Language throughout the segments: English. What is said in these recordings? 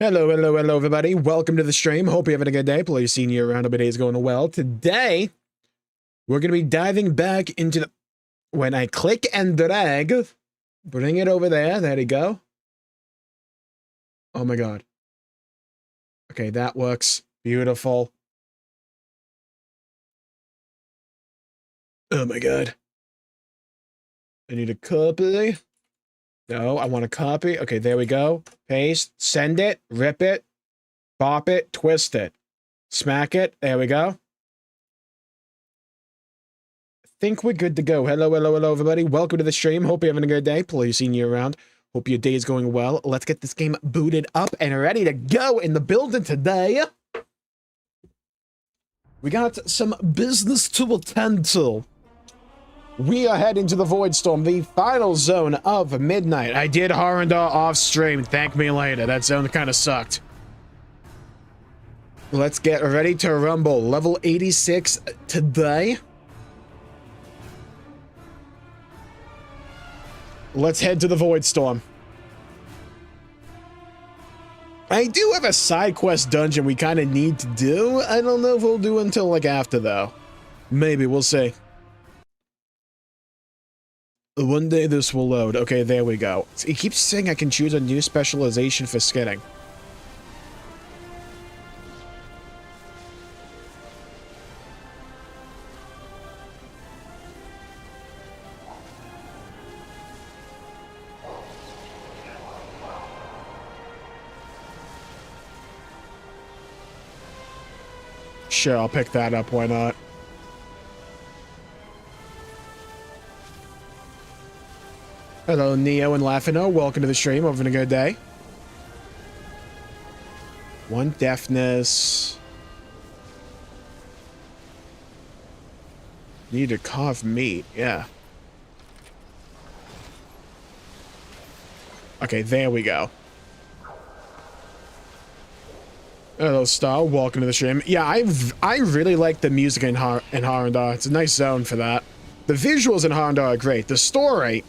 Hello, hello, hello, everybody. Welcome to the stream. Hope you're having a good day. Please seeing you around. Hope your day is going well. Today, we're going to be diving back into the... When I click and drag, bring it over there. There you go. Oh my god. Okay, that works. Beautiful. Oh my god. I need a copy. No, I want a copy. Okay, there we go. Paste, send it, rip it, pop it, twist it, smack it. There we go. I think we're good to go. Hello, hello, hello, everybody. Welcome to the stream. Hope you're having a good day. Please seeing you around. Hope your day is going well. Let's get this game booted up and ready to go in the building today. We got some business to attend to. We are heading to the Void Storm, the final zone of Midnight. I did Horrendar off stream. Thank me later. That zone kind of sucked. Let's get ready to rumble. Level 86 today. Let's head to the Void Storm. I do have a side quest dungeon we kind of need to do. I don't know if we'll do until like after though. Maybe, we'll see. One day this will load. Okay, there we go. It keeps saying I can choose a new specialization for skinning. Sure, I'll pick that up. Why not? Hello, Neo and Lafino. Welcome to the stream. Having a good day. One deafness. Need to carve meat. Yeah. Okay, there we go. Hello, Star. Welcome to the stream. Yeah, I really like the music in Horrendar. It's a nice zone for that. The visuals in Horrendar are great. The story...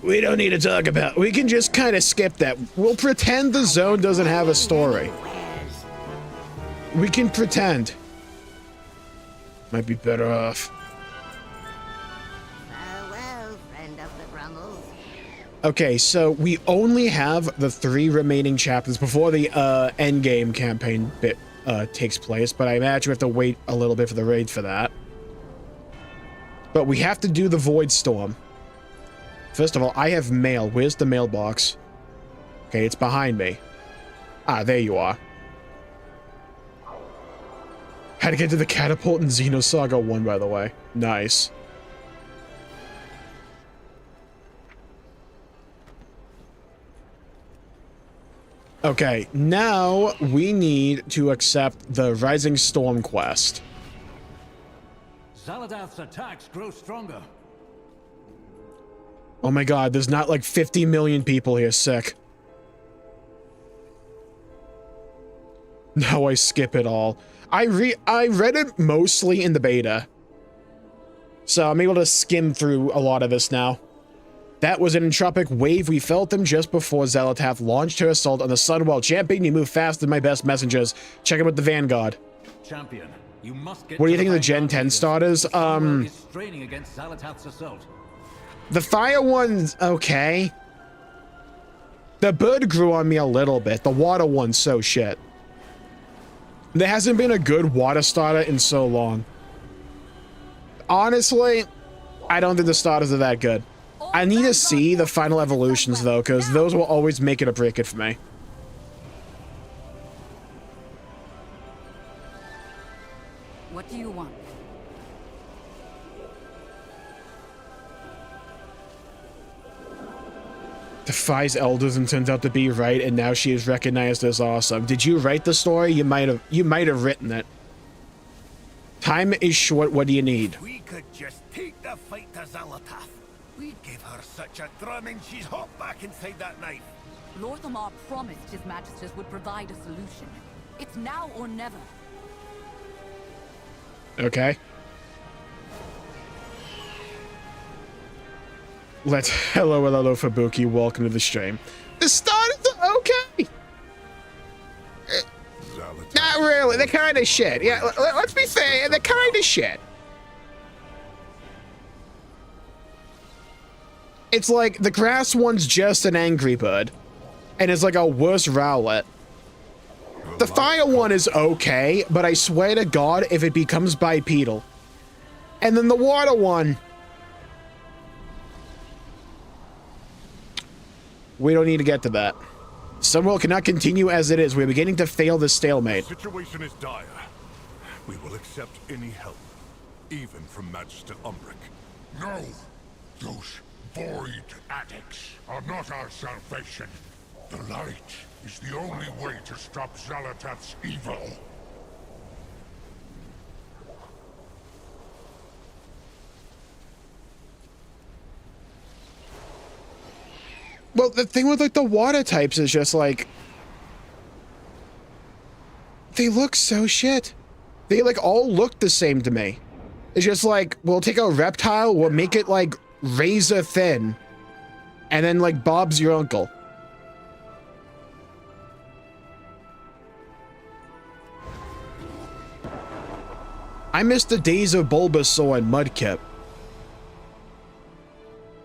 we don't need to talk about. We can just kind of skip that. We'll pretend the zone doesn't have a story. We can pretend. Might be better off. Farewell, friend of the Grummles. Okay, so we only have the 3 remaining chapters before the endgame campaign bit takes place, but I imagine we have to wait a little bit for the raid for that. But we have to do the Void Storm. First of all, I have mail. Where's the mailbox? Okay, it's behind me. Ah, there you are. Had to get to the catapult in Xenosaga 1, by the way. Nice. Okay, now we need to accept the Rising Storm quest. Zaladath's attacks grow stronger. Oh my god, there's not like 50 million people here. Sick. Now I skip it all. I read it mostly in the beta. So I'm able to skim through a lot of this now. That was an entropic wave. We felt them just before Xaladath launched her assault on the Sunwell. Champion, you move faster than my best messengers. Check in with the Vanguard. Champion, you must get. What do you think of the Gen 10 starters? Is straining against Zaladath's assault. The fire one's okay. The bird grew on me a little bit. The water one's so shit. There hasn't been a good water starter in so long. Honestly, I don't think the starters are that good. I need to see the final evolutions though, because those will always make it or break it for me. What do you want? Defies elders and turns out to be right, and now she is recognized as awesome. Did you write the story? You might have written it. Time is short. What do you need? We could just take the fight to Xaladath. We gave her such a drumming, she's hopped back inside that knife. Lorthamar promised his magisters would provide a solution. It's now or never. Okay. Hello, Fabuki. Welcome to the stream. The starters are okay. Not really. They're kind of shit. Yeah, let's be fair. They're kind of shit. It's like the grass one's just an angry bird, and it's like a worse rowlet. The fire one is okay, but I swear to God, if it becomes bipedal. And then the water one, we don't need to get to that. Sunwell cannot continue as it is. We're beginning to fail this stalemate. The situation is dire. We will accept any help, even from Magister Umbric. No! Those void addicts are not our salvation. The light is the only way to stop Xal'atath's evil. Well, the thing with like the water types is just like they look so shit. They like all look the same to me. It's just like we'll take a reptile, we'll make it like razor thin, and then like Bob's your uncle. I miss the days of Bulbasaur and Mudkip.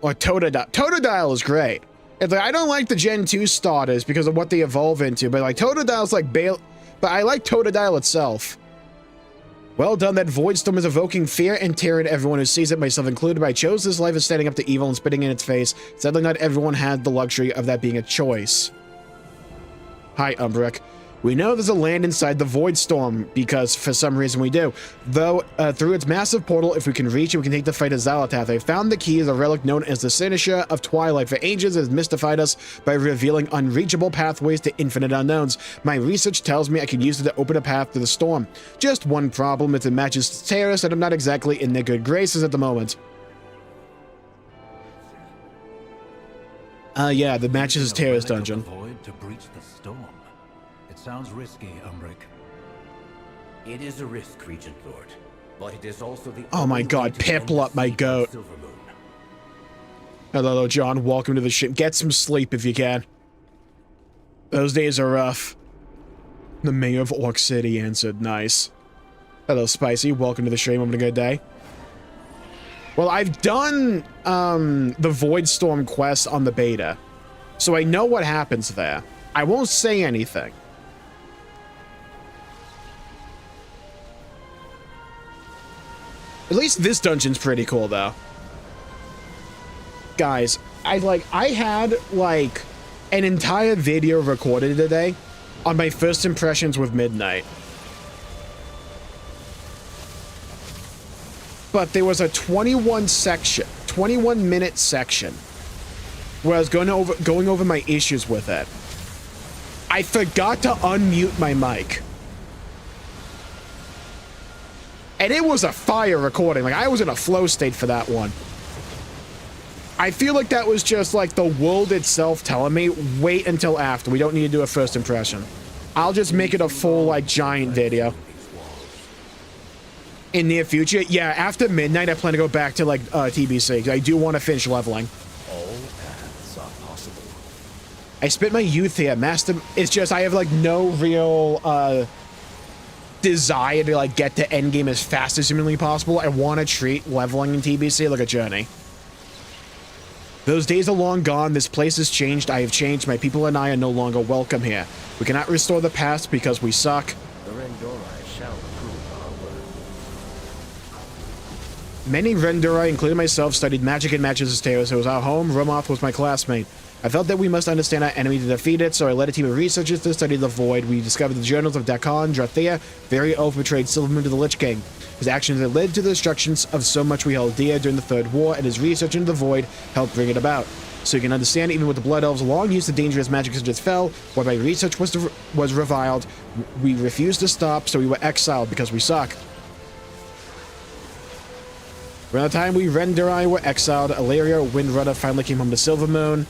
Or Totodile. Totodile is great. It's like, I don't like the Gen 2 starters because of what they evolve into, but like Totodile's like but I like Totodile itself. Well done, that Void Storm is evoking fear and terror in everyone who sees it, myself included, but I chose this life as standing up to evil and spitting in its face. Sadly, not everyone had the luxury of that being a choice. Hi, Umbric. We know there's a land inside the Void Storm, because for some reason we do. Though, through its massive portal, if we can reach it, we can take the fight of Xal'atath. I found the key as a relic known as the Cynosure of Twilight. For ages, it has mystified us by revealing unreachable pathways to infinite unknowns. My research tells me I can use it to open a path to the storm. Just one problem, it's a Magister's terrorists, and I'm not exactly in their good graces at the moment. Yeah, the Magister's terrorist dungeon. Void to breach the storm. It sounds risky, Umbric. It is a risk, Regent Lord, but it is also the Oh my God, Piplup up my goat. Hello, John. Welcome to the ship. Get some sleep if you can. Those days are rough. The mayor of Orc City answered. Nice. Hello, Spicy. Welcome to the stream. Having a good day. Well, I've done the Void Storm quest on the beta, so I know what happens there. I won't say anything. At least this dungeon's pretty cool, though. Guys, I had, like, an entire video recorded today on my first impressions with Midnight. But there was a 21-minute section where I was going over my issues with it. I forgot to unmute my mic. And it was a fire recording. Like, I was in a flow state for that one. I feel like that was just like the world itself telling me, wait until after. We don't need to do a first impression. I'll just make it a full, like, giant video. In near future? Yeah, after Midnight, I plan to go back to, like, TBC. Because I do want to finish leveling. All paths are possible. I spent my youth here. Master... It's just, I have, like, no real, desire to, like, get to endgame as fast as humanly possible. I want to treat leveling in TBC like a journey. Those days are long gone. This place has changed. I have changed. My people and I are no longer welcome here. We cannot restore the past because we suck. The Rendorai shall prove our worth. Many Rendorai, including myself, studied magic in Magister's Terrace. It was our home. Romoth was my classmate. I felt that we must understand our enemy to defeat it, so I led a team of researchers to study the Void. We discovered the journals of Dakon, Drathea. Very oath betrayed Silvermoon to the Lich King. His actions had led to the destructions of so much we held dear during the Third War, and his research into the Void helped bring it about. So you can understand, even with the Blood Elves long used to dangerous magic such as fell, while my research was reviled, we refused to stop, so we were exiled because we suck. Around the time we Rendorai were exiled, Ilaria Windrunner finally came home to Silvermoon.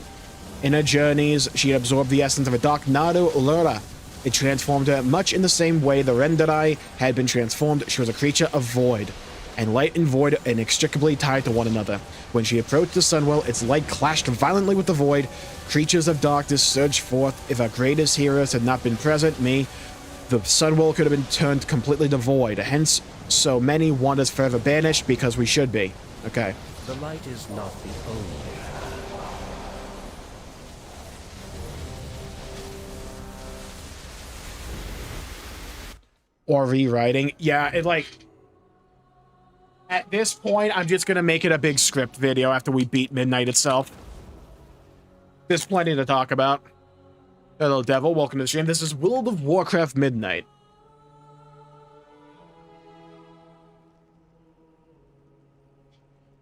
In her journeys, she had absorbed the essence of a dark Nadu Lura. It transformed her much in the same way the Rendorai had been transformed. She was a creature of void, and light and void are inextricably tied to one another. When she approached the Sunwell, its light clashed violently with the void. Creatures of darkness surged forth. If our greatest heroes had not been present, me, the sun will could have been turned completely devoid, hence so many wonders forever banished, because we should be. Okay. The light is not the only. Or rewriting. Yeah, it like... At this point, I'm just gonna make it a big script video after we beat Midnight itself. There's plenty to talk about. Hello, Devil. Welcome to the stream. This is World of Warcraft Midnight.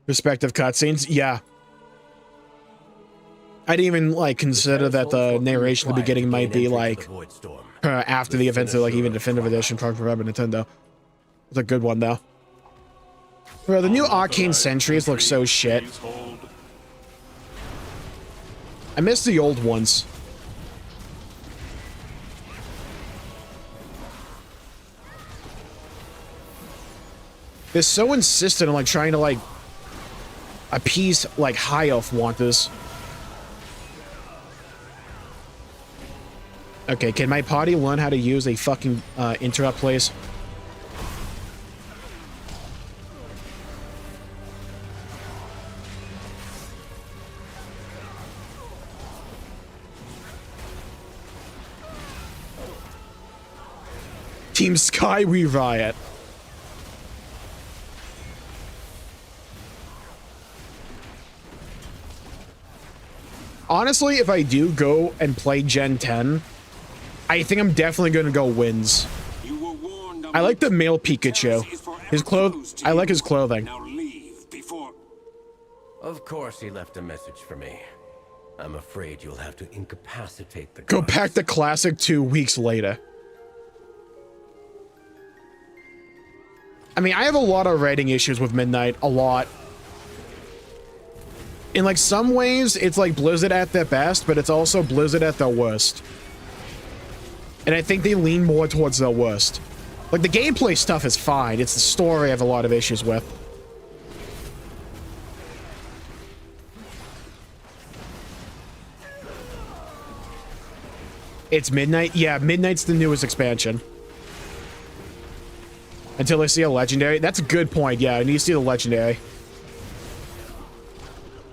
Respective cutscenes. Yeah. I didn't even, like, consider that the narration at the beginning might be, like, after the events of, like, even Definitive Edition from Nintendo. It's a good one, though. Bro, the new Arcane Sentries look so shit. I miss the old ones. They're so insistent on, like, trying to, like, appease, like, high elf wanters. Okay, can my party learn how to use a fucking interrupt, please? Team Sky, we riot. Honestly, if I do go and play Gen 10, I think I'm definitely going to go Winds. I like the male Pikachu. His I like his clothing. Of course he left a message for me. I'm afraid you'll have to incapacitate the Go back to Classic 2 weeks later. I mean, I have a lot of writing issues with Midnight. A lot. In, like, some ways, it's like Blizzard at their best, but it's also Blizzard at their worst. And I think they lean more towards their worst. Like, the gameplay stuff is fine. It's the story I have a lot of issues with. It's Midnight? Yeah, Midnight's the newest expansion. Until I see a legendary. That's a good point. Yeah, I need to see the legendary.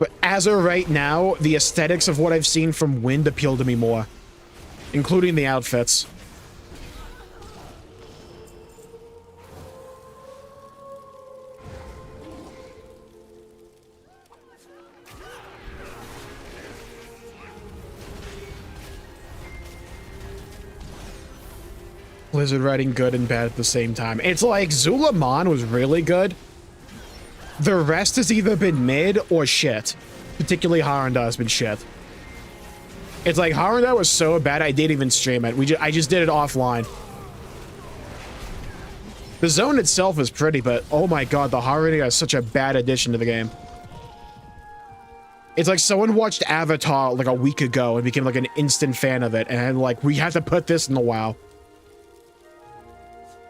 But as of right now, the aesthetics of what I've seen from Wind appeal to me more. Including the outfits. Blizzard writing good and bad at the same time. It's like Zulaman was really good. The rest has either been mid or shit. Particularly Haranda has been shit. It's like Haranda was so bad I didn't even stream it. I just did it offline. The zone itself is pretty, but oh my god, the Haranda is such a bad addition to the game. It's like someone watched Avatar like a week ago and became like an instant fan of it, and like, we have to put this in the WoW.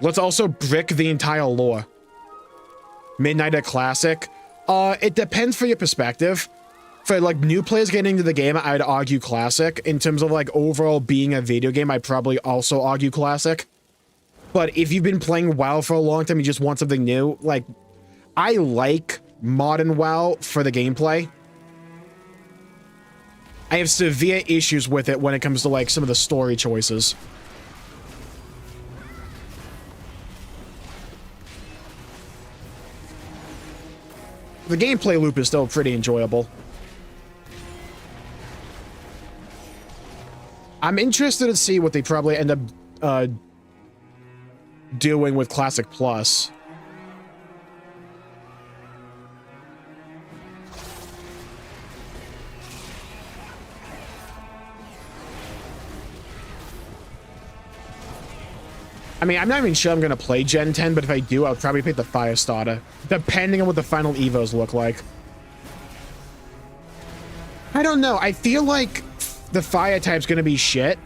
Let's also brick the entire lore. Midnight a classic? It depends for your perspective. For, like, new players getting into the game, I'd argue classic. In terms of, like, overall being a video game, I'd probably also argue classic. But if you've been playing WoW for a long time, you just want something new, like, I like modern WoW for the gameplay. I have severe issues with it when it comes to, like, some of the story choices. The gameplay loop is still pretty enjoyable. I'm interested to see what they probably end up doing with Classic Plus. I mean, I'm not even sure I'm going to play Gen 10, but if I do, I'll probably pick the Fire Starter, depending on what the final Evos look like. I don't know. I feel like the Fire type's going to be shit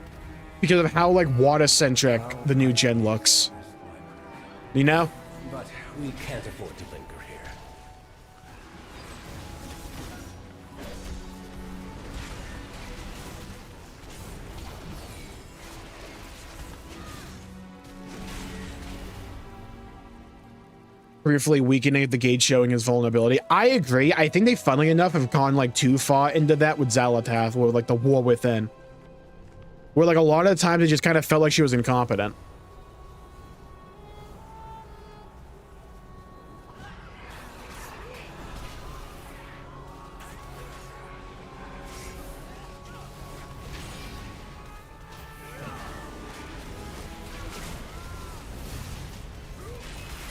because of how, like, water-centric the new gen looks. You know? But we can't afford to linger here. briefly weakening the gauge, showing his vulnerability. I agree. I think they, funnily enough, have gone like too far into that with Xal'atath, or like the War Within, where like a lot of the times it just kind of felt like she was incompetent.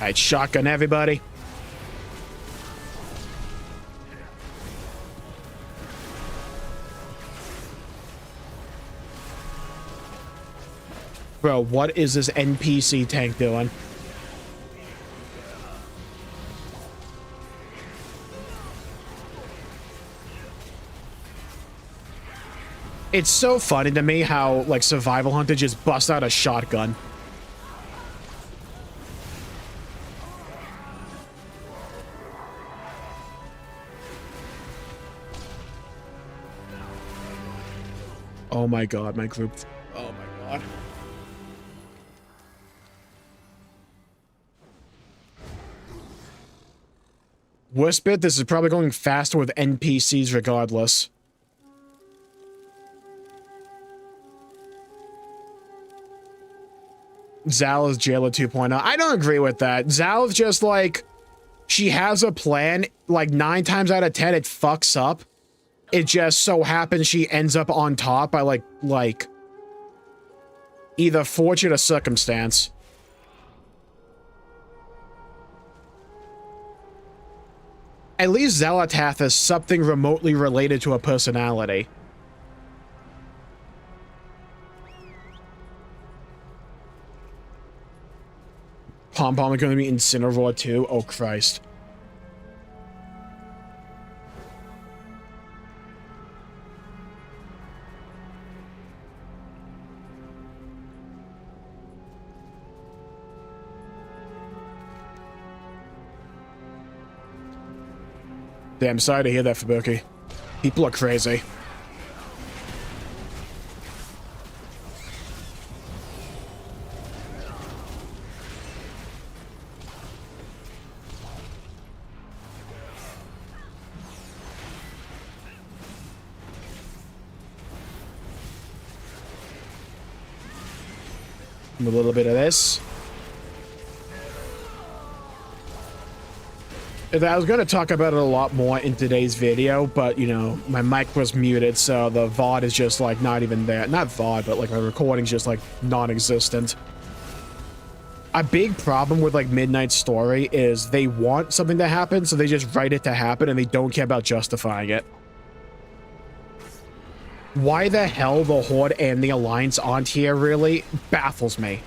All right, shotgun everybody. Bro, what is this NPC tank doing? It's so funny to me how, like, Survival Hunter just busts out a shotgun. Oh my god, my group. Oh my god. Worst bit, this is probably going faster with NPCs regardless. Zal is Jailer 2.0. I don't agree with that. Zal is just like, she has a plan, like 9 times out of 10 it fucks up. It just so happens she ends up on top by like either fortune or circumstance. At least Xal'atath is something remotely related to a personality. Pom Pom are going to be Incineroar too? Oh, Christ. Damn, sorry to hear that, Fubuki. People are crazy. A little bit of this. I was going to talk about it a lot more in today's video, but, you know, my mic was muted, so the VOD is just, like, not even there. Not VOD, but, like, my recording's just, like, non-existent. A big problem with, like, Midnight's story is they want something to happen, so they just write it to happen, and they don't care about justifying it. Why the hell the Horde and the Alliance aren't here, really, baffles me.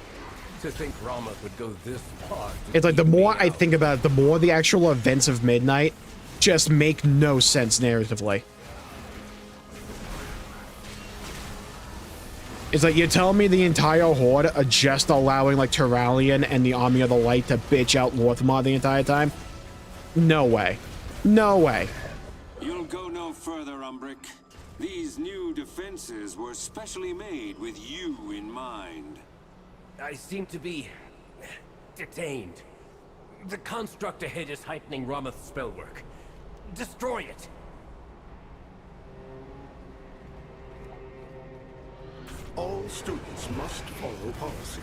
To think Rama would go this far. It's like, the more I think about it, the more the actual events of Midnight just make no sense narratively. It's like, you're telling me the entire Horde are just allowing, like, Turalian and the Army of the Light to bitch out Lorthmar the entire time? No way. No way. You'll go no further, Umbrick. These new defenses were specially made with you in mind. I seem to be detained. The construct ahead is heightening Ramath's spellwork. Destroy it. All students must follow policy.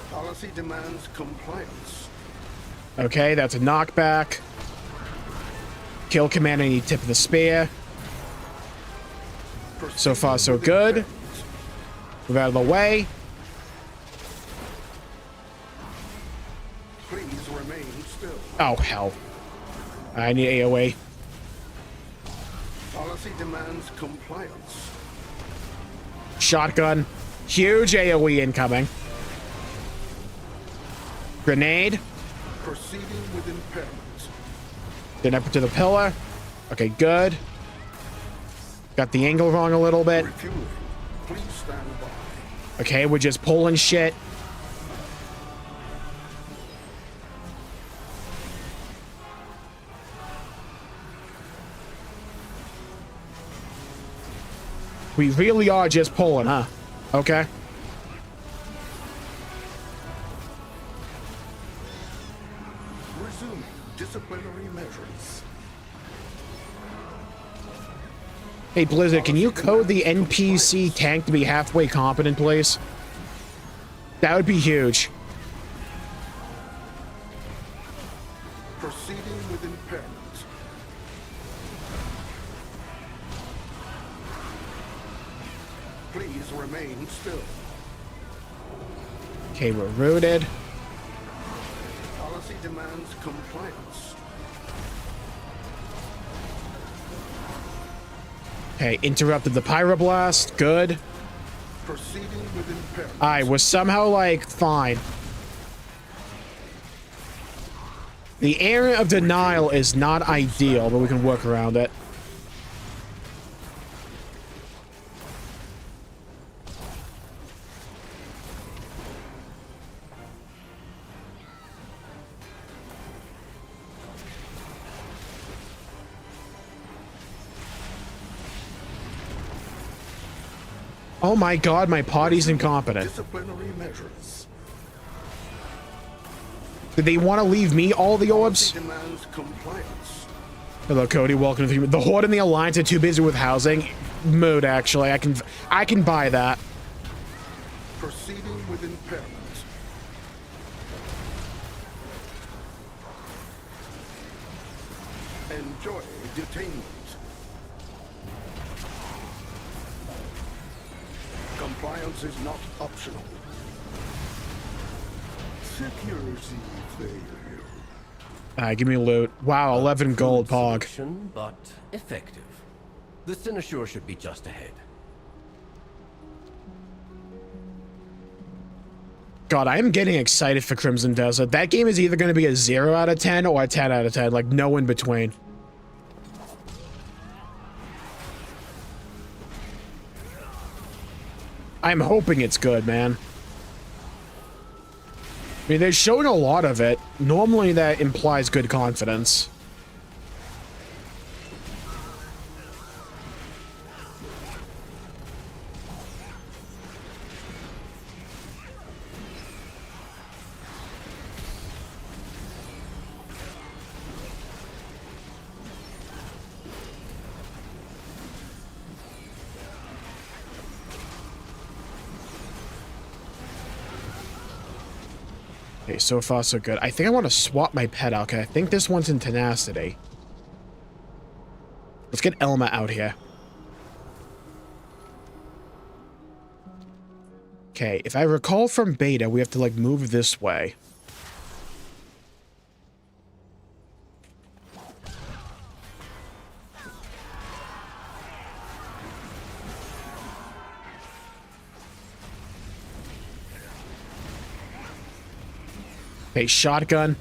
Policy demands compliance. Okay, that's a knockback. Kill commander, need tip of the spear. So far, so good. Move out of the way. Please remain still. Oh, hell. I need AoE. Policy demands compliance. Shotgun. Huge AoE incoming. Grenade. Proceeding with impairment. Then up to the pillar. Okay, good. Got the angle wrong a little bit. Refueling. Please stand by. Okay, we're just pulling shit. We really are just pulling, huh? Okay. Hey, Blizzard, can you code the NPC tank to be halfway competent, please? That would be huge. Proceeding with impairment. Please remain still. Okay, we're rooted. Policy demands compliance. Okay, interrupted the pyroblast. Good. Proceeding with impairment. I was somehow, like, fine. The area of denial is not ideal, but we can work around it. Oh my god, my party's incompetent. Disciplinary measures. Did they want to leave me all the orbs? Demands compliance. Hello, Cody. Welcome to the Horde and the Alliance are too busy with housing. Mood, actually. I can buy that. Proceeding with impairment. Enjoy detainment. Compliance is not optional. Security failure. Give me loot. Wow, 11 gold, Pog. Solution, but effective. The Cynosure should be just ahead. God, I am getting excited for Crimson Desert. That game is either going to be a 0 out of 10 or a 10 out of 10. Like, no in between. I'm hoping it's good, man. I mean, they're showing a lot of it. Normally, that implies good confidence. Okay, so far so good. I think I want to swap my pet out. Okay, I think this one's in tenacity. Let's get Elma out here. Okay, if I recall from beta, we have to, like, move this way. Okay, shotgun.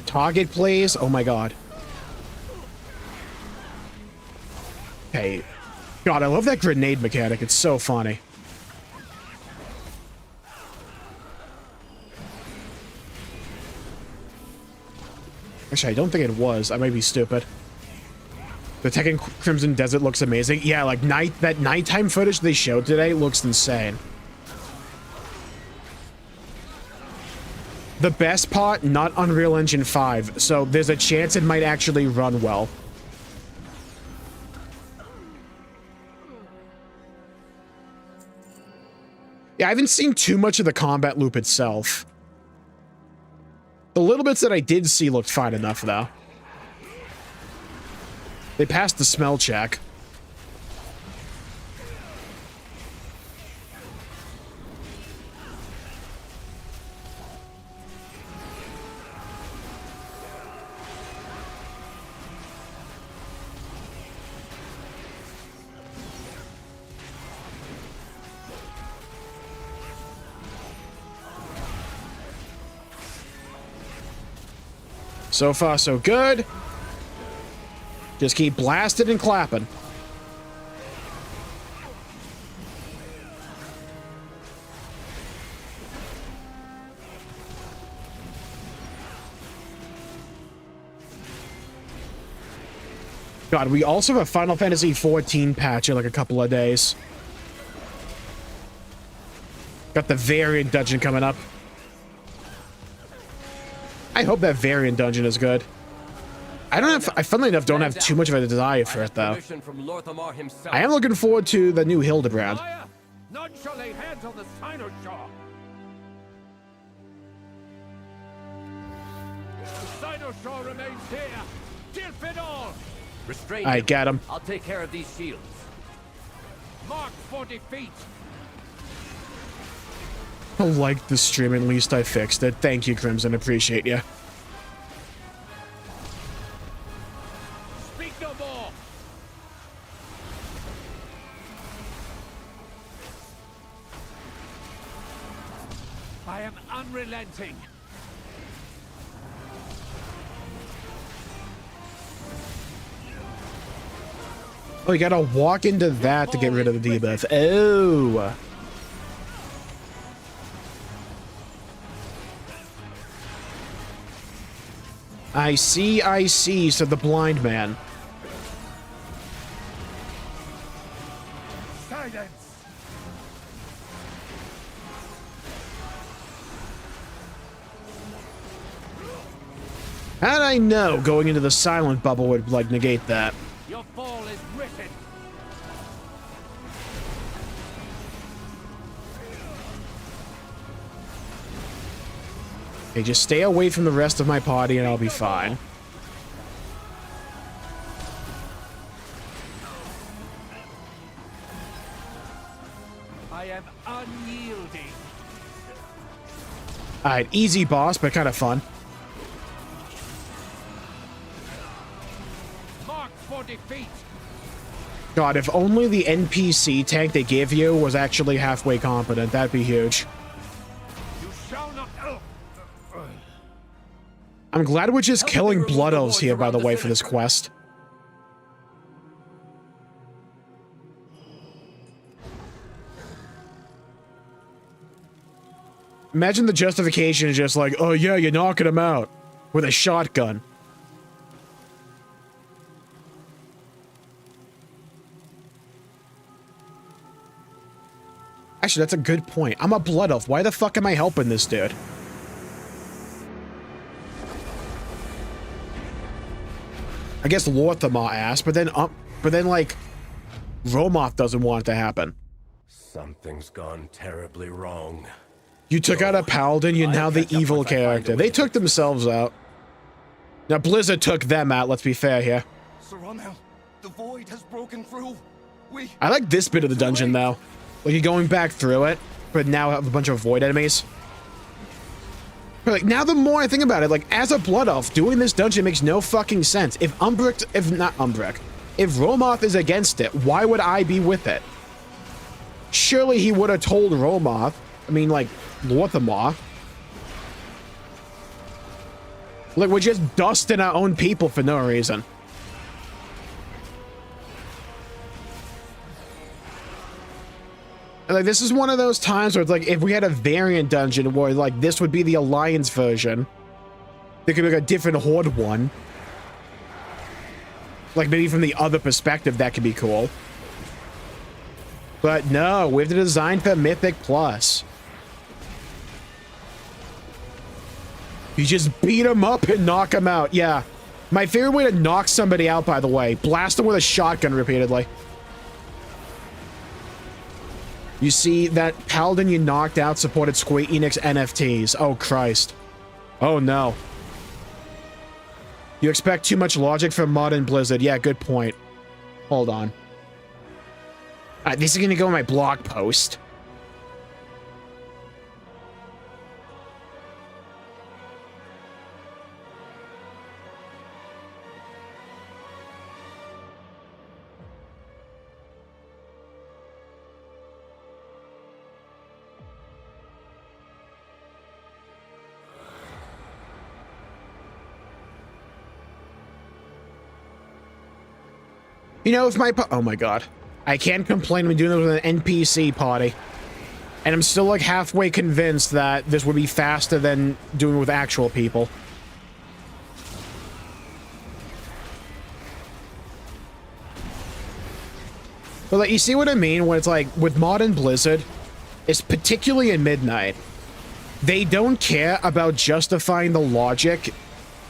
Target, please. Oh my god. Okay. God, I love that grenade mechanic. It's so funny. Actually, I don't think it was. I might be stupid. The Tekken Crimson Desert looks amazing. Yeah, like that nighttime footage they showed today looks insane. The best part, not Unreal Engine 5, so there's a chance it might actually run well. Yeah, I haven't seen too much of the combat loop itself. The little bits that I did see looked fine enough, though. They passed the smell check. So far, so good. Just keep blasting and clapping. God, we also have a Final Fantasy XIV patch in like a couple of days. Got the variant dungeon coming up. I hope that variant dungeon is good. I funnily enough don't have too much of a desire for it though. From Lorthamar himself. I am looking forward to the new Hildebrand. None shall lay hands on the Steiner Shaw. The Steiner Shaw remains here. Kill fit all. Restrain I him. get him. I'll take care of these shields. Mark for defeat. I like the stream, at least I fixed it. Thank you, Crimson. Appreciate you. Speak no more. I am unrelenting. Oh, you gotta walk into that to get rid of the debuff. Oh. I see, said the blind man. Silence. How'd I know going into the silent bubble would, like, negate that? Your fall is written. Okay, just stay away from the rest of my party and I'll be fine. I am unyielding. Alright, easy boss, but kind of fun. Mark for defeat. God, if only the NPC tank they gave you was actually halfway competent, that'd be huge. You shall not. I'm glad we're just killing blood elves here, by the way, for this quest. Imagine the justification is just like, oh yeah, you're knocking him out with a shotgun. Actually, that's a good point. I'm a blood elf. Why the fuck am I helping this dude? I guess Lorthamar asked, but then like, Romoth doesn't want it to happen. Something's gone terribly wrong. You took out a paladin, you're now the evil character. They took themselves out. Now Blizzard took them out, let's be fair here. Sir Ronel, the void has broken through. I like this bit of the dungeon though. Like you're going back through it, but now have a bunch of void enemies. But like now the more I think about it, like as a blood elf, doing this dungeon makes no fucking sense. If Romoth is against it, why would I be with it? Surely he would have told Romoth. I mean, like, Lorthamar. Like, we're just dusting our own people for no reason. And, like, this is one of those times where it's like, if we had a variant dungeon where, like, this would be the Alliance version, there could be, like, a different Horde one. Like, maybe from the other perspective, that could be cool. But no, we have to design for Mythic Plus. You just beat him up and knock him out. Yeah. My favorite way to knock somebody out, by the way. Blast them with a shotgun repeatedly. You see, that paladin you knocked out supported Square Enix NFTs. Oh, Christ. Oh, no. You expect too much logic from modern Blizzard. Yeah, good point. Hold on. Alright, this is gonna go in my blog post. You know, if my oh my god. I can't complain when doing this with an NPC party. And I'm still like halfway convinced that this would be faster than doing it with actual people. But like, you see what I mean? When it's like, with modern Blizzard, it's particularly in Midnight, They don't care about justifying the logic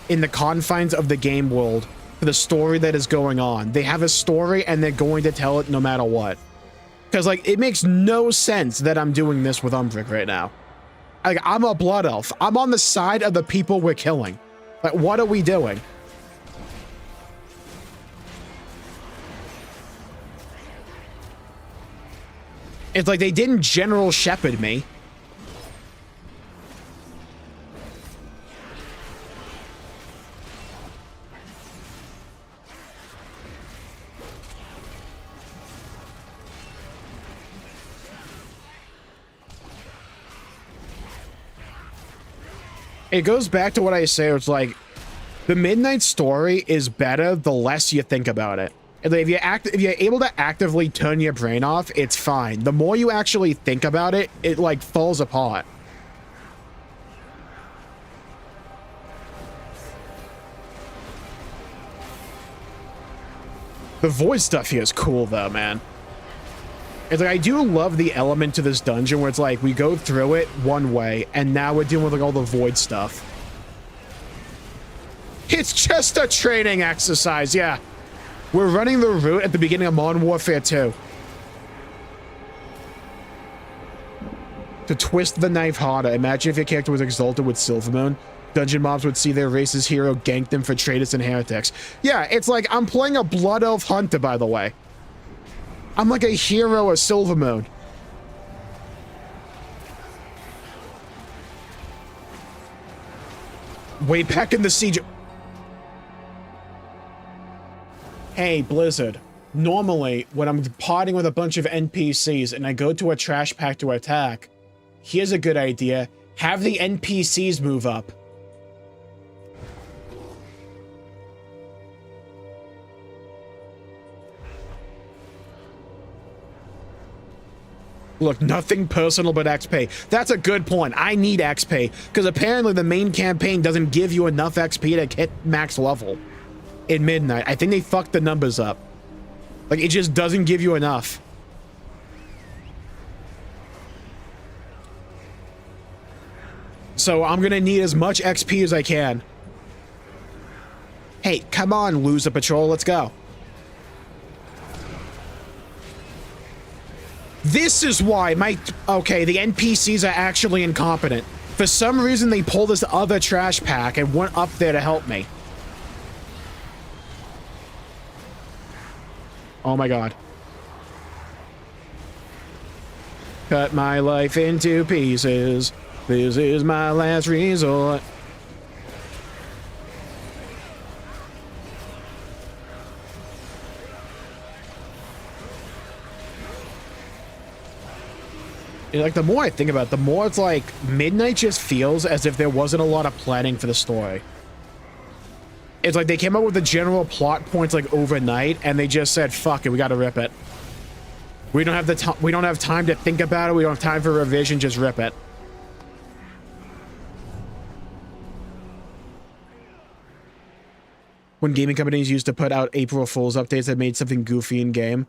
in the confines of the game world for the story that is going on. They have a story and they're going to tell it no matter what. Because, like, it makes no sense that I'm doing this with Umbric right now. Like, I'm a blood elf. I'm on the side of the people we're killing. Like, what are we doing? It's like they didn't General Shepherd me. It goes back to what I say. It's like the Midnight story is better the less you think about it. If you're able to actively turn your brain off, it's fine. The more you actually think about it, it like falls apart. The void stuff here is cool though, man. It's like, I do love the element to this dungeon where it's like, we go through it one way, and now we're dealing with like all the void stuff. It's just a training exercise, yeah. We're running the route at the beginning of Modern Warfare 2. To twist the knife harder, imagine if your character was exalted with Silvermoon. Dungeon mobs would see their race's hero gank them for traitors and heretics. Yeah, it's like, I'm playing a Blood Elf Hunter, by the way. I'm like a hero of Silvermoon. Way back in the siege. Hey, Blizzard. Normally, when I'm partying with a bunch of NPCs and I go to a trash pack to attack, here's a good idea. Have the NPCs move up. Look, nothing personal but XP. That's a good point. I need XP, because apparently the main campaign doesn't give you enough XP to hit max level in Midnight. I think they fucked the numbers up. Like, it just doesn't give you enough. So I'm gonna need as much XP as I can. Hey, come on, loser patrol, let's go. This is why okay, the NPCs are actually incompetent. For some reason, they pulled this other trash pack and went up there to help me. Oh my god. Cut my life into pieces. This is my last resort. Like, the more I think about it, the more it's like Midnight just feels as if there wasn't a lot of planning for the story. It's like they came up with the general plot points like overnight, and they just said, "Fuck it, we gotta rip it. We don't have time to think about it. We don't have time for revision. Just rip it." When gaming companies used to put out April Fool's updates that made something goofy in game.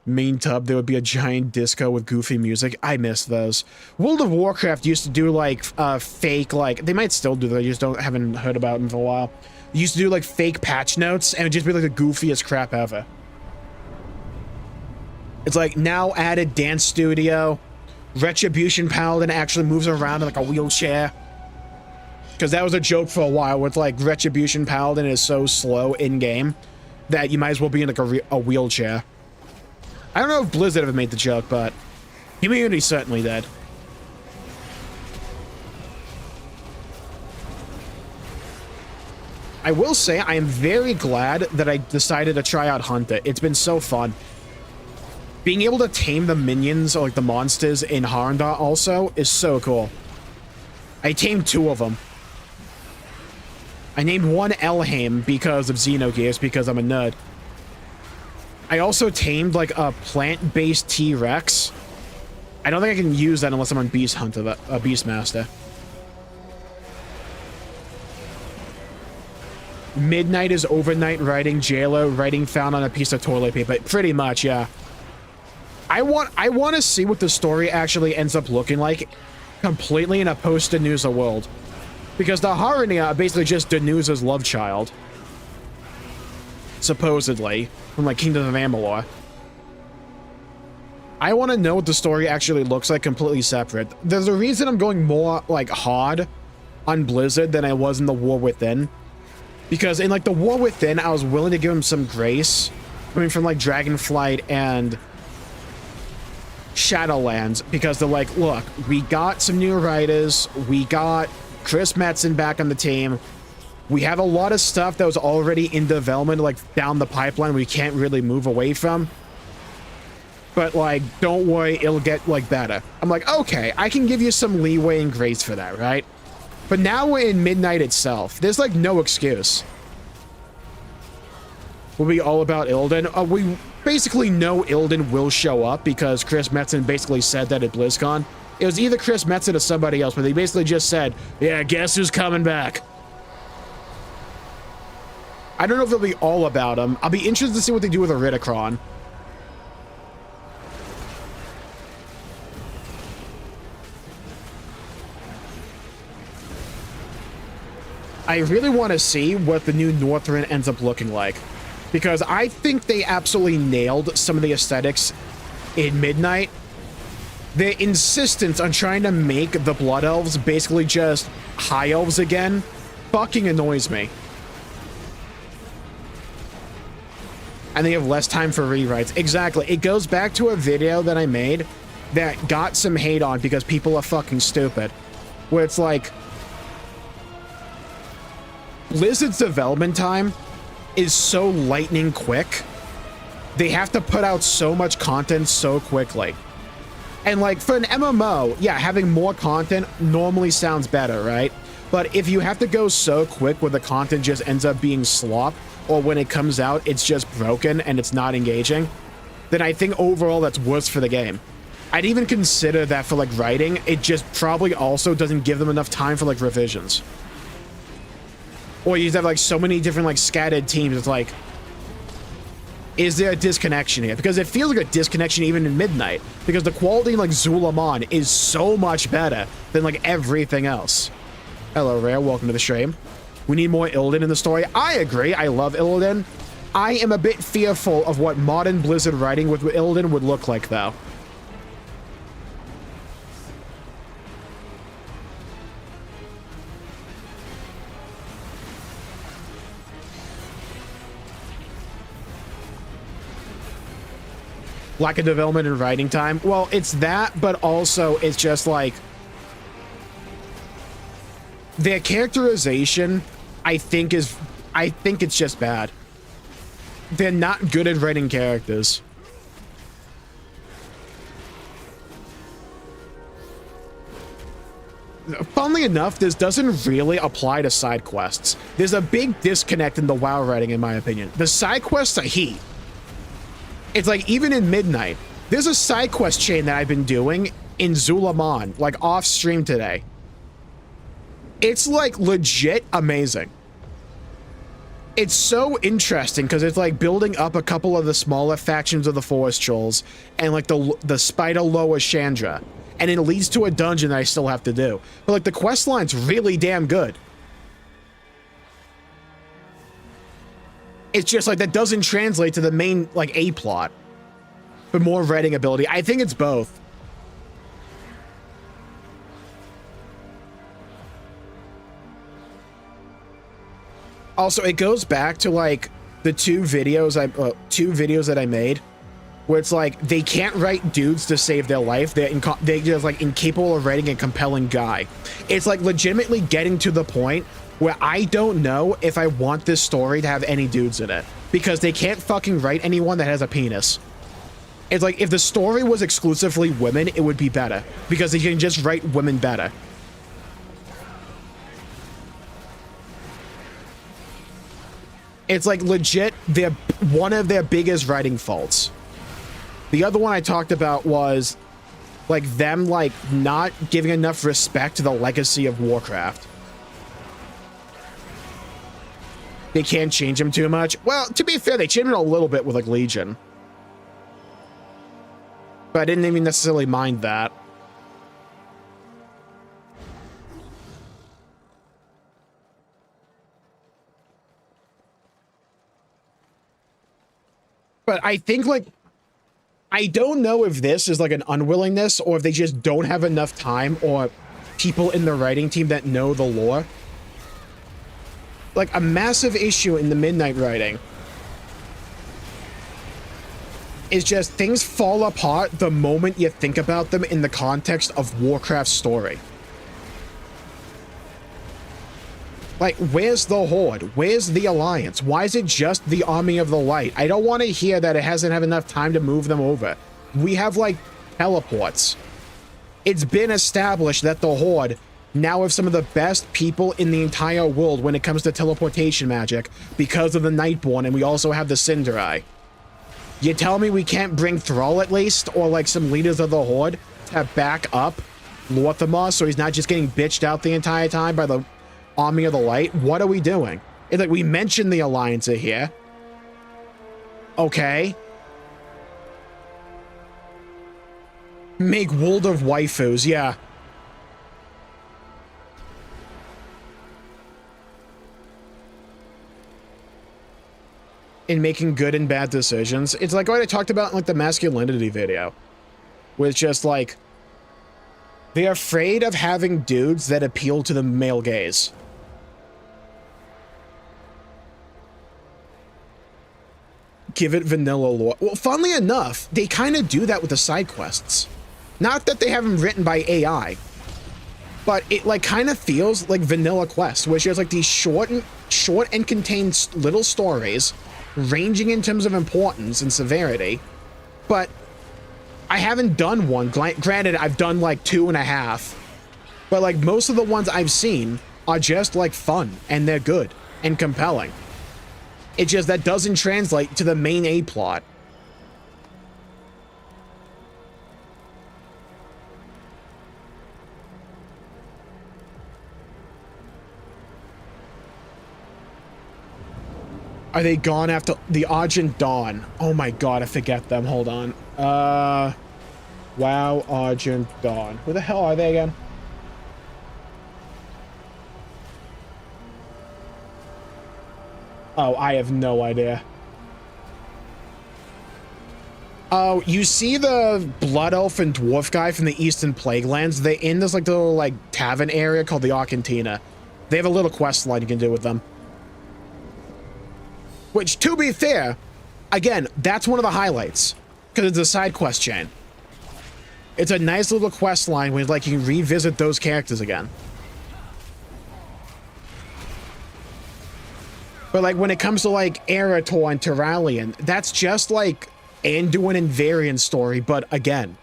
Main tub, there would be a giant disco with goofy music. I miss those. World of Warcraft used to do like fake, like, they might still do that, I just haven't heard about them for a while. They used to do like fake patch notes, and it'd just be like the goofiest crap ever. It's like, now added dance studio. Retribution Paladin actually moves around in like a wheelchair. Because that was a joke for a while with like Retribution Paladin is so slow in game that you might as well be in like a wheelchair. I don't know if Blizzard ever made the joke, but Community certainly did. I will say I am very glad that I decided to try out Hunter. It's been so fun. Being able to tame the minions, or like the monsters in Harndar also, is so cool. I tamed 2 of them. I named one Elhaim because of Xenogears, because I'm a nerd. I also tamed like a plant-based T-Rex. I don't think I can use that unless I'm on Beast Hunter, Beastmaster. Midnight is overnight writing, jailer writing found on a piece of toilet paper. Pretty much, yeah. I want to see what the story actually ends up looking like. completely in a post-Danusa world. Because the Harania are basically just Danusa's love child. Supposedly. From, like, Kingdom of Amalur. I want to know what the story actually looks like completely separate. There's a reason I'm going more, like, hard on Blizzard than I was in the War Within. Because in, like, the War Within, I was willing to give him some grace. Coming from, like, Dragonflight and Shadowlands. Because they're like, look, we got some new writers. We got Chris Metzen back on the team. We have a lot of stuff that was already in development, like, down the pipeline we can't really move away from. But, like, don't worry, it'll get, like, better. I'm like, okay, I can give you some leeway and grace for that, right? But now we're in Midnight itself. There's, like, no excuse. Will be all about Illidan? We basically know Illidan will show up because Chris Metzen basically said that at BlizzCon. It was either Chris Metzen or somebody else, but they basically just said, yeah, guess who's coming back? I don't know if it'll be all about him. I'll be interested to see what they do with Iridikron. I really want to see what the new Northrend ends up looking like. Because I think they absolutely nailed some of the aesthetics in Midnight. Their insistence on trying to make the Blood Elves basically just High Elves again fucking annoys me. And they have less time for rewrites. Exactly. It goes back to a video that I made that got some hate on because people are fucking stupid. Where it's like, Blizzard's development time is so lightning quick. They have to put out so much content so quickly. And like for an MMO, yeah, having more content normally sounds better, right? But if you have to go so quick where the content just ends up being slop, or when it comes out, it's just broken and it's not engaging, then I think overall that's worse for the game. I'd even consider that for like writing. It just probably also doesn't give them enough time for like revisions. Or you have like so many different like scattered teams. It's like, is there a disconnection here? Because it feels like a disconnection even in Midnight. Because the quality in like Zulaman is so much better than like everything else. Hello, Rare. Welcome to the stream. We need more Illidan in the story. I agree. I love Illidan. I am a bit fearful of what modern Blizzard writing with Illidan would look like, though. Lack of development and writing time. Well, it's that, but also it's just like their characterization, I think it's just bad. They're not good at writing characters. Funnily enough, this doesn't really apply to side quests. There's a big disconnect in the WoW writing, in my opinion. The side quests are heat. It's like, even in Midnight, there's a side quest chain that I've been doing in Zulaman, like off stream today. It's like legit amazing. It's so interesting because it's like building up a couple of the smaller factions of the Forest Trolls and like the Spider Loa Chandra. And it leads to a dungeon that I still have to do. But like the quest line's really damn good. It's just like that doesn't translate to the main like A plot. But more writing ability. I think it's both. Also, it goes back to like the two videos that I made, where it's like they can't write dudes to save their life. They're just like incapable of writing a compelling guy. It's like legitimately getting to the point where I don't know if I want this story to have any dudes in it because they can't fucking write anyone that has a penis. It's like if the story was exclusively women, it would be better because they can just write women better. It's like legit, they're one of their biggest writing faults. The other one I talked about was like them like not giving enough respect to the legacy of Warcraft. They can't change them too much. Well, to be fair, they changed it a little bit with like Legion. But I didn't even necessarily mind that. But I think, like, I don't know if this is like an unwillingness or if they just don't have enough time or people in the writing team that know the lore. Like, a massive issue in the Midnight writing is just things fall apart the moment you think about them in the context of Warcraft's story. Like, where's the Horde? Where's the Alliance? Why is it just the Army of the Light? I don't want to hear that it hasn't had enough time to move them over. We have, like, teleports. It's been established that the Horde now have some of the best people in the entire world when it comes to teleportation magic because of the Nightborn, and we also have the Cinderai. You tell me we can't bring Thrall at least, or, like, some leaders of the Horde to back up Lorthamar so he's not just getting bitched out the entire time by the Army of the Light? What are we doing? It's like, we mentioned the Alliance here. Okay. Make World of Waifus, yeah. In making good and bad decisions. It's like what I talked about in, like, the masculinity video. With just, like, they're afraid of having dudes that appeal to the male gaze. Give it vanilla lore. Well, funnily enough, they kind of do that with the side quests. Not that they have them written by AI, but it, like, kind of feels like vanilla quests, which is like these short and contained little stories, ranging in terms of importance and severity. But I haven't done one. Granted, I've done like 2.5, but like most of the ones I've seen are just like fun and they're good and compelling. It's just that doesn't translate to the main A plot. Are they gone after the Argent Dawn? Oh my god, I forget them. Hold on. WoW Argent Dawn. Who the hell are they again? Oh, I have no idea. Oh, you see the Blood Elf and Dwarf guy from the Eastern Plaguelands? They're in this like little like tavern area called the Arcantina. They have a little quest line you can do with them. Which, to be fair, again, that's one of the highlights. Because it's a side quest chain. It's a nice little quest line where like you can revisit those characters again. But like when it comes to like Erator and Tyrallion, that's just like Anduin and Varian's story, but again.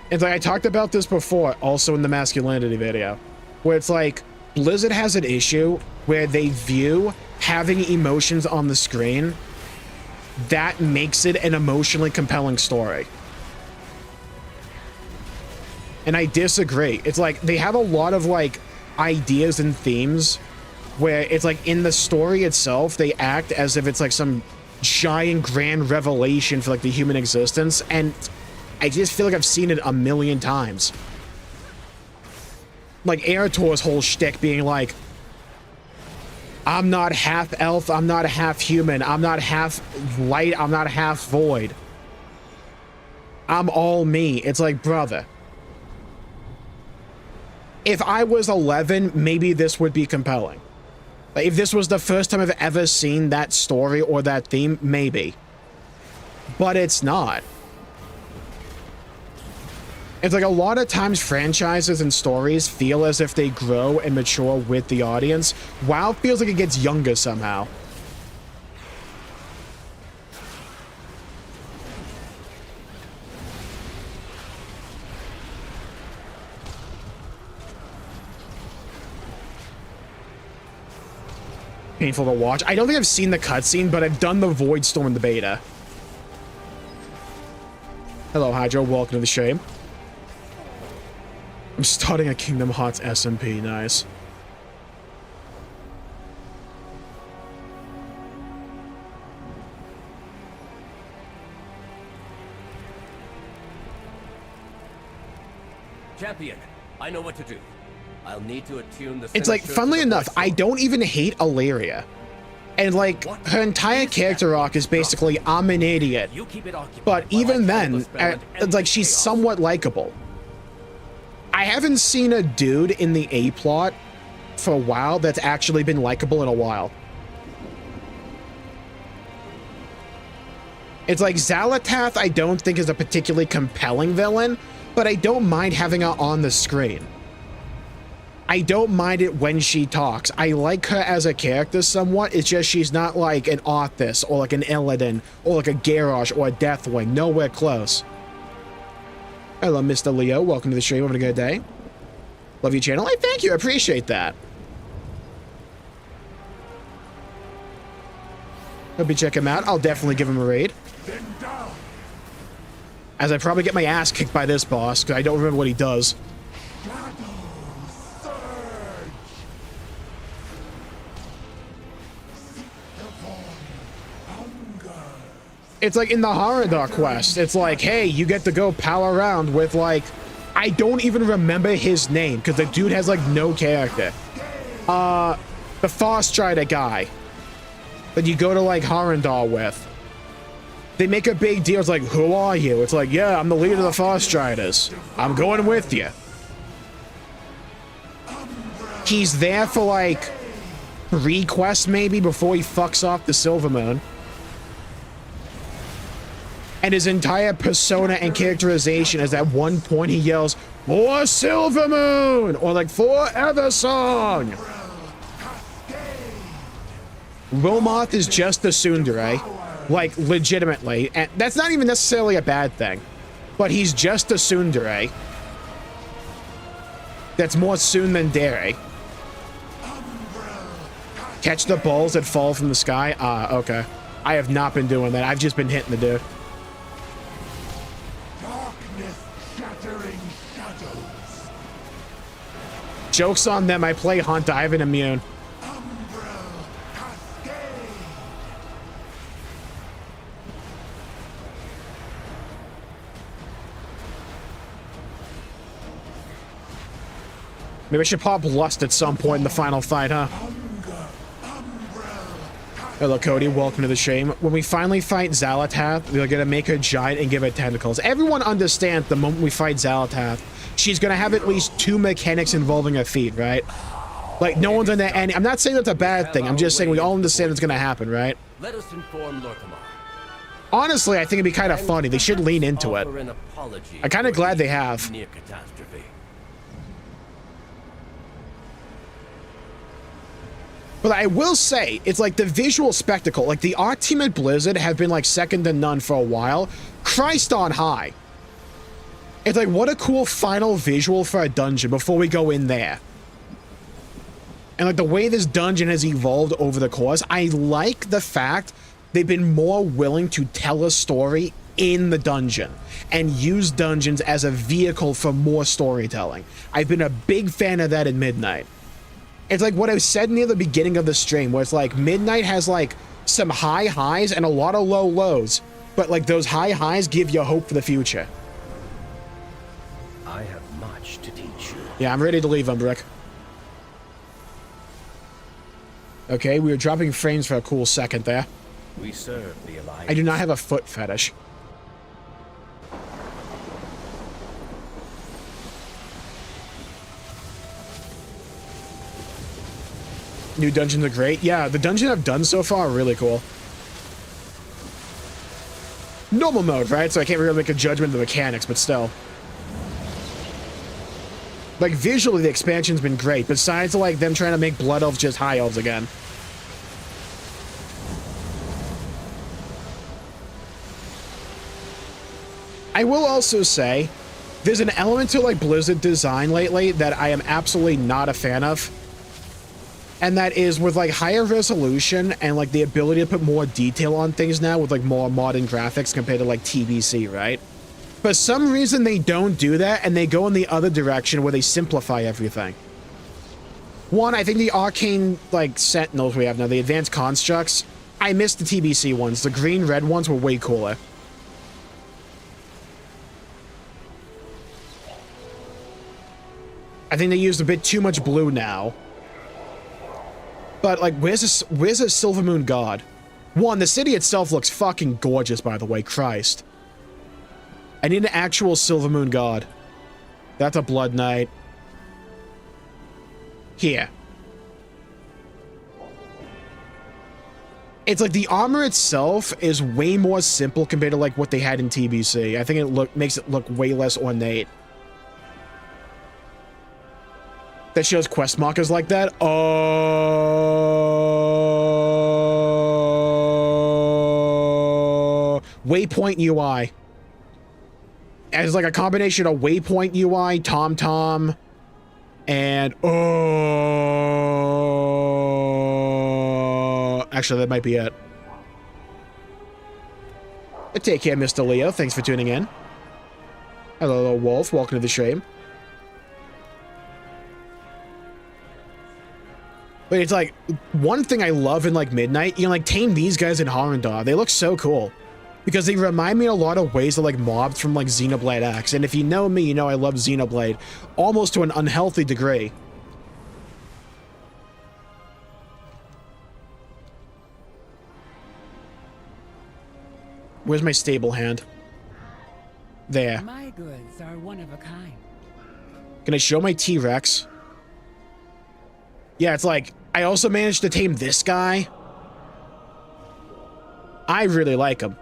It's like I talked about this before, also in the masculinity video, where it's like Blizzard has an issue where they view having emotions on the screen that makes it an emotionally compelling story. And I disagree. It's like they have a lot of like ideas and themes where it's like in the story itself, they act as if it's like some giant grand revelation for like the human existence. And I just feel like I've seen it a million times. Like Erator's whole shtick being like, I'm not half elf, I'm not half human, I'm not half light, I'm not half void. I'm all me. It's like, brother. If I was 11, maybe this would be compelling. Like, if this was the first time I've ever seen that story or that theme, maybe. But it's not. It's like a lot of times franchises and stories feel as if they grow and mature with the audience. WoW feels like it gets younger somehow. Painful to watch. I don't think I've seen the cutscene, but I've done the Void Storm in the beta. Hello, Hydro. Welcome to the stream. I'm starting a Kingdom Hearts SMP. Nice. Champion, I know what to do. I'll need to attune the It's like, sinister funnily to the enough, voice I form. don't even hate Illyria. And like, her entire character arc is basically, I'm an idiot. You keep it occupied But while I even kill then, the spell and it's end like the she's chaos. somewhat likable. I haven't seen a dude in the A plot for a while that's actually been likable in a while. It's like Xalatath I don't think is a particularly compelling villain, but I don't mind having her on the screen. I don't mind it when she talks. I like her as a character somewhat. It's just she's not like an Arthas or like an Illidan or like a Garrosh or a Deathwing. Nowhere close. Hello, Mr. Leo. Welcome to the stream. Having a good day. Love your channel. Hey, thank you. I appreciate that. Hope you check him out. I'll definitely give him a raid. As I probably get my ass kicked by this boss, because I don't remember what he does. It's like in the Haradar quest, it's like, hey, you get to go pal around with like, I don't even remember his name, because the dude has like no character. The Farstrider guy that you go to like Harandar with. They make a big deal. It's like, who are you? It's like, yeah, I'm the leader of the Farstriders. I'm going with you. He's there for like 3 quests maybe before he fucks off the Silver Moon. And his entire persona and characterization is at one point he yells, "For Silver Moon!" or like, "Forever Song!" Wilmoth is just the tsundere. Like, legitimately. And that's not even necessarily a bad thing. But he's just a tsundere. That's more soon than dare. Catch the balls that fall from the sky? Ah, okay. I have not been doing that. I've just been hitting the dude. Joke's on them. I play Hunt. I have an immune. Maybe I should pop Lust at some point in the final fight, huh? Hello, Cody. Welcome to the stream. When we finally fight Xalatath, we're gonna make her giant and give her tentacles. Everyone understands the moment we fight Xalatath, she's gonna have at least 2 mechanics involving her feet, right? Like, no one's under any... I'm not saying that's a bad thing. I'm just saying we all understand it's gonna happen, right? Let us inform Lorkamar. Honestly, I think it'd be kind of funny. They should lean into it. I'm kind of glad they have. Near catastrophe. But I will say, it's like the visual spectacle. Like, the art team at Blizzard have been, like, second to none for a while. Christ on high. It's like, what a cool final visual for a dungeon before we go in there. And, like, the way this dungeon has evolved over the course, I like the fact they've been more willing to tell a story in the dungeon and use dungeons as a vehicle for more storytelling. I've been a big fan of that in Midnight. It's like what I said near the beginning of the stream, where it's like Midnight has like some high highs and a lot of low lows, but like those high highs give you hope for the future. I have much to teach you. Yeah, I'm ready to leave, Umbrick. Okay, we were dropping frames for a cool second there. We serve the Alliance. I do not have a foot fetish. New dungeons are great. Yeah, the dungeon I've done so far are really cool. Normal mode, right? So I can't really make a judgment of the mechanics, but still. Like, visually, the expansion's been great, besides, like, them trying to make Blood Elves just High Elves again. I will also say, there's an element to, like, Blizzard design lately that I am absolutely not a fan of. And that is with, like, higher resolution and, like, the ability to put more detail on things now with, like, more modern graphics compared to, like, TBC, right? For some reason, they don't do that, and they go in the other direction where they simplify everything. One, I think the Arcane, like, Sentinels we have now, the Advanced Constructs, I missed the TBC ones. The green-red ones were way cooler. I think they used a bit too much blue now. But, like, where's a Silver Moon God? One, the city itself looks fucking gorgeous, by the way. Christ. I need an actual Silver Moon God. That's a Blood Knight. Here. It's like the armor itself is way more simple compared to like what they had in TBC. I think it makes it look way less ornate. That shows quest markers like that. Oh, Waypoint UI. It's like a combination of Waypoint UI, TomTom, and actually, that might be it. Take care, Mr. Leo. Thanks for tuning in. Hello, Wolf. Welcome to the stream. But it's like, one thing I love in like Midnight, you can like tame these guys in Harundar. They look so cool. Because they remind me in a lot of ways of like mobs from like Xenoblade X. And if you know me, you know I love Xenoblade. Almost to an unhealthy degree. Where's my stable hand? There. My goods are one of a kind. Can I show my T-Rex? Yeah, it's like, I also managed to tame this guy. I really like him.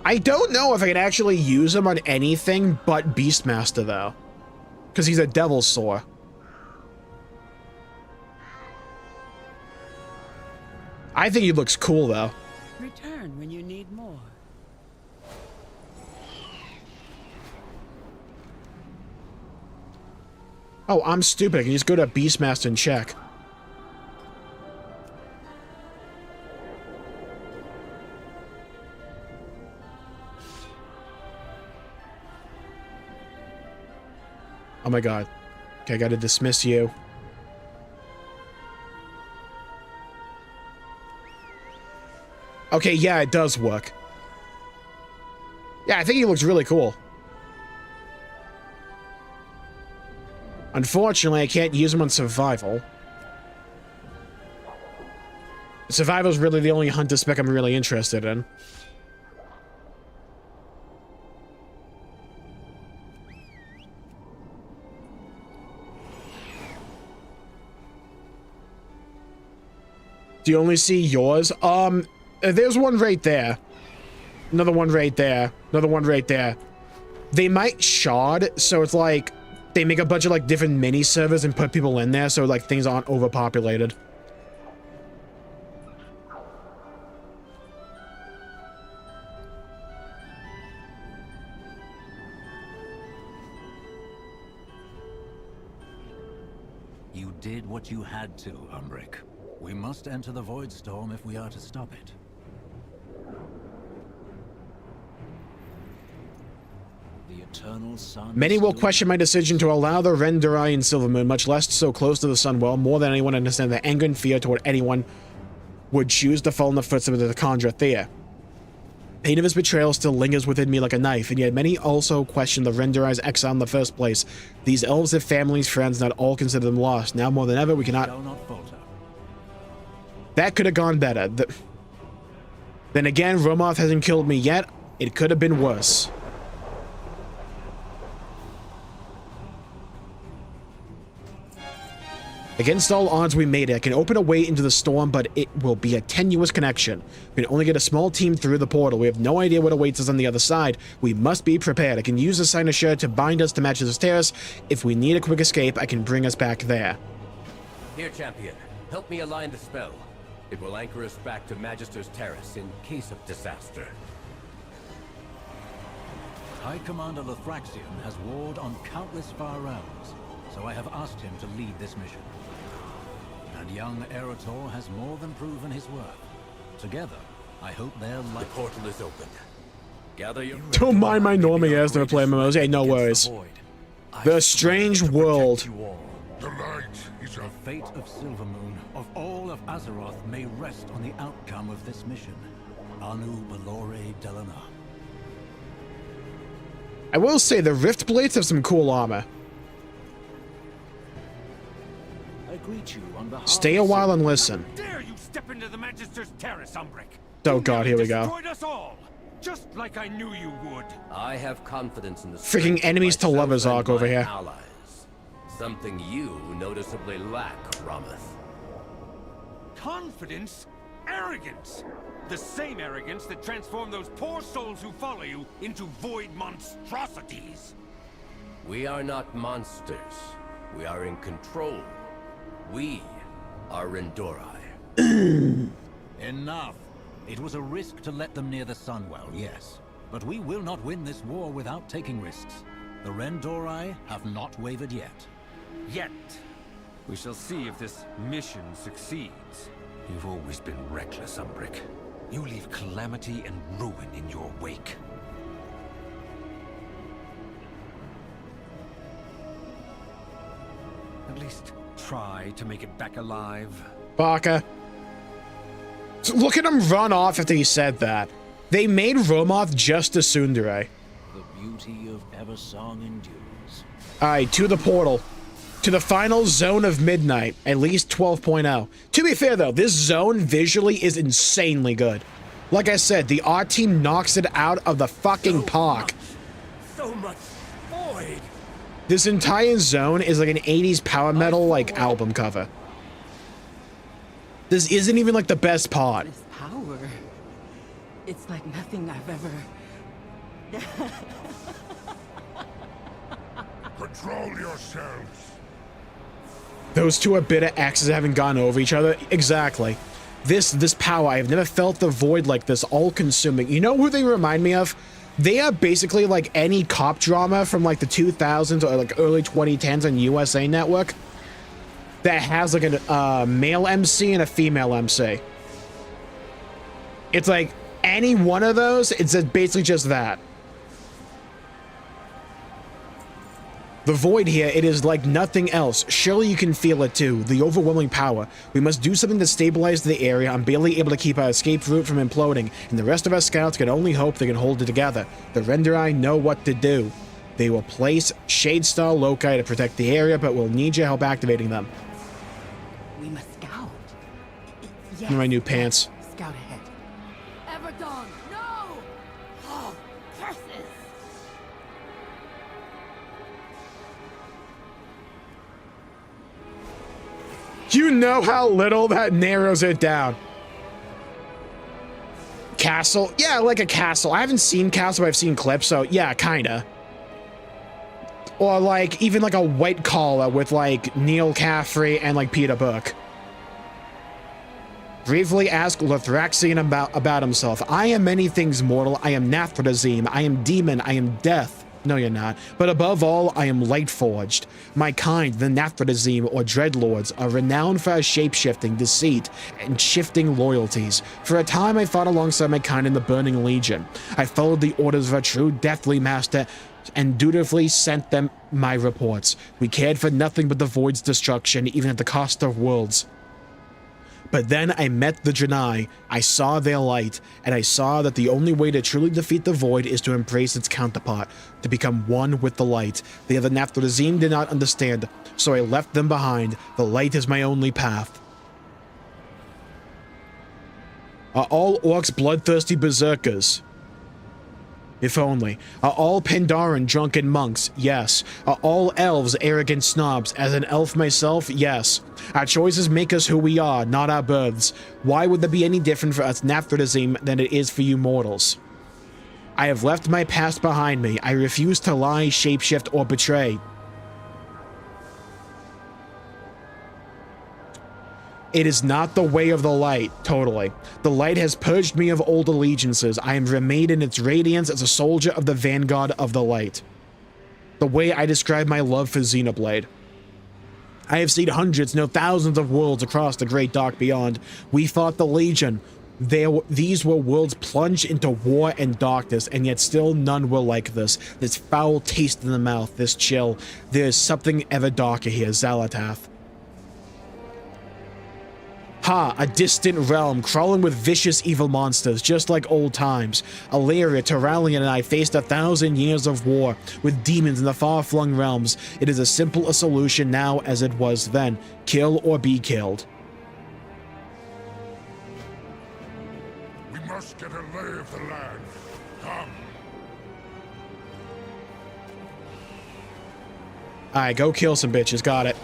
I don't know if I can actually use him on anything but Beastmaster, though. Because he's a Devil's Sore. I think he looks cool, though. Return when you need more. Oh, I'm stupid. I can just go to Beastmaster and check. Oh my god. Okay, I gotta dismiss you. Okay, yeah, it does work. Yeah, I think he looks really cool. Unfortunately, I can't use him on Survival. Survival's really the only hunter spec I'm really interested in. Do you only see yours? There's one right there. Another one right there. Another one right there. They might shard, so it's like they make a bunch of like different mini servers and put people in there so like things aren't overpopulated. You did what you had to, Umbric. We must enter the Void Storm if we are to stop it. The eternal sun. Many will question my decision to allow the Renderai and Silvermoon, much less so close to the sun, well, more than anyone understand the anger and fear toward anyone would choose to follow in the footsteps of the Conjure Thea. Pain of his betrayal still lingers within me like a knife, and yet many also question the Renderai's exile in the first place. These elves have families, friends, not all consider them lost. Now more than ever, we cannot... That could have gone better. Then again, Romoth hasn't killed me yet. It could have been worse. Against all odds, we made it. I can open a way into the storm, but it will be a tenuous connection. We can only get a small team through the portal. We have no idea what awaits us on the other side. We must be prepared. I can use the sign of Share to bind us to Magister's Terrace. If we need a quick escape, I can bring us back there. Here, champion. Help me align the spell. It will anchor us back to Magister's Terrace in case of disaster. High Commander Lothraxion has warred on countless far realms, so I have asked him to lead this mission. And young Eretor has more than proven his worth. Together, I hope their life... The portal is open. Gather your... Don't mind my normie as never play MMOs. Hey, no worries. The Strange World. The light is The fate of Silvermoon, of all of Azeroth, may rest on the outcome of this mission. Anu Balore Delana. I will say the Rift Blades have some cool armor. meet you on behalf Stay a of while and listen. How dare you step into the Magister's terrace, Umbric? Oh You god, nearly here we go. destroyed us all, just like I knew you would. I have confidence in the Freaking strength of enemies to myself lovers and arc over my here. Allies. Something you noticeably lack, Rameth. Confidence? Arrogance! The same arrogance that transformed those poor souls who follow you into void monstrosities! We are not monsters. We are in control. We are Rendorai. Enough. It was a risk to let them near the Sunwell, yes. But we will not win this war without taking risks. The Rendorai have not wavered yet. Yet. We shall see if this mission succeeds. You've always been reckless, Umbric. You leave calamity and ruin in your wake. At least try to make it back alive. Baka. So look at him run off after he said that. They made Romoth just a tsundere. The beauty of Eversong endures. Alright, to the portal. To the final zone of Midnight, at least 12.0. To be fair though, this zone visually is insanely good. Like I said, the art team knocks it out of the fucking park. So much void! This entire zone is like an 80s power metal like album cover. This isn't even like the best part. This power. It's like nothing I've ever... Control yourselves. Those two are bitter exes haven't gone over each other. Exactly. This power, I've never felt the void like this, all-consuming. You know who they remind me of? They are basically like any cop drama from like the 2000s or like early 2010s on USA Network that has like a male MC and a female MC. It's like any one of those, it's basically just that. The void here, it is like nothing else. Surely you can feel it too, the overwhelming power. We must do something to stabilize the area. I'm barely able to keep our escape route from imploding, and the rest of our scouts can only hope they can hold it together. The Rendorai know what to do. They will place Shade-style loci to protect the area, but we'll need your help activating them. We must scout. Yes. My new pants. Scout ahead. Everdon, no! Oh, curses! You know how little that narrows it down. Castle? Yeah, like a castle. I haven't seen Castle, but I've seen clips, so yeah, kinda. Or like, even like a white collar with like Neil Caffrey and like Peter Book. Briefly ask Lothraxion about himself. I am many things mortal. I am Nathradazim. I am demon. I am death. No, you're not. But above all, I am light-forged. My kind, the Nathradazim, or Dreadlords, are renowned for our shape-shifting, deceit, and shifting loyalties. For a time, I fought alongside my kind in the Burning Legion. I followed the orders of our true deathly master and dutifully sent them my reports. We cared for nothing but the Void's destruction, even at the cost of worlds. But then I met the Janai, I saw their light, and I saw that the only way to truly defeat the Void is to embrace its counterpart, to become one with the light. The other Nathrazim did not understand, so I left them behind. The light is my only path. Are all orcs bloodthirsty berserkers? If only. Are all Pandaren drunken monks? Yes. Are all elves arrogant snobs? As an elf myself, yes. Our choices make us who we are, not our births. Why would there be any different for us Nathradazim than it is for you mortals? I have left my past behind me. I refuse to lie, shapeshift, or betray. It is not the way of the light, totally. The light has purged me of old allegiances. I am remained in its radiance as a soldier of the vanguard of the light. The way I describe my love for Xenoblade. I have seen hundreds, no thousands of worlds across the great dark beyond. We fought the Legion. These were worlds plunged into war and darkness, and yet still none were like this. This foul taste in the mouth, this chill. There is something ever darker here, Xalatath. Ha, a distant realm, crawling with vicious evil monsters, just like old times. Illyria, Terralion, and I faced 1,000 years of war with demons in the far-flung realms. It is as simple a solution now as it was then. Kill or be killed. We must get a lay of the land. Come. Alright, go kill some bitches. Got it.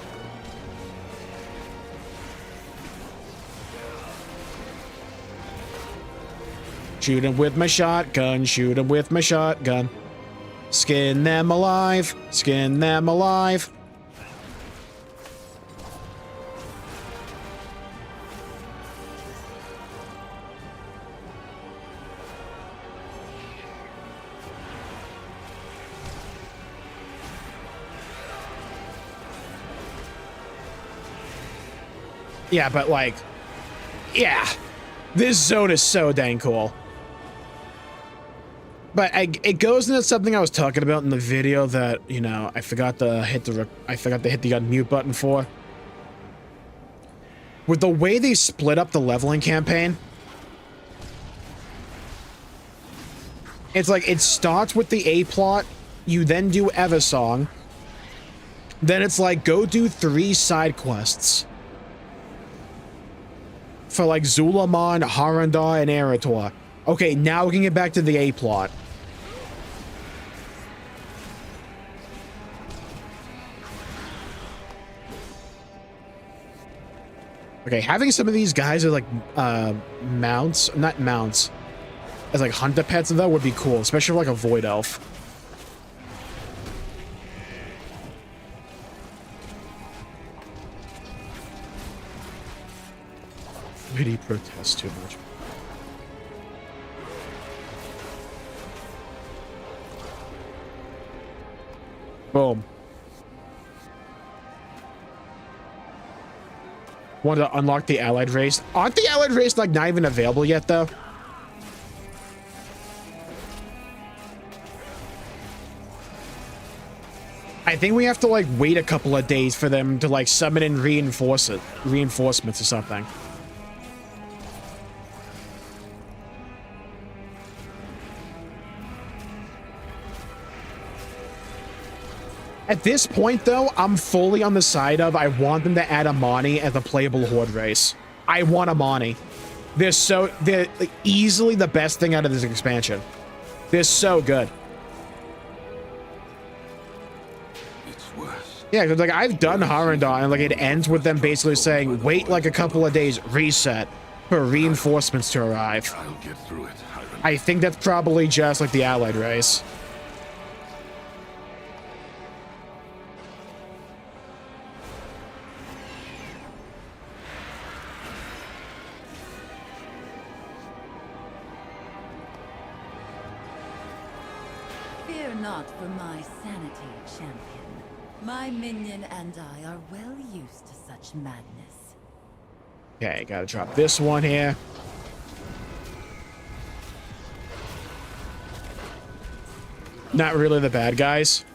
Shoot him with my shotgun. Shoot him with my shotgun. Skin them alive. Skin them alive. Yeah, but like, yeah, this zone is so dang cool. But it goes into something I was talking about in the video that, you know, I forgot to hit the unmute button for. With the way they split up the leveling campaign, it's like it starts with the A plot, you then do Eversong, then it's like go do 3 side quests for like Zulamon, Harandar, and Eretor. Okay, now we can get back to the A plot. Okay, having some of these guys as like mounts, not mounts, as like hunter pets and that would be cool, especially for, like a void elf. Really protest too much. Boom. Want to unlock the allied race? Aren't the allied race like not even available yet though? I think we have to like wait a couple of days for them to like summon and reinforcements or something. At this point, though, I'm fully on the side of I want them to add Amani as a playable horde race. I want Amani. They're easily the best thing out of this expansion. They're so good. It's worse. Yeah, because like I've done Harandar, and like it ends with them basically saying, wait like a couple of days, reset for reinforcements to arrive. I'll get through it. I think that's probably just like the allied race. Fear not for my sanity, champion. My minion and I are well used to such madness. Okay, gotta drop this one here. Not really the bad guys.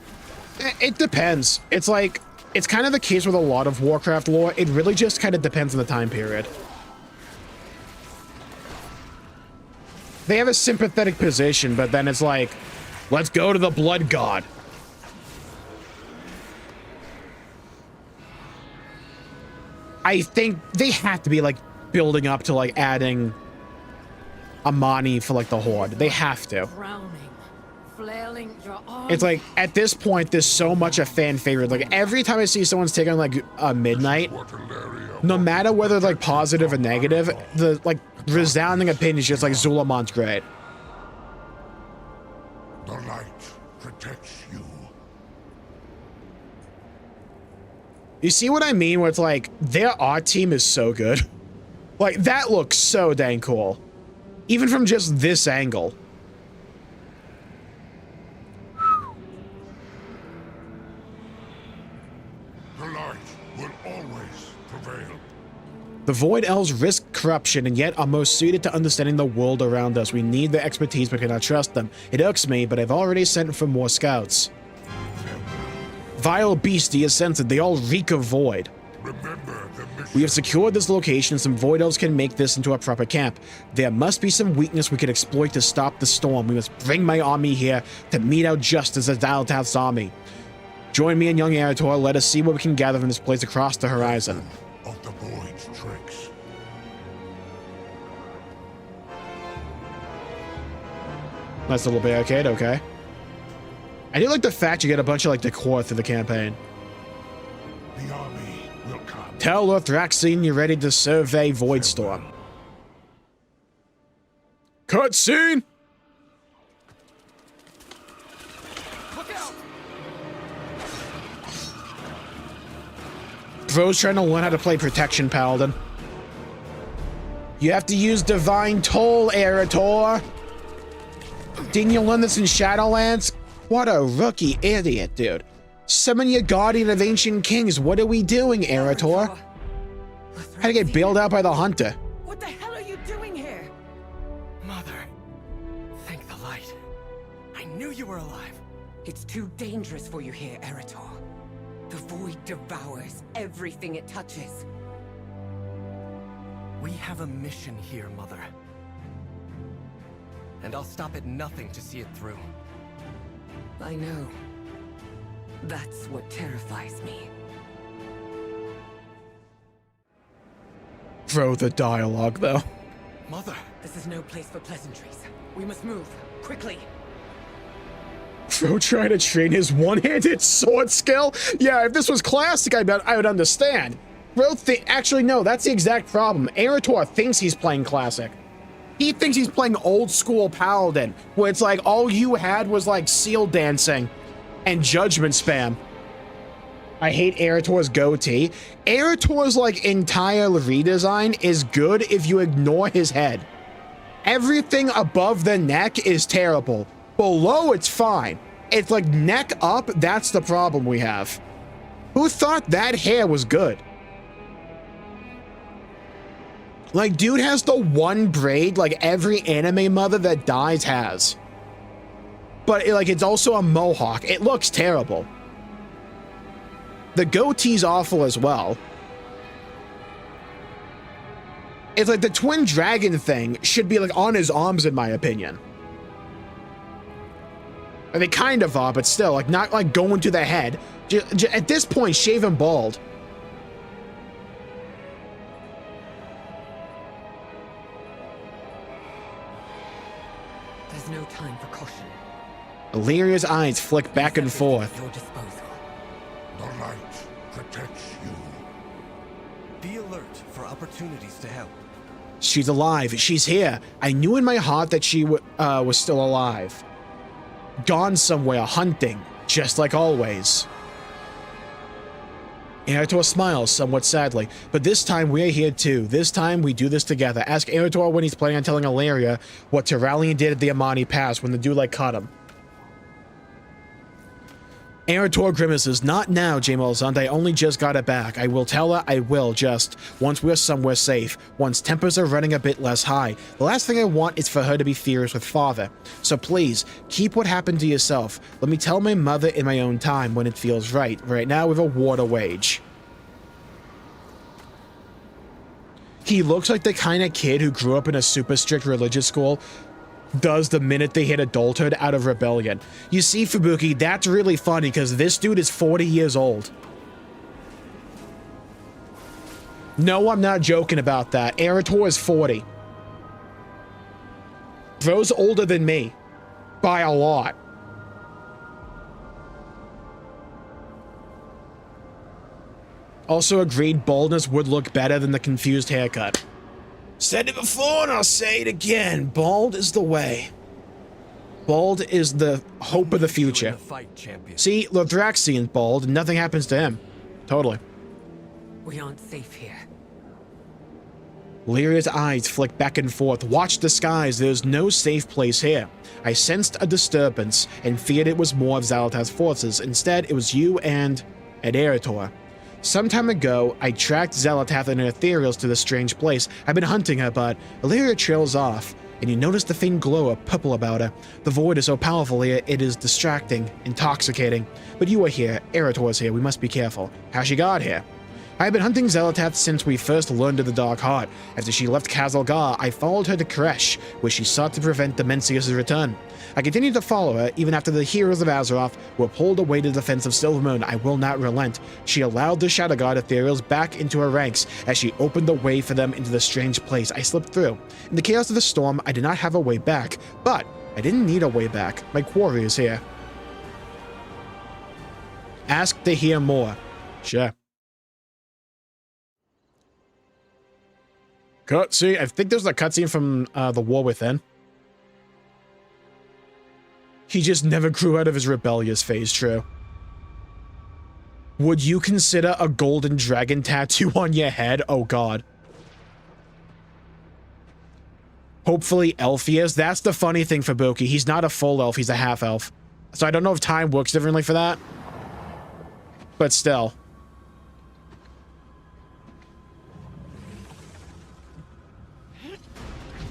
It depends. It's like, it's kind of the case with a lot of Warcraft lore. It really just kind of depends on the time period. They have a sympathetic position, but then it's like, let's go to the Blood God. I think they have to be like building up to like adding Amani for like the Horde. They have to. Flailing your arms. It's like at this point, there's so much a fan favorite. Like every time I see someone's taking like a Midnight, no matter whether like positive or negative, the like resounding opinion is just like Zulamon's great. The light protects you. You see what I mean? Where it's like their art team is so good. Like that looks so dang cool. Even from just this angle. The light will always prevail. The Void Elves risk corruption and yet are most suited to understanding the world around us. We need their expertise but cannot trust them. It irks me, but I've already sent for more scouts. Vile beast, he is censored. They all reek of void. Remember the mission. We have secured this location. Some Void Elves can make this into a proper camp. There must be some weakness we could exploit to stop the storm. We must bring my army here to mete out justice as Xal'atath's army. Join me and young Arator. Let us see what we can gather from this place across the horizon. Of the Void's tricks. Nice little barricade, okay. I do like the fact you get a bunch of like decor through the campaign. The army will come. Tell Lothraxion you're ready to survey Voidstorm. Cutscene! Bro's trying to learn how to play Protection Paladin. You have to use Divine Toll, Arator. Didn't you learn this in Shadowlands? What a rookie idiot, dude. Summon your Guardian of Ancient Kings. What are we doing, Arator? How to get bailed out by the Hunter? What the hell are you doing here? Mother, thank the light. I knew you were alive. It's too dangerous for you here, Arator. The void devours everything it touches. We have a mission here, Mother. And I'll stop at nothing to see it through. I know. That's what terrifies me. Bro, the dialogue, though. Mother! This is no place for pleasantries. We must move, quickly. Bro trying to train his one-handed sword skill? Yeah, if this was classic, I bet I would understand. Bro, actually, no, that's the exact problem. Arator thinks he's playing classic. He thinks he's playing old school Paladin, where it's like all you had was like seal dancing and judgment spam. I hate Arator's goatee. Arator's like entire redesign is good if you ignore his head. Everything above the neck is terrible. Below, it's fine. It's like neck up, that's the problem we have. Who thought that hair was good? Like, dude has the one braid like every anime mother that dies has. But it's also a mohawk. It looks terrible. The goatee's awful as well. It's like the twin dragon thing should be like on his arms, in my opinion. And they kind of are, but still, like not like going to the head. At this point, shave him bald. There's no time for caution. Illyria's eyes flick back and forth. At your disposal. The light protects you. Be alert for opportunities to help. She's alive. She's here. I knew in my heart that she was still alive. Gone somewhere, hunting, just like always. Arator smiles somewhat sadly, but this time we're here too. This time we do this together. Ask Arator when he's planning on telling Illyria what Tyrallion did at the Amani Pass when the dude caught him. Arator grimaces, not now, Jmulls. I only just got it back. I will tell her, I will, just once we're somewhere safe, once tempers are running a bit less high. The last thing I want is for her to be furious with father. So please, keep what happened to yourself. Let me tell my mother in my own time when it feels right. Right now we have a war to wage. He looks like the kind of kid who grew up in a super strict religious school does the minute they hit adulthood out of rebellion. You see, Fubuki, that's really funny because this dude is 40 years old. No, I'm not joking about that. Arator is 40. Bro's older than me. By a lot. Also agreed baldness would look better than the confused haircut. Said it before and I'll say it again. Bald is the way. Bald is the hope of the future. See, Lothraxion's bald and nothing happens to him. Totally. We aren't safe here. Lyria's eyes flick back and forth. Watch the skies. There's no safe place here. I sensed a disturbance and feared it was more of Xal'atath's forces. Instead, it was you and Arator. Some time ago, I tracked Xal'atath and her ethereals to this strange place. I've been hunting her, but Illyria trails off, and you notice the faint glow of purple about her. The void is so powerful here, it is distracting, intoxicating. But you are here, Arator is here, we must be careful. How she got here? I have been hunting Xelatath since we first learned of the Dark Heart. After she left Kazalgar, I followed her to Kresh, where she sought to prevent Demencius' return. I continued to follow her, even after the heroes of Azeroth were pulled away to the defense of Silvermoon. I will not relent. She allowed the Shadow God Ethereals back into her ranks as she opened the way for them into the strange place. I slipped through. In the chaos of the storm, I did not have a way back, but I didn't need a way back. My quarry is here. Ask to hear more. Sure. Cutscene. I think there's a cutscene from the War Within. He just never grew out of his rebellious phase, true. Would you consider a golden dragon tattoo on your head? Oh god. Hopefully elf he is. That's the funny thing for Boki. He's not a full elf, he's a half elf. So I don't know if time works differently for that. But still.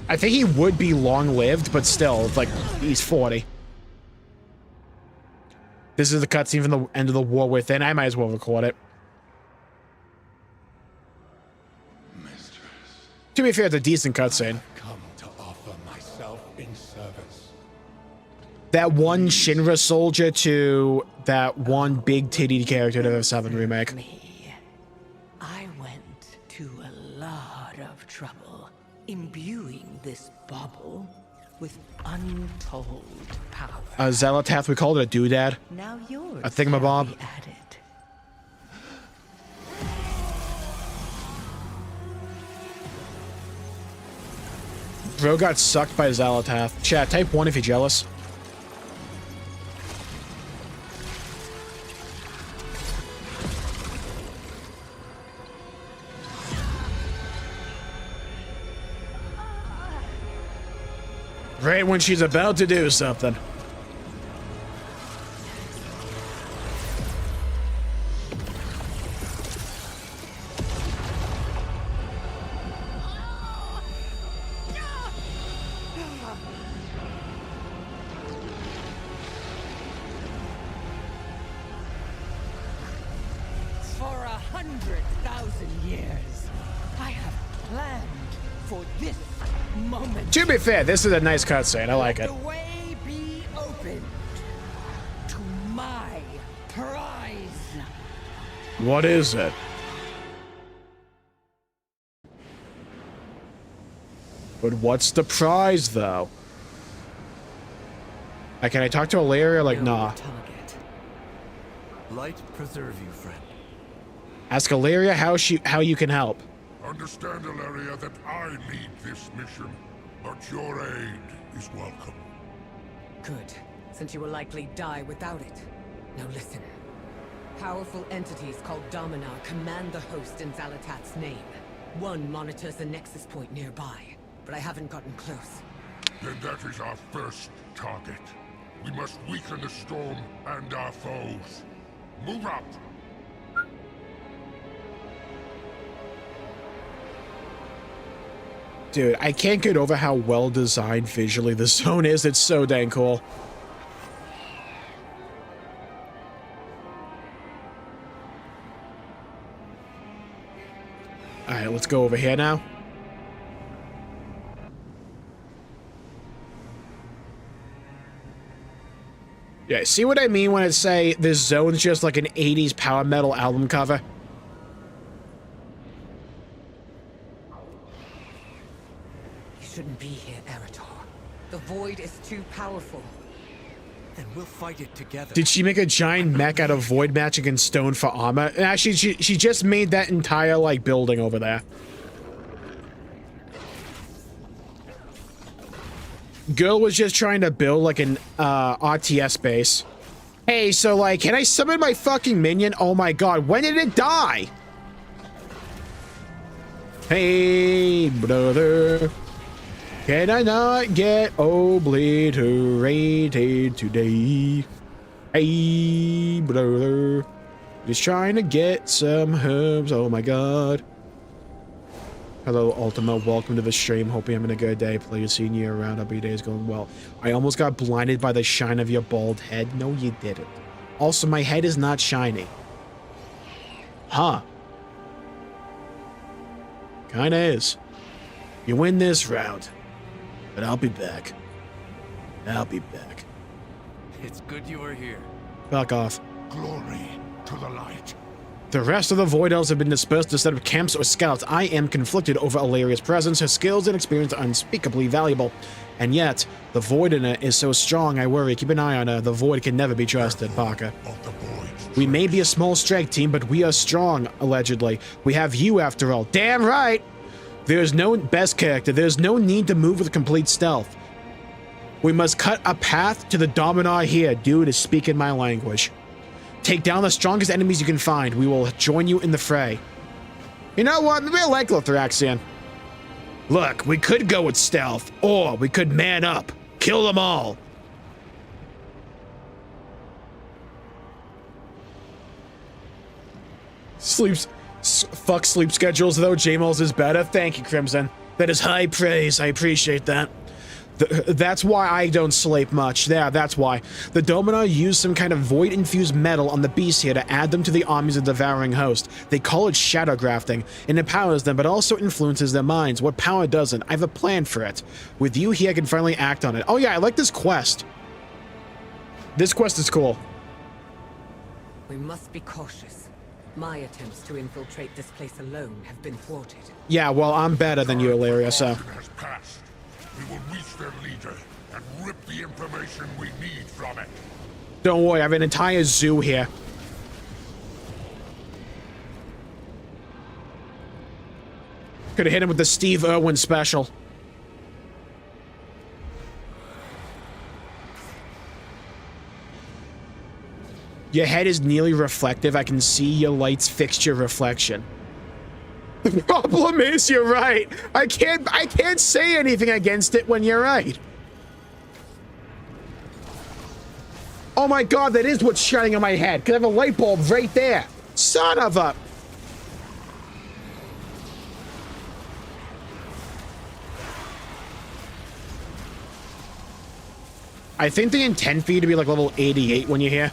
I think he would be long-lived, but still, like, he's 40. This is the cutscene from the end of the War Within. I might as well record it. Mistress, To be fair, it's a decent cutscene. come to offer myself in service. That one Shinra soldier to that one big titty character to the 7 remake. Me. I went to a lot of trouble imbuing this bauble with untold power. Xelatath, we called it a doodad. Now yours A thingamabob. shall be added. Bro got sucked by Xelatath. Chat, type 1 if you're jealous. Right when she's about to do something. For 100,000 years, I have planned for this moment. To be fair, this is a nice cutscene. I like it. The way be opened to my prize. What is it? But what's the prize, though? Like, can I talk to Ilaria? Like, nah. Target. Light preserve you, friend. Ask Ilaria how you can help. Understand, Ilaria, that I lead this mission, but your aid is welcome. Good, since you will likely die without it. Now listen. Powerful entities called Dominar command the host in Xalatath's name. One monitors the nexus point nearby, but I haven't gotten close. Then that is our first target. We must weaken the storm and our foes. Move out! Dude, I can't get over how well designed visually the zone is. It's so dang cool. Alright, let's go over here now. Yeah, see what I mean when I say this zone's just like an 80s power metal album cover? You shouldn't be here, Eretor. The void is too powerful. Then we'll fight it together. Did she make a giant mech out of void magic and stone for armor? Actually, she just made that entire, like, building over there. Girl was just trying to build, like, an, RTS base. Hey, so, like, can I summon my fucking minion? Oh my god, when did it die? Hey, brother. Can I not get obliterated today? Hey, brother. Just trying to get some herbs. Oh my god. Hello, Ultima. Welcome to the stream. Hope you're having a good day. Pleasure seeing you around. Hope your day is going well. I almost got blinded by the shine of your bald head. No, you didn't. Also, my head is not shiny. Huh. Kinda is. You win this round, but I'll be back. I'll be back. It's good you are here. Fuck off. Glory to the light. The rest of the Void Elves have been dispersed to set up camps or scouts. I am conflicted over Illyria's presence. Her skills and experience are unspeakably valuable. And yet, the Void in her is so strong, I worry. Keep an eye on her. The Void can never be trusted, Parker. We may be a small strike team, but we are strong, allegedly. We have you, after all. Damn right! There's no best character. There's no need to move with complete stealth. We must cut a path to the Dominar here. Dude is speaking my language. Take down the strongest enemies you can find. We will join you in the fray. You know what? Maybe I like Lothraxion. Look, we could go with stealth, or we could man up. Kill them all. Fuck sleep schedules, though. Jmulls is better. Thank you, Crimson. That is high praise. I appreciate that. That's why I don't sleep much. Yeah, that's why. The Dominar use some kind of void-infused metal on the beasts here to add them to the armies of Devouring Host. They call it shadow grafting. It empowers them, but also influences their minds. What power doesn't? I have a plan for it. With you here, I can finally act on it. Oh yeah, I like this quest. This quest is cool. We must be cautious. My attempts to infiltrate this place alone have been thwarted. Yeah, well, I'm better than you, Illyria, so... We will reach their leader and rip the information we need from it. Don't worry, I have an entire zoo here. Could have hit him with the Steve Irwin special. Your head is nearly reflective. I can see your light's fixture reflection. The problem is, you're right. I can't say anything against it when you're right. Oh my god, that is what's shining on my head. Because I have a light bulb right there. Son of a... I think they intend for you to be like level 88 when you're here.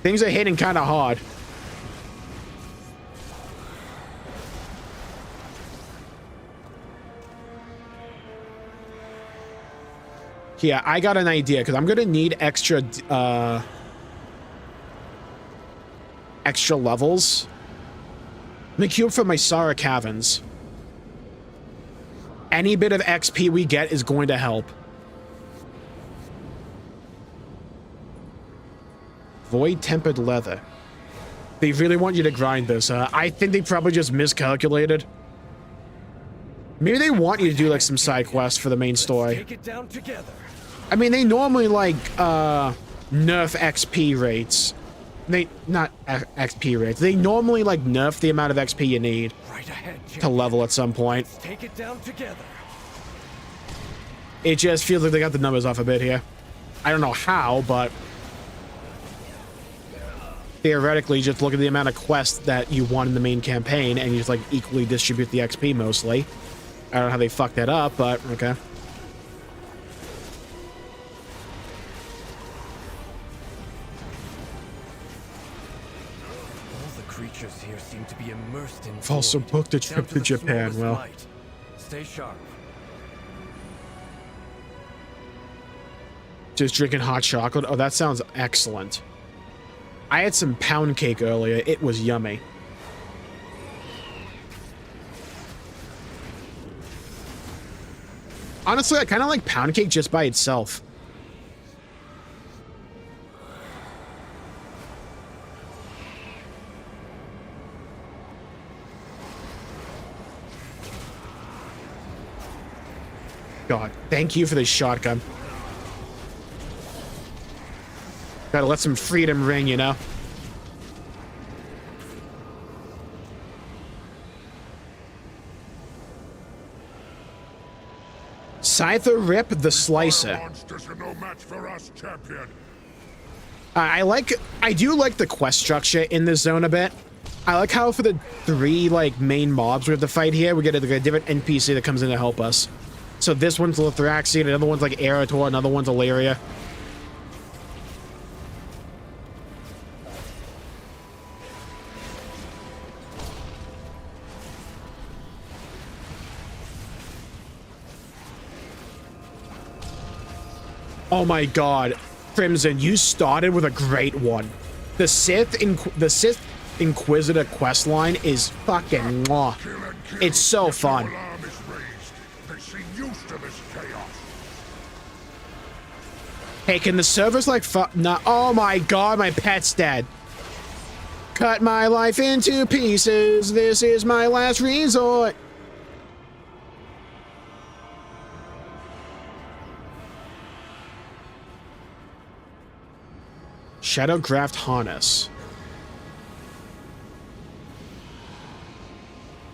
Things are hitting kind of hard. Yeah, I got an idea, because I'm going to need extra levels. The cube for my Sara Caverns. Any bit of XP we get is going to help. Void tempered leather. They really want you to grind this. I think they probably just miscalculated. Maybe they want you to do like some side quests for the main story. Take it down together. I mean, they normally like nerf XP rates. Not XP rates. They normally like nerf the amount of XP you need to level at some point. Let's take it down together. It just feels like they got the numbers off a bit here. I don't know how, but theoretically, just look at the amount of quests that you want in the main campaign, and you just like equally distribute the XP mostly. I don't know how they fucked that up, but okay. Creatures here seem to be immersed in. I've also booked a trip to Japan. Well, light. Stay sharp. Just drinking hot chocolate. Oh, that sounds excellent. I had some pound cake earlier. It was yummy. Honestly, I kind of like pound cake just by itself. God, thank you for this shotgun. Gotta let some freedom ring, you know? Scyther Rip the Slicer. Monsters are no match for us, champion. I do like the quest structure in this zone a bit. I like how for the 3 like main mobs we have to fight here, we get a different NPC that comes in to help us. So this one's Lothraxion, another one's like Erator, another one's Illyria. Oh my god. Crimson, you started with a great one. The Sith Inquisitor questline is fucking mwah. It's so fun. They seem used to this chaos. Hey, can the servers like nah, oh my god, my pet's dead. Cut my life into pieces. This is my last resort. Shadowcraft harness.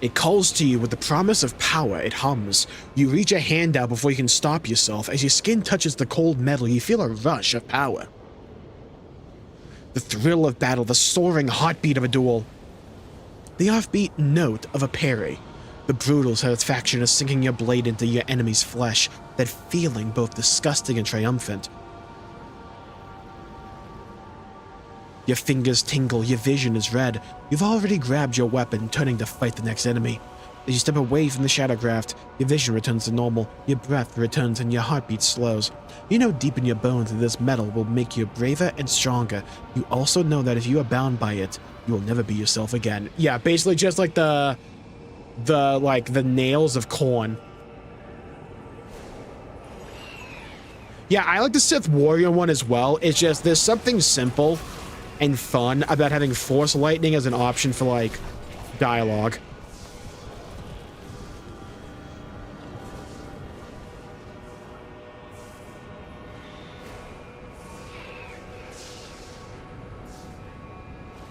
It calls to you with the promise of power. It hums. You reach a hand out before you can stop yourself. As your skin touches the cold metal, you feel a rush of power. The thrill of battle, the soaring heartbeat of a duel. The offbeat note of a parry. The brutal satisfaction of sinking your blade into your enemy's flesh. That feeling both disgusting and triumphant. Your fingers tingle, your vision is red. You've already grabbed your weapon, turning to fight the next enemy. As you step away from the Shadowcraft, your vision returns to normal, your breath returns and your heartbeat slows. You know deep in your bones that this metal will make you braver and stronger. You also know that if you are bound by it, you will never be yourself again. Yeah, basically just like the nails of corn. Yeah, I like the Sith Warrior one as well. It's just there's something simple and fun about having Force Lightning as an option for, like, dialogue.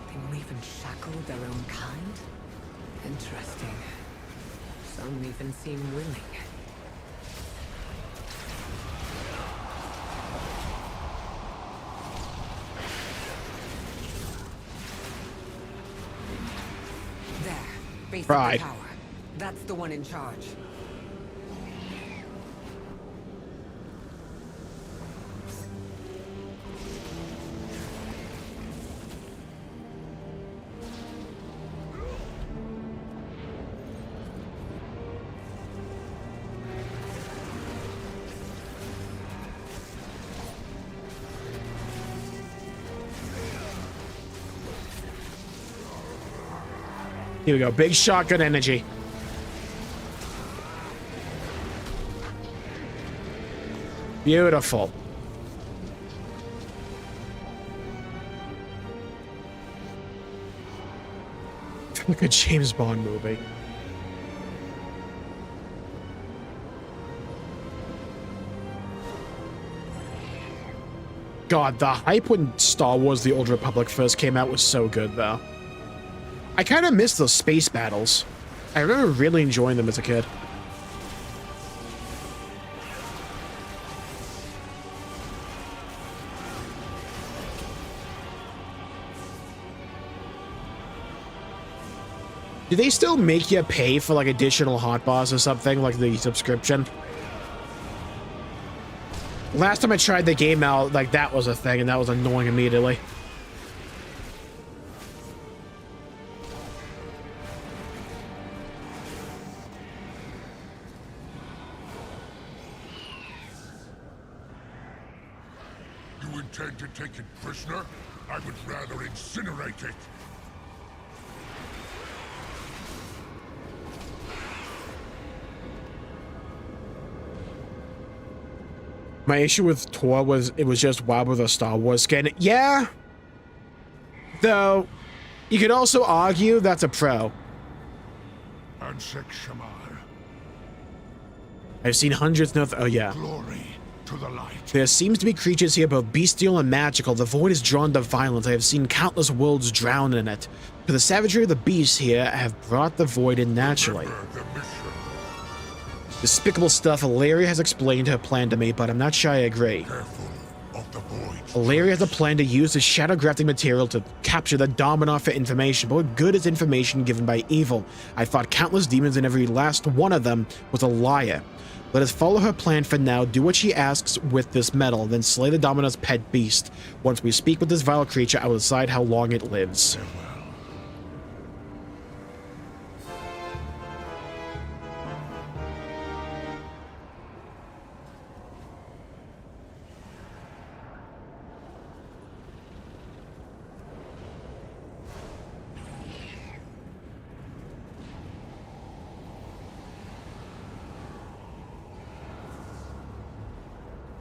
They will even shackle their own kind? Interesting. Some even seem willing. Basic Right. power. That's the one in charge. Here we go. Big shotgun energy. Beautiful. Like a James Bond movie. God, the hype when Star Wars The Old Republic first came out was so good, though. I kind of miss those space battles. I remember really enjoying them as a kid. Do they still make you pay for, like, additional hotbars or something, like the subscription? Last time I tried the game out, like, that was a thing, and that was annoying immediately. You intend to take it prisoner? I would rather incinerate it. My issue with Tor was it was just WoW with a Star Wars skin. Yeah. Though, you could also argue that's a pro. Ansek Shamar. I've seen hundreds of... Oh, yeah. Glory to the light. There seems to be creatures here both bestial and magical. The void is drawn to violence. I have seen countless worlds drown in it. For the savagery of the beasts here have brought the void in naturally. Remember the mission. Despicable stuff. Ilaria has explained her plan to me, but I'm not sure I agree. Careful of the void. Ilaria has a plan to use the shadow grafting material to capture the Dominar for information, but what good is information given by evil? I fought countless demons and every last one of them was a liar. Let us follow her plan for now, do what she asks with this metal, then slay the Dominar's pet beast. Once we speak with this vile creature, I will decide how long it lives. Farewell.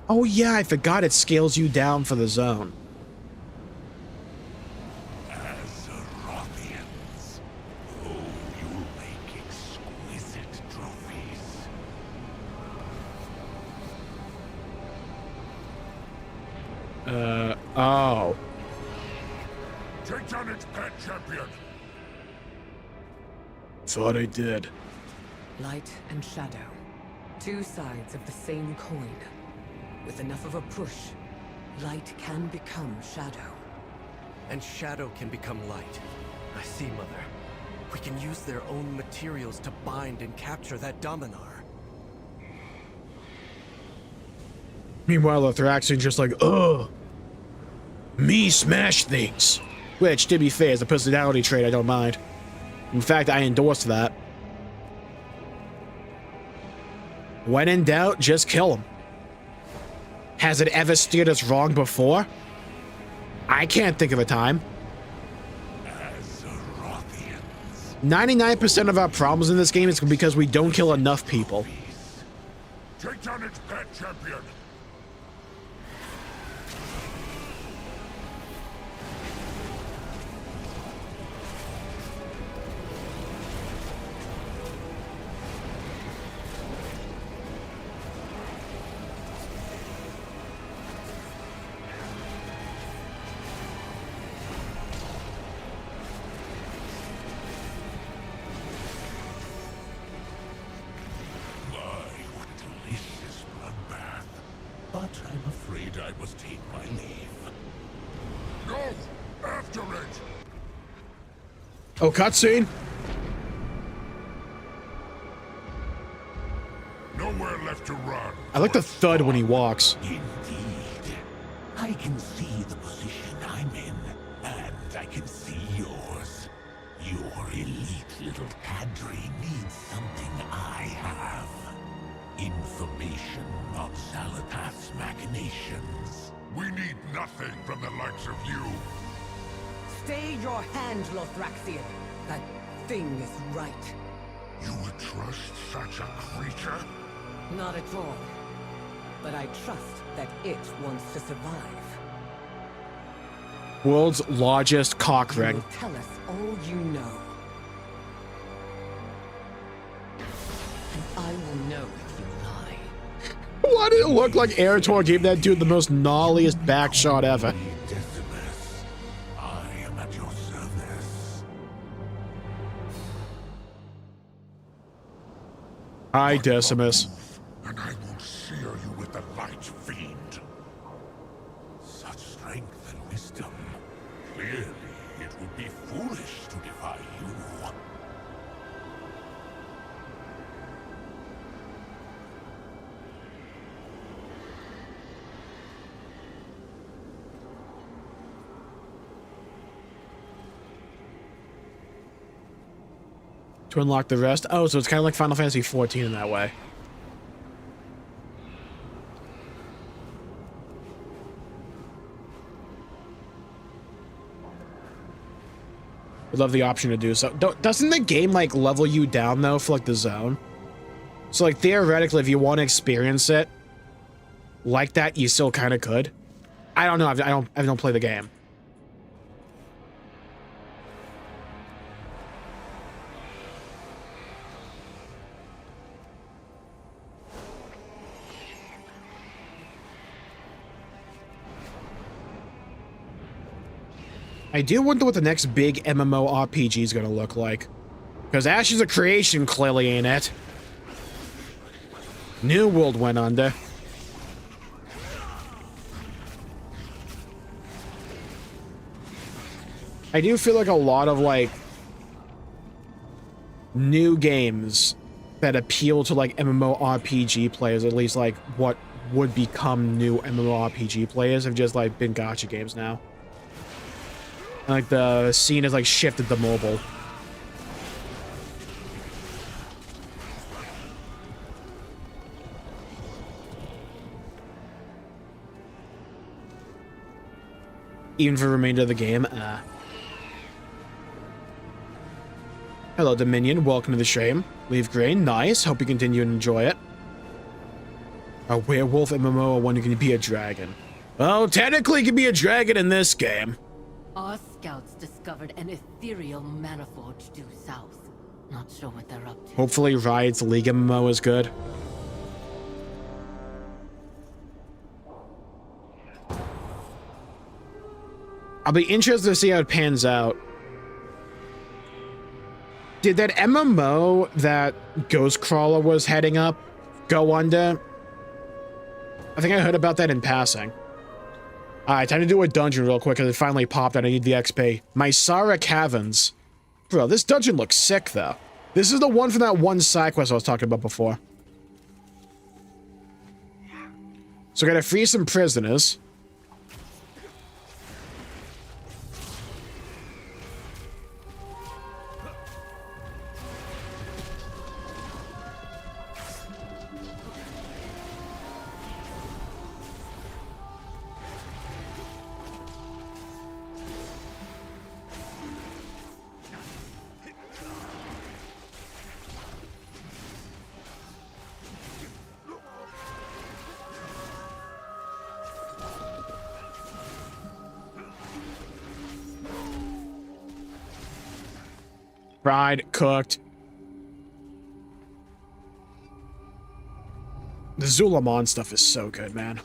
Oh yeah, I forgot it scales you down for the zone. Azerothians. Oh, you'll make exquisite trophies. Oh. Take down its pet champion. Thought I did. Light and shadow. Two sides of the same coin. With enough of a push, light can become shadow. And shadow can become light. I see, Mother. We can use their own materials to bind and capture that Dominar. Meanwhile, the Thraxian's just like, ugh. Me smash things. Which, to be fair, is a personality trait I don't mind. In fact, I endorse that. When in doubt, just kill him. Has it ever steered us wrong before? I can't think of a time. 99% of our problems in this game is because we don't kill enough people. Take down its pet champion. Oh, cutscene? Nowhere left to run. I like the thud when he walks. Indeed. I can see the position I'm in, and I can see yours. Your elite little cadre needs something I have. Information on Zalatath's machinations. We need nothing from the likes of you. Stay your hand, Lothraxian. That thing is right. You would trust such a creature? Not at all. But I trust that it wants to survive. World's largest cock You ring. will tell us all you know. And I will know if you lie. Why did it look like Eretor gave that dude the most gnarliest back shot ever? Hi, Decimus. And I will sear you with the light fiend. Such strength and wisdom. Clearly, it would be foolish to defy you. To unlock the rest? Oh, so it's kind of like Final Fantasy XIV in that way. Would love the option to do so. Doesn't the game, like, level you down, though, for, like, the zone? So, like, theoretically, if you want to experience it like that, you still kind of could. I don't know. I don't play the game. I do wonder what the next big MMORPG is going to look like. Because Ashes of Creation clearly ain't it. New World went under. I do feel like a lot of, like, new games that appeal to, like, MMORPG players, at least, like, what would become new MMORPG players, have just, like, been gacha games now. Like, the scene has, like, shifted to mobile. Even for the remainder of the game, Hello, Dominion. Welcome to the stream. Leave Grain. Nice. Hope you continue to enjoy it. A werewolf MMO or one who can be a dragon? Oh, technically can be a dragon in this game. Our scouts discovered an ethereal maniforge due south. Not sure what they're up to. Hopefully Riot's League MMO is good. I'll be interested to see how it pans out. Did that MMO that Ghostcrawler was heading up go under? I think I heard about that in passing. Alright, time to do a dungeon real quick because it finally popped and I need the XP. Mysara Caverns. Bro, this dungeon looks sick though. This is the one from that one side quest I was talking about before. So I gotta free some prisoners. Fried, cooked. The Zulamon stuff is so good, man.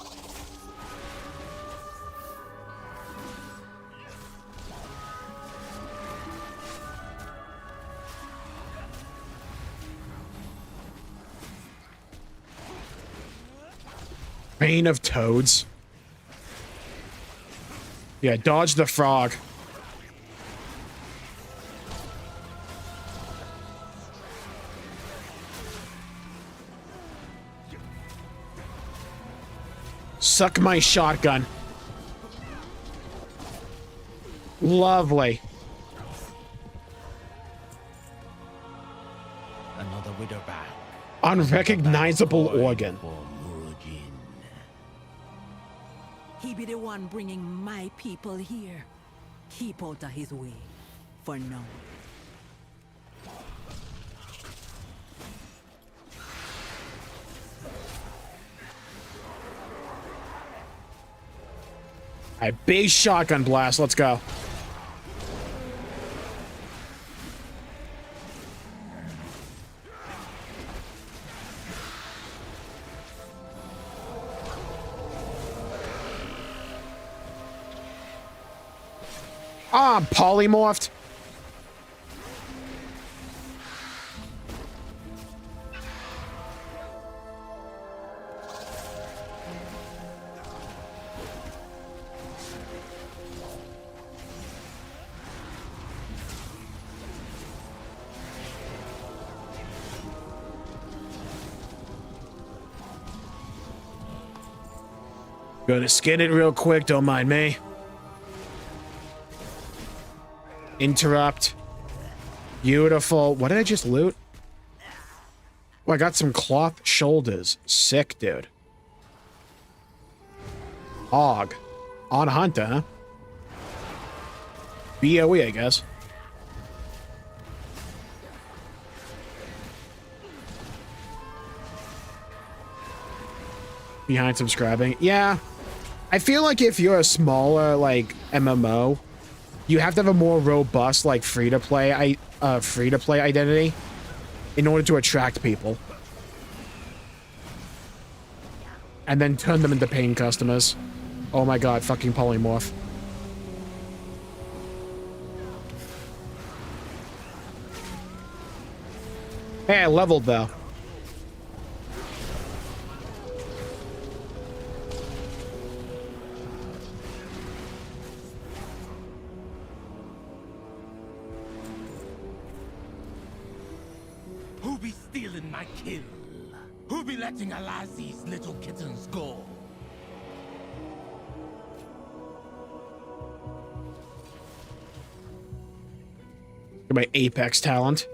Bane of Toads. Yeah, dodge the frog. Suck my shotgun. Lovely. Another widow back. Unrecognizable organ. He be the one bringing my people here. Keep out of his way. For now. Alright, big shotgun blast. Let's go. Ah, I'm polymorphed. Gonna skin it real quick, don't mind me. Interrupt. Beautiful. What did I just loot? Oh, I got some cloth shoulders. Sick, dude. Hog. On hunter, huh? BOE, I guess. Behind subscribing. Yeah. I feel like if you're a smaller, like, MMO, you have to have a more robust, like, free-to-play identity in order to attract people. And then turn them into paying customers. Oh my god, fucking polymorph. Hey, I leveled, though. Who be stealing my kill? Who be letting Alazi's little kittens go? My Apex talent.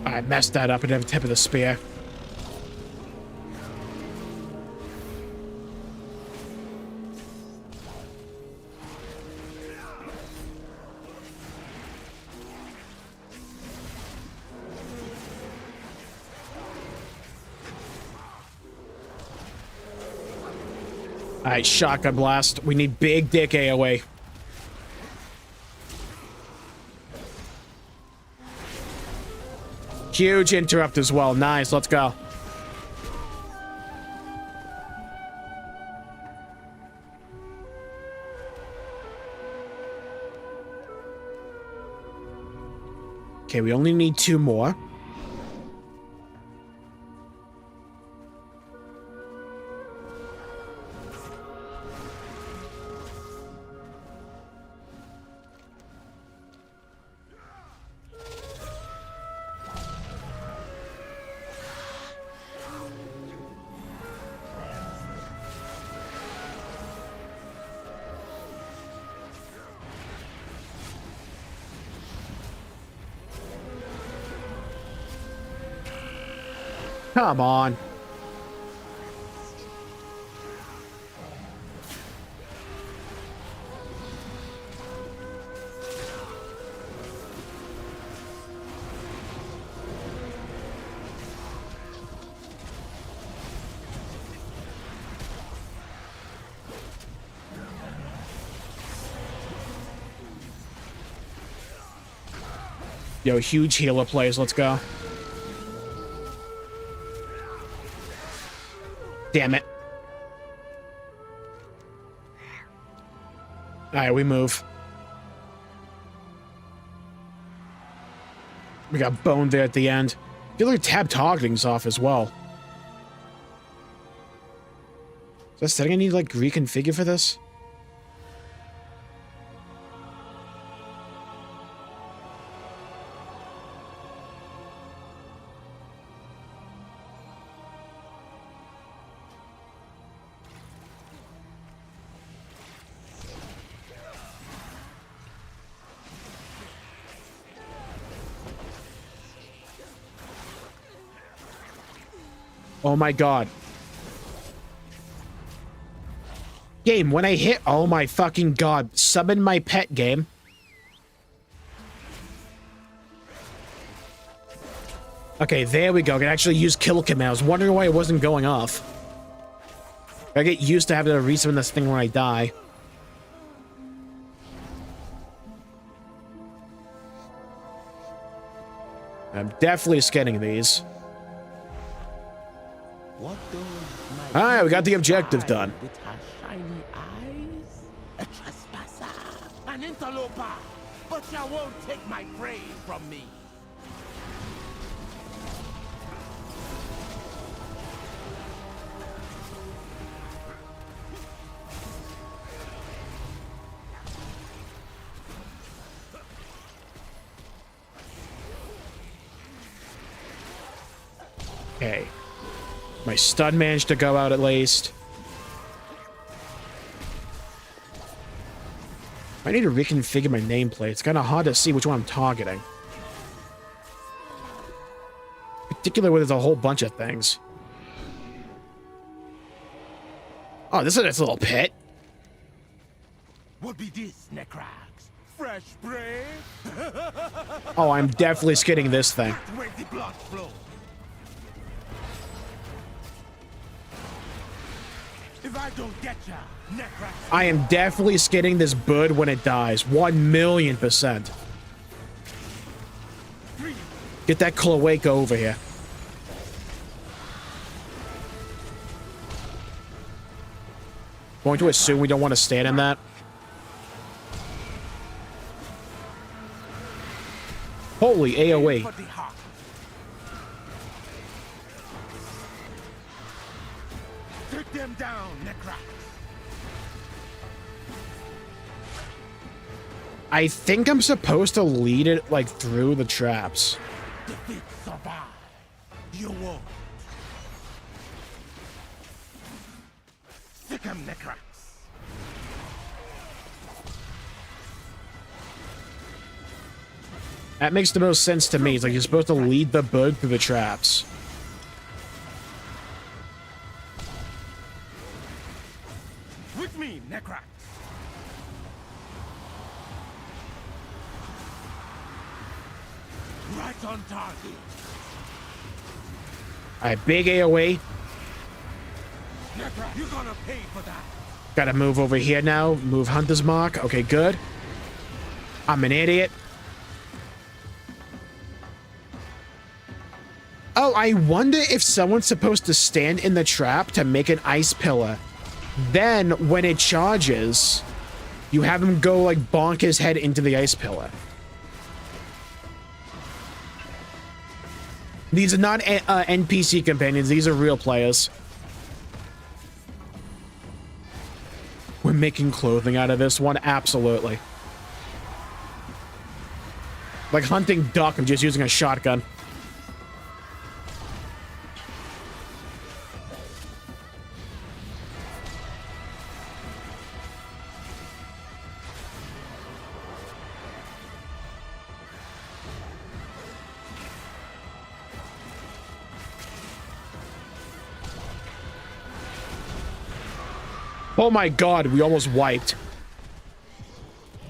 I messed that up. I didn't have the tip of the spear. Alright, shotgun blast. We need big dick AoE. Huge interrupt as well. Nice, let's go. Okay, we only need 2 more. Come on. Yo, huge healer plays. Let's go. Damn it. Alright, we move. We got boned there at the end. I feel like tab targeting's off as well. Is that setting I need to, like, reconfigure for this? Oh my god. Game, when I hit... Oh my fucking god. Summon my pet, game. Okay, there we go. I can actually use kill command. I was wondering why it wasn't going off. I get used to having to resummon this thing when I die. I'm definitely scanning these. Alright, we got the objective done. With her shiny eyes, a trespasser, an interloper, but you won't take my prey from me. Okay. My stun managed to go out at least. I need to reconfigure my nameplate. It's kind of hard to see which one I'm targeting. Particularly when there's a whole bunch of things. Oh, this is a nice little pit. What be this, Necrax? Fresh prey? Oh, I'm definitely skidding this thing. Where the blood flow. If I don't get ya, Necrax. I am definitely skidding this bird when it dies. 1,000,000%. Get that cloaca over here. Going to assume we don't want to stand in that. Holy AoE. Take them down, Necrax. I think I'm supposed to lead it, like, through the traps. Defeat survive. You won't. Sick 'em, Necrax. That makes the most sense to me. It's like you're supposed to lead the bird through the traps. With me, Necrax. Right on target. Alright, big AoE. Necrax, you're gonna pay for that. Gotta move over here now. Move Hunter's Mark. Okay, good. I'm an idiot. Oh, I wonder if someone's supposed to stand in the trap to make an ice pillar. Then, when it charges, you have him go, like, bonk his head into the ice pillar. These are not NPC companions. These are real players. We're making clothing out of this one? Absolutely. Like hunting duck and just using a shotgun. Oh my god, we almost wiped.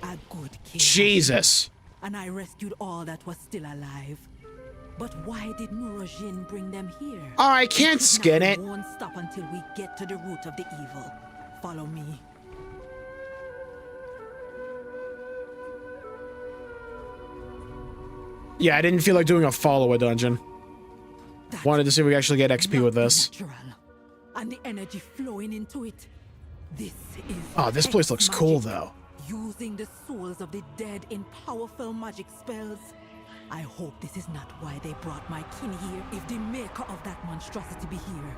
A good king. Jesus. And I rescued all that was still alive. But why did Murojin bring them here? Oh, I can't skin it. Won't stop until we get to the root of the evil. Follow me. Yeah, I didn't feel like doing a follower dungeon. Wanted to see if we actually get XP with this. Natural. And the energy flowing into it. This is Oh, this place looks magic. cool though. Using the souls of the dead in powerful magic spells. I hope this is not why they brought my kin here. If the maker of that monstrosity be here,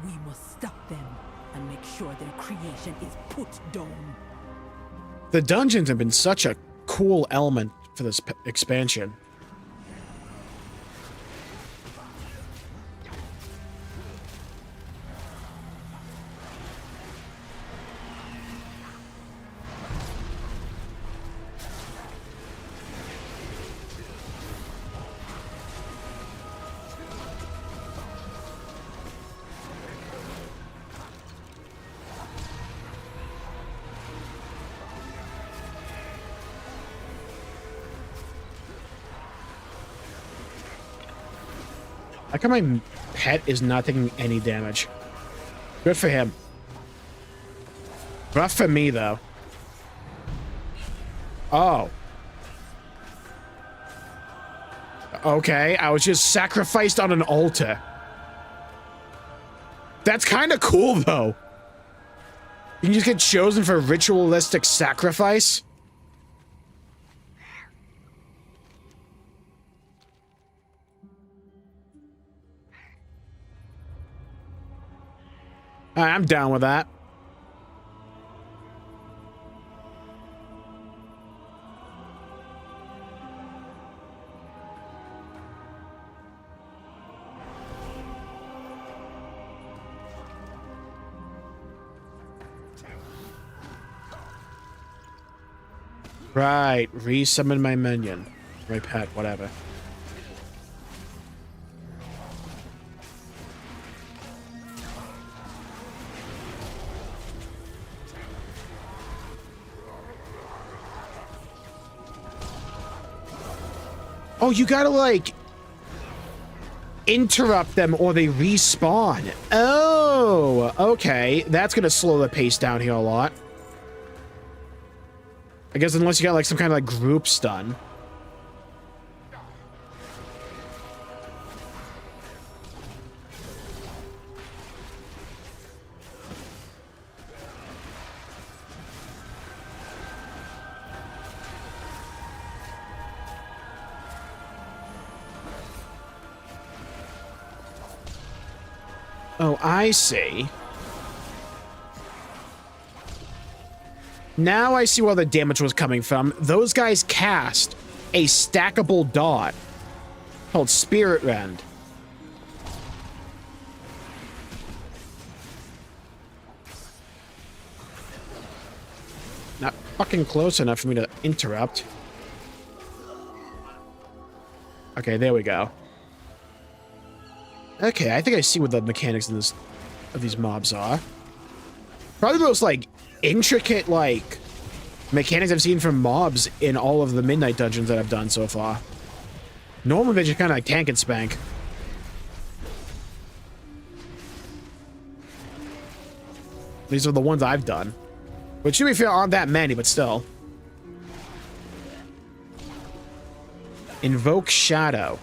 we must stop them and make sure their creation is put down. The dungeons have been such a cool element for this expansion. How come my pet is not taking any damage? Good for him. Rough for me, though. Oh. Okay, I was just sacrificed on an altar. That's kind of cool, though. You can just get chosen for ritualistic sacrifice. I'm down with that. Right, re-summon my minion. My pet, whatever. Oh, you gotta, like, interrupt them or they respawn. Oh, okay. That's gonna slow the pace down here a lot. I guess unless you got, like, some kind of, like, group stun. Oh, I see. Now I see where the damage was coming from. Those guys cast a stackable dot called Spirit Rend. Not fucking close enough for me to interrupt. Okay, there we go. Okay, I think I see what the mechanics of these mobs are. Probably the most, like, intricate, like, mechanics I've seen from mobs in all of the Midnight dungeons that I've done so far. Normally they just kind of like tank and spank. These are the ones I've done. Which, to be fair, aren't that many, but still. Invoke Shadow.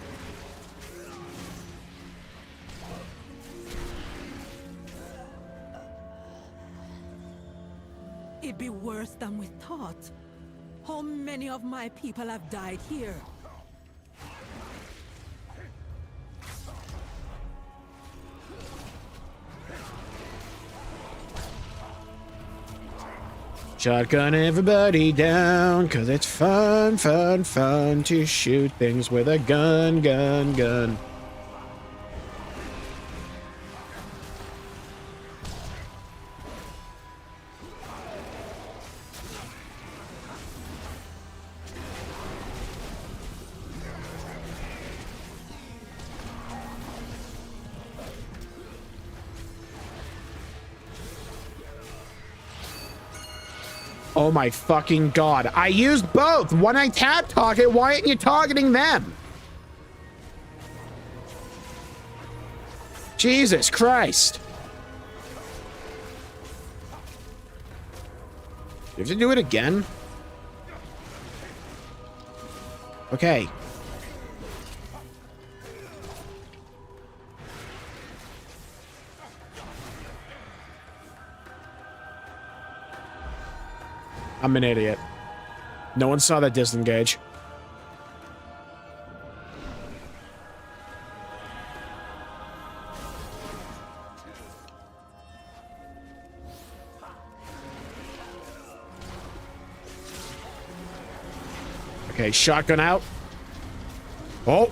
It'd be worse than we thought. How many of my people have died here? Shotgun everybody down, 'cause it's fun, fun, fun to shoot things with a gun, gun, gun. Oh my fucking god. I used both! When I tap target, why aren't you targeting them? Jesus Christ. You have to do it again? Okay. I'm an idiot. No one saw that disengage. Okay, shotgun out. Oh.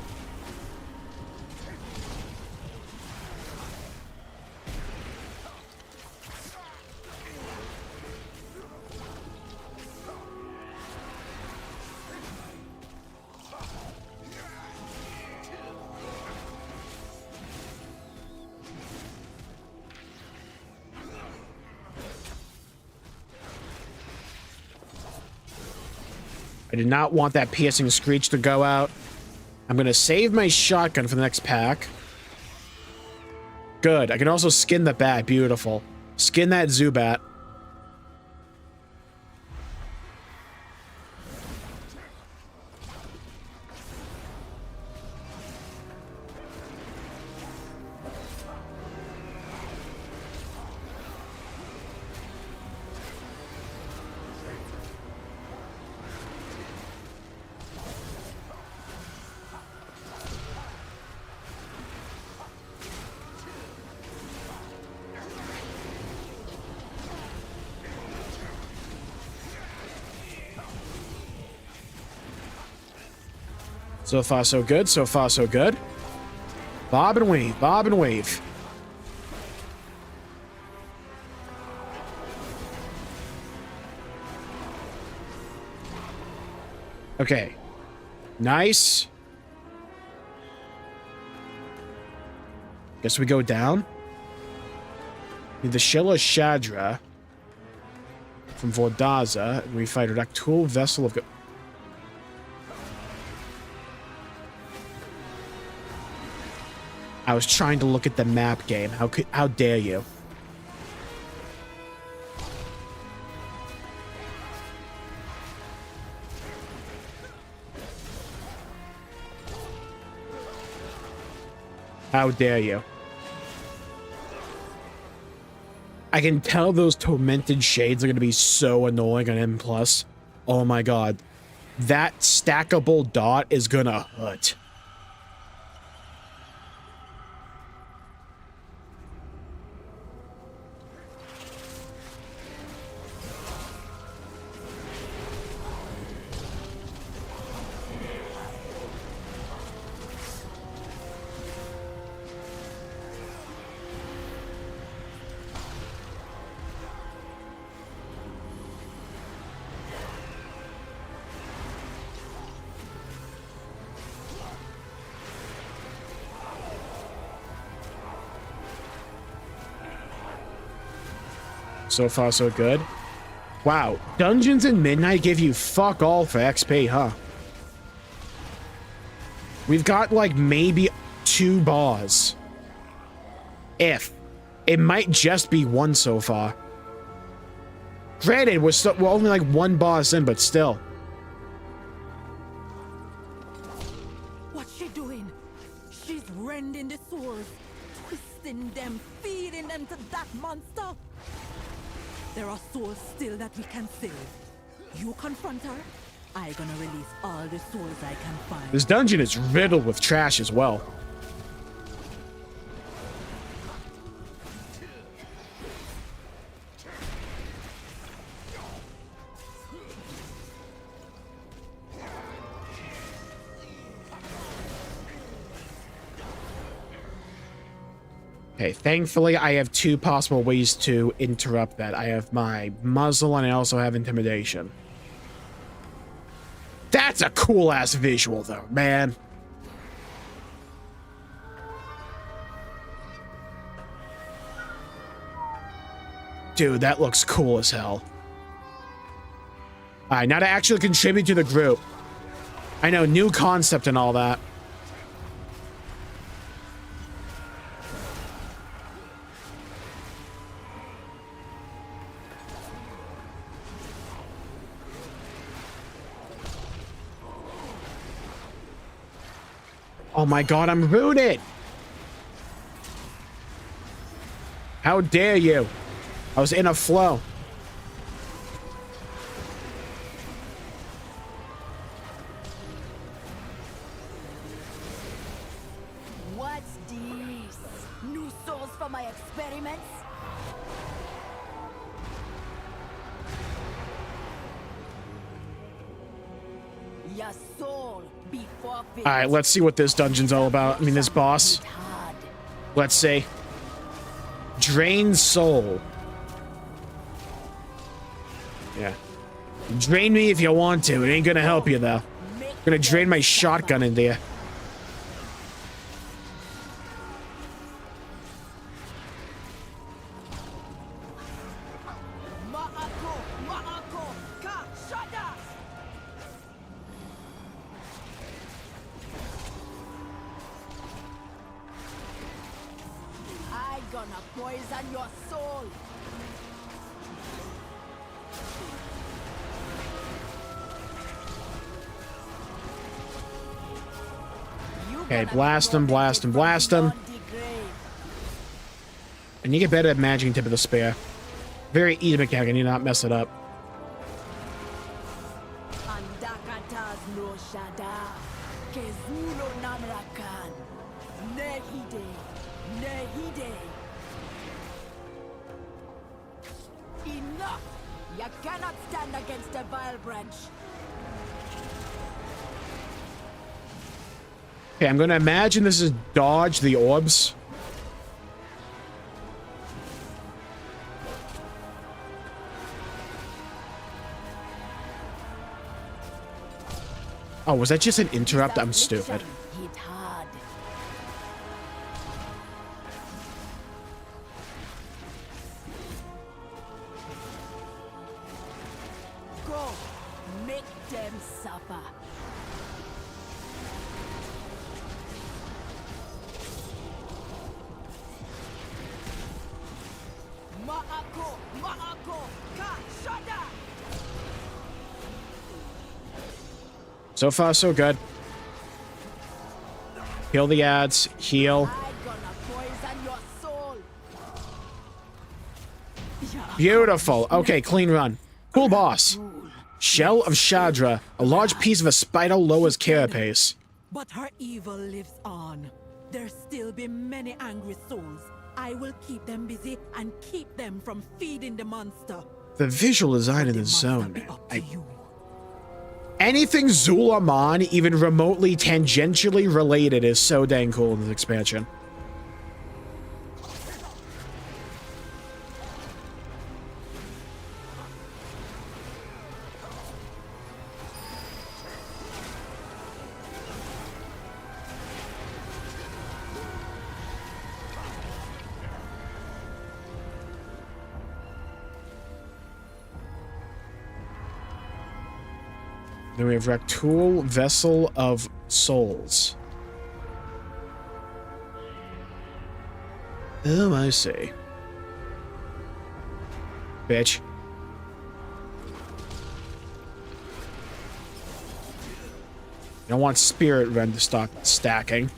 I did not want that piercing screech to go out. I'm going to save my shotgun for the next pack. Good. I can also skin the bat. Beautiful. Skin that Zubat. So far, so good. So far, so good. Bob and wave. Bob and wave. Okay. Nice. Guess we go down. Need the Shilla Shadra from Vordaza, and we fight a Raktul Vessel of... I was trying to look at the map game. How dare you? How dare you? I can tell those tormented shades are going to be so annoying on M+. Oh my god. That stackable dot is going to hurt. So far, so good. Wow. Dungeons in Midnight give you fuck all for XP, huh? We've got, like, maybe 2 bars. If. It might just be 1 so far. Granted, we're only like one boss in, but still. What's she doing? She's rending the souls, twisting them, feeding them to that monster. There are souls still that we can save. You confront her, I'm gonna release all the souls I can find. This dungeon is riddled with trash as well. Okay, thankfully I have two possible ways to interrupt that. I have my muzzle and I also have intimidation. That's a cool-ass visual, though, man. Dude, that looks cool as hell. Alright, now to actually contribute to the group. I know, new concept and all that. Oh my god, I'm rooted! How dare you? I was in a flow. What's this? New souls for my experiments? Your soul before fate. Alright, let's see what this dungeon's all about. I mean, this boss. Let's see. Drain soul. Yeah. Drain me if you want to. It ain't gonna help you, though. I'm gonna drain my shotgun into you. I gonna poison your soul. Okay, blast him, blast him, blast him. And you get better at managing Tip of the Spear. Very easy mechanic, and you not mess it up. Enough! You cannot stand against the vile branch. Okay, I'm gonna imagine this is dodge the orbs. Oh, was that just an interrupt? I'm stupid. Hit hard. Go, make them suffer. Ma'ako, Ma'ako, Ka, Shada! So far, so good. Kill the ads. Heal. Beautiful. Okay, clean run. Cool boss. Shell of Shadra. A large piece of a spider lowers carapace. But her evil lives on. There still be many angry souls. I will keep them busy and keep them from feeding the monster. The visual design in the zone, man. Anything Zulamon, even remotely tangentially related, is so dang cool in this expansion. Then we have Rectul, Vessel of Souls. Oh, I see. Bitch. You don't want spirit rend to start stacking.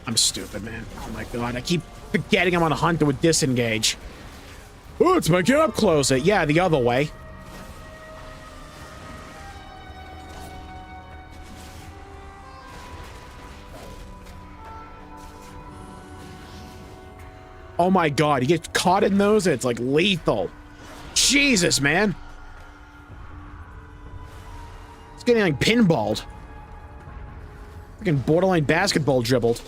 I'm stupid, man. Oh my god, I keep forgetting I'm on a hunter with disengage. Oh, it's my get up closer. Yeah, the other way. Oh my god, you get caught in those, it's like lethal. Jesus, man. It's getting like pinballed. Freaking borderline basketball dribbled.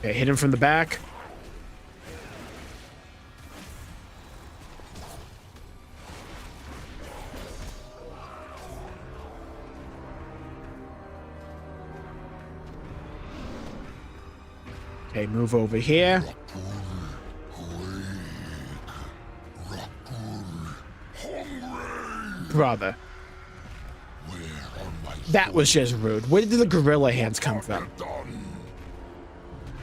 Okay, hit him from the back. Okay, move over here. Brother. That was just rude. Where did the gorilla hands come from?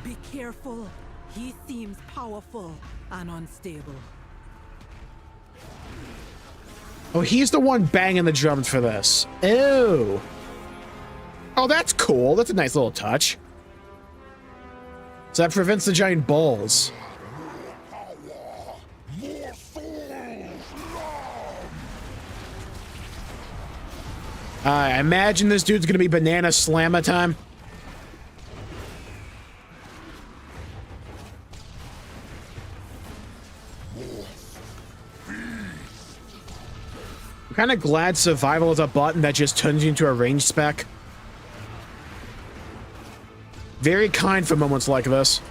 Be careful. He seems powerful and unstable. Oh, he's the one banging the drums for this. Ew. Oh, that's cool. That's a nice little touch. So that prevents the giant balls. I imagine this dude's gonna be banana slammer time. I'm kind of glad survival is a button that just turns you into a range spec. Very kind for moments like this.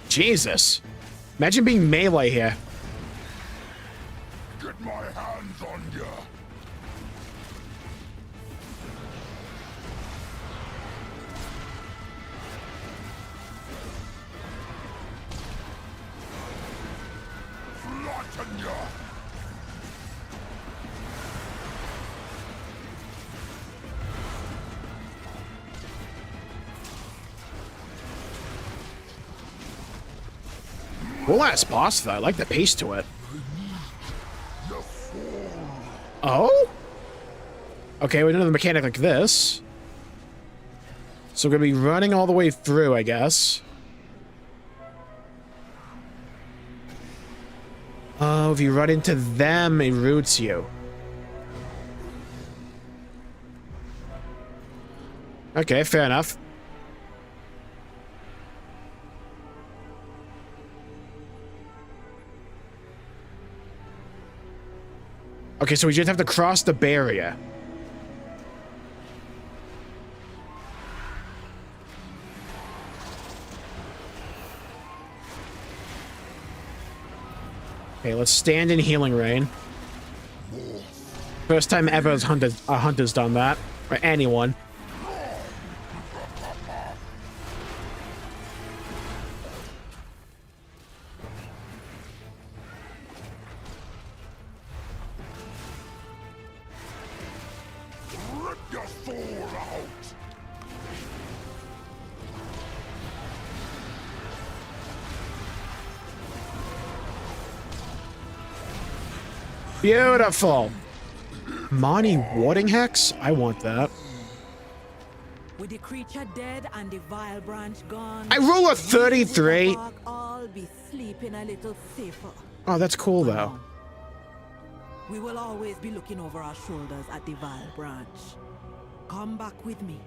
Jesus. Imagine being melee here. Get my hands on ya. Flatten ya. Cool last boss though. I like the pace to it. Oh? Okay, we do another mechanic like this. So we're gonna be running all the way through, I guess. Oh, if you run into them, it roots you. Okay, fair enough. Okay, so we just have to cross the barrier. Okay, let's stand in healing rain. First time ever a hunter's done that. Or anyone. Beautiful. Monty Warding Hex? I want that. With the creature dead and the vile branch gone, I roll a 33. All be sleeping a little safer. Oh, that's cool though. We will always be looking over our shoulders at the vile branch. come back with me.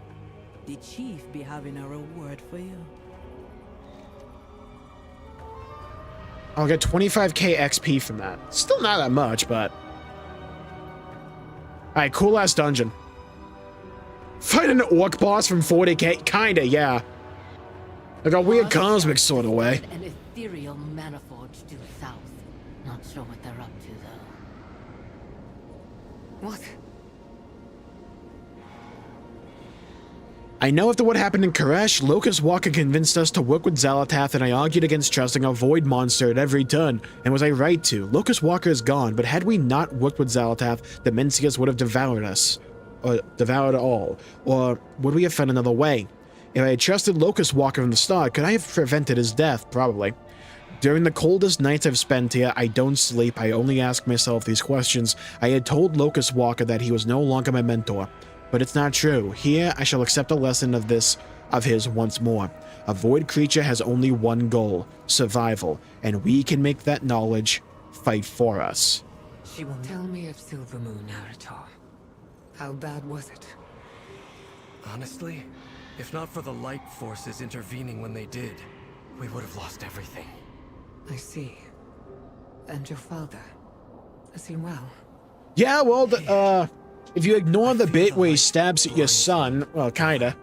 The chief be having a reward for you. I'll get 25k XP from that. Still not that much, but... Alright, cool ass dungeon. Fight an orc boss from 40k? Kinda, yeah. Like a weird cosmic sort of way. An ethereal maniforge due south. Not sure what they're up to, though. What? I know after what happened in Koresh, Locust Walker convinced us to work with Xalatath, and I argued against trusting a void monster at every turn. And was I right to? Locust Walker is gone, but had we not worked with Xalatath, the Mencius would have devoured us. Or devoured all. Or would we have found another way? If I had trusted Locust Walker from the start, could I have prevented his death? Probably. During the coldest nights I've spent here, I don't sleep, I only ask myself these questions. I had told Locust Walker that he was no longer my mentor. But it's not true. Here, I shall accept a lesson of his once more. A void creature has only one goal, survival, and we can make that knowledge fight for us. She will tell me of Silver Moon, Arator. How bad was it? Honestly, if not for the light forces intervening when they did, we would have lost everything. I see. And your father? Is he well? Yeah, well, if you ignore the bit where he stabs at your son, well, kinda.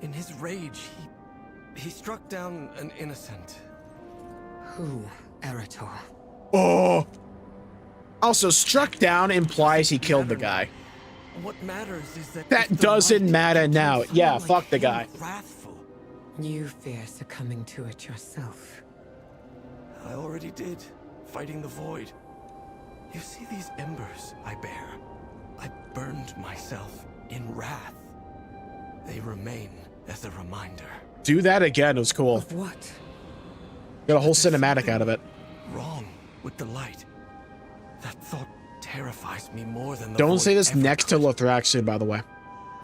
In his rage, he struck down an innocent. Who, Arator? Oh! Also, struck down implies he killed the guy. What matters is that that doesn't matter now. Yeah, fuck the guy. Wrathful. You fear succumbing to it yourself. I already did, fighting the void. You see these embers I bear? I burned myself in wrath. They remain as a reminder. Do that again, it was cool. Of what? Got a whole cinematic out of it. Wrong with the light. That thought terrifies me more than the Don't say this ever next could. to Lothraxion, by the way.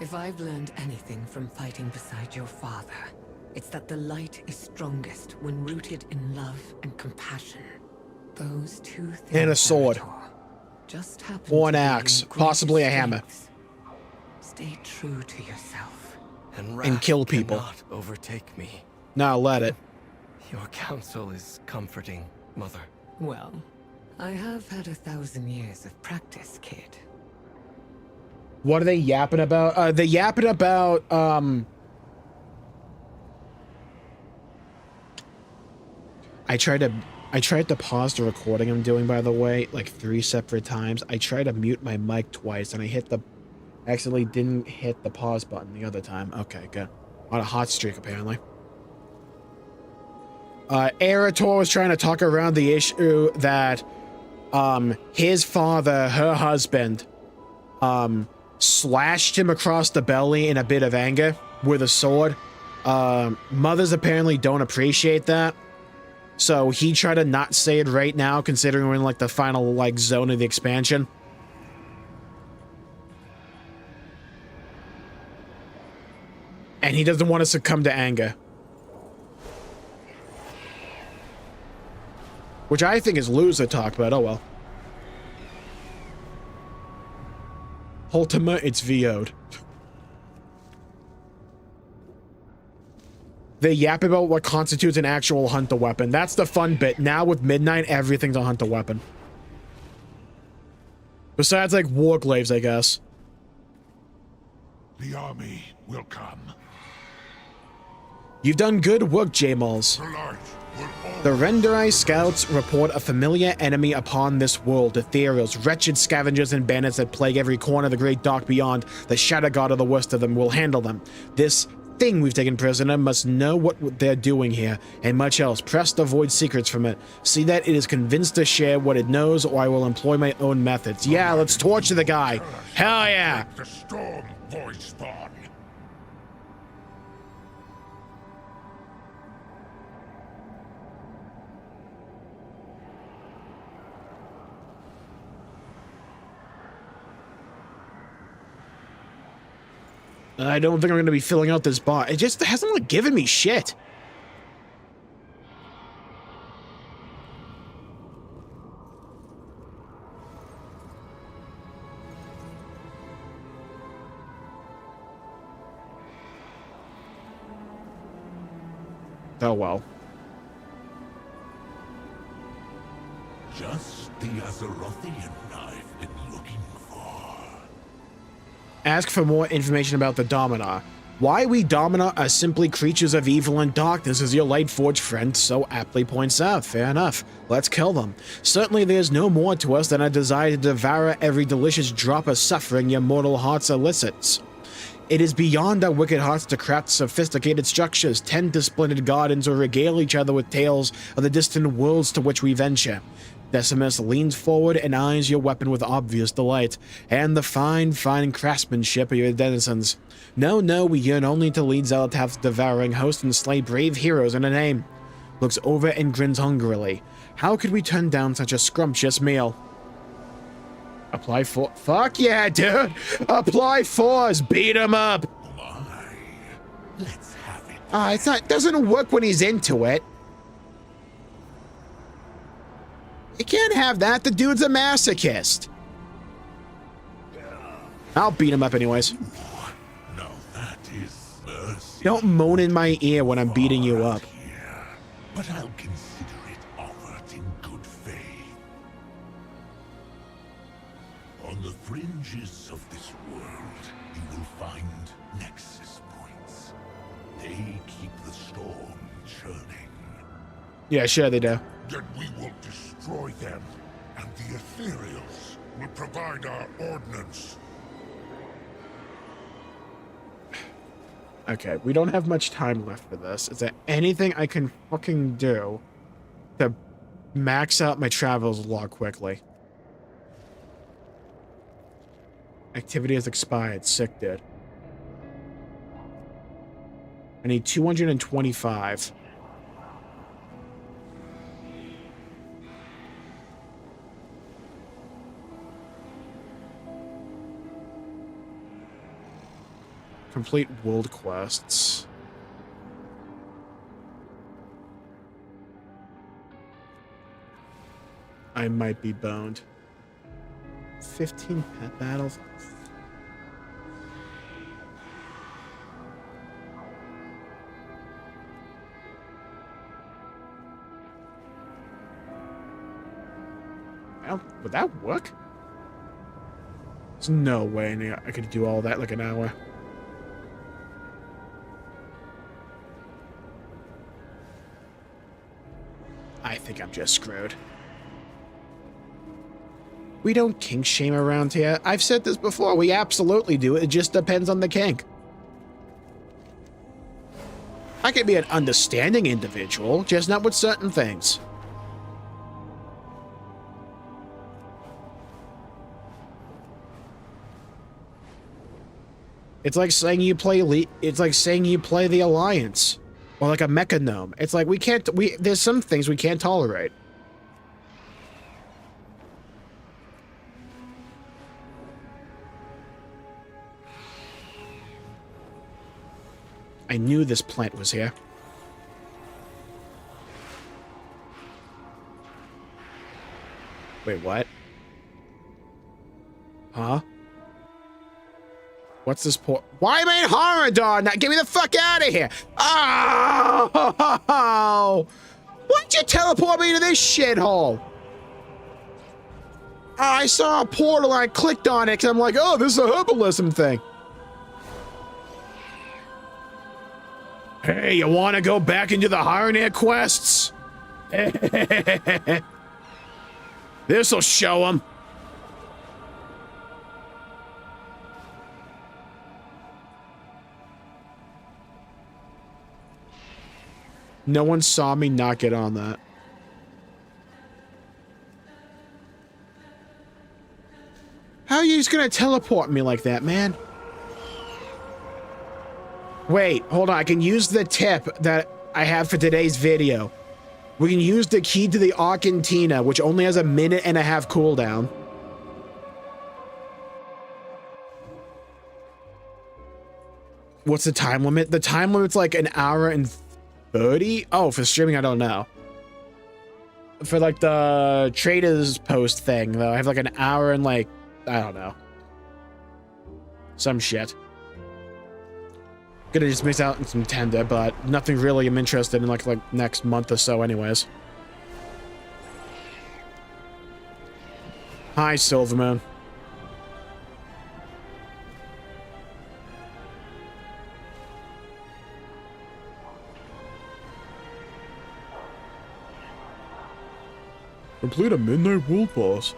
If I've learned anything from fighting beside your father, it's that the light is strongest when rooted in love and compassion. Those two things, And a sword. Arator, just happen Or an to be axe, your possibly a greatest hammer. strengths. Stay true to yourself. And kill people. cannot overtake me. Now let it. Your counsel is comforting, Mother. Well, I have had 1,000 years of practice, kid. What are they yapping about? They're yapping about, I tried to pause the recording I'm doing, by the way, like 3 separate times. I tried to mute my mic twice, and I accidentally didn't hit the pause button the other time. Okay, good. On a hot streak, apparently. Arator was trying to talk around the issue that, his father, her husband, slashed him across the belly in a bit of anger with a sword. Mothers apparently don't appreciate that. So he tried to not say it right now, considering we're in like the final like zone of the expansion. And he doesn't want to succumb to anger. Which I think is loser talk, but oh well. Ultima, it's VO'd. They yap about what constitutes an actual hunter weapon. That's the fun bit. Now with Midnight, everything's a hunter weapon. Besides, like, warglaives, I guess. The army will come. You've done good work, Jmulls. The Renderai scouts report a familiar enemy upon this world, ethereals, wretched scavengers and bandits that plague every corner of the great dark beyond. The Shadow God of the worst of them will handle them. This thing we've taken prisoner must know what they're doing here, and much else. Press the void secrets from it. See that it is convinced to share what it knows, or I will employ my own methods. Yeah, let's torture the guy. Hell yeah. The storm void spawn. I don't think I'm going to be filling out this bot. It just hasn't like given me shit. Oh well. Just the Azerothian I've been looking for. Ask for more information about the Dominar. Why we Dominar are simply creatures of evil and darkness, as your Lightforged friend so aptly points out. Fair enough. Let's kill them. Certainly there's no more to us than a desire to devour every delicious drop of suffering your mortal hearts elicits. It is beyond our wicked hearts to craft sophisticated structures, tend to splendid gardens, or regale each other with tales of the distant worlds to which we venture. Decimus leans forward and eyes your weapon with obvious delight, and the fine craftsmanship of your denizens. No, we yearn only to lead Xal'atath's devouring host and slay brave heroes in a name. Looks over and grins hungrily. How could we turn down such a scrumptious meal? Apply for— fuck yeah, dude! Apply force! Beat him up! Why? Let's have it. It's not— doesn't work when he's into it. You can't have that. The dude's a masochist. I'll beat him up anyways. Now that is mercy. Don't moan in my ear when I'm beating you up. Here, but I'll consider it offered in good faith. On the fringes of this world, you will find nexus points. They keep the storm churning. Yeah, sure they do. Then we will destroy them, and the Ethereals will provide our ordnance. Okay, we don't have much time left for this. Is there anything I can fucking do to max out my travels log quickly? Activity has expired. Sick, dude. I need 225. Complete world quests. I might be boned. 15 pet battles. Well, would that work? There's no way I could do all that in like an hour. I think I'm just screwed. We don't kink shame around here. I've said this before. We absolutely do. It just depends on the kink. I can be an understanding individual, just not with certain things. It's like saying you play the Alliance. Or like a mecha gnome. It's like there's some things we can't tolerate. I knew this plant was here. Wait, what? Huh? What's this port? Why am I in Horridor? Now get me the fuck out of here! Oh! Why'd you teleport me to this shithole? I saw a portal and I clicked on it because I'm like, oh, this is a herbalism thing. Hey, you want to go back into the Harnir quests? This'll show them. No one saw me not get on that. How are you just gonna teleport me like that, man? Wait, hold on. I can use the tip that I have for today's video. We can use the key to the Argentina, which only has a 1.5 minute cooldown. What's the time limit? The time limit's like 1 hour and 30? Oh, for streaming, I don't know. For like the traders post thing, though, I have like 1 hour and like, I don't know. Some shit. Gonna just miss out on some tender, but nothing really I'm interested in like next month or so anyways. Hi, Silverman. Complete a Midnight World boss.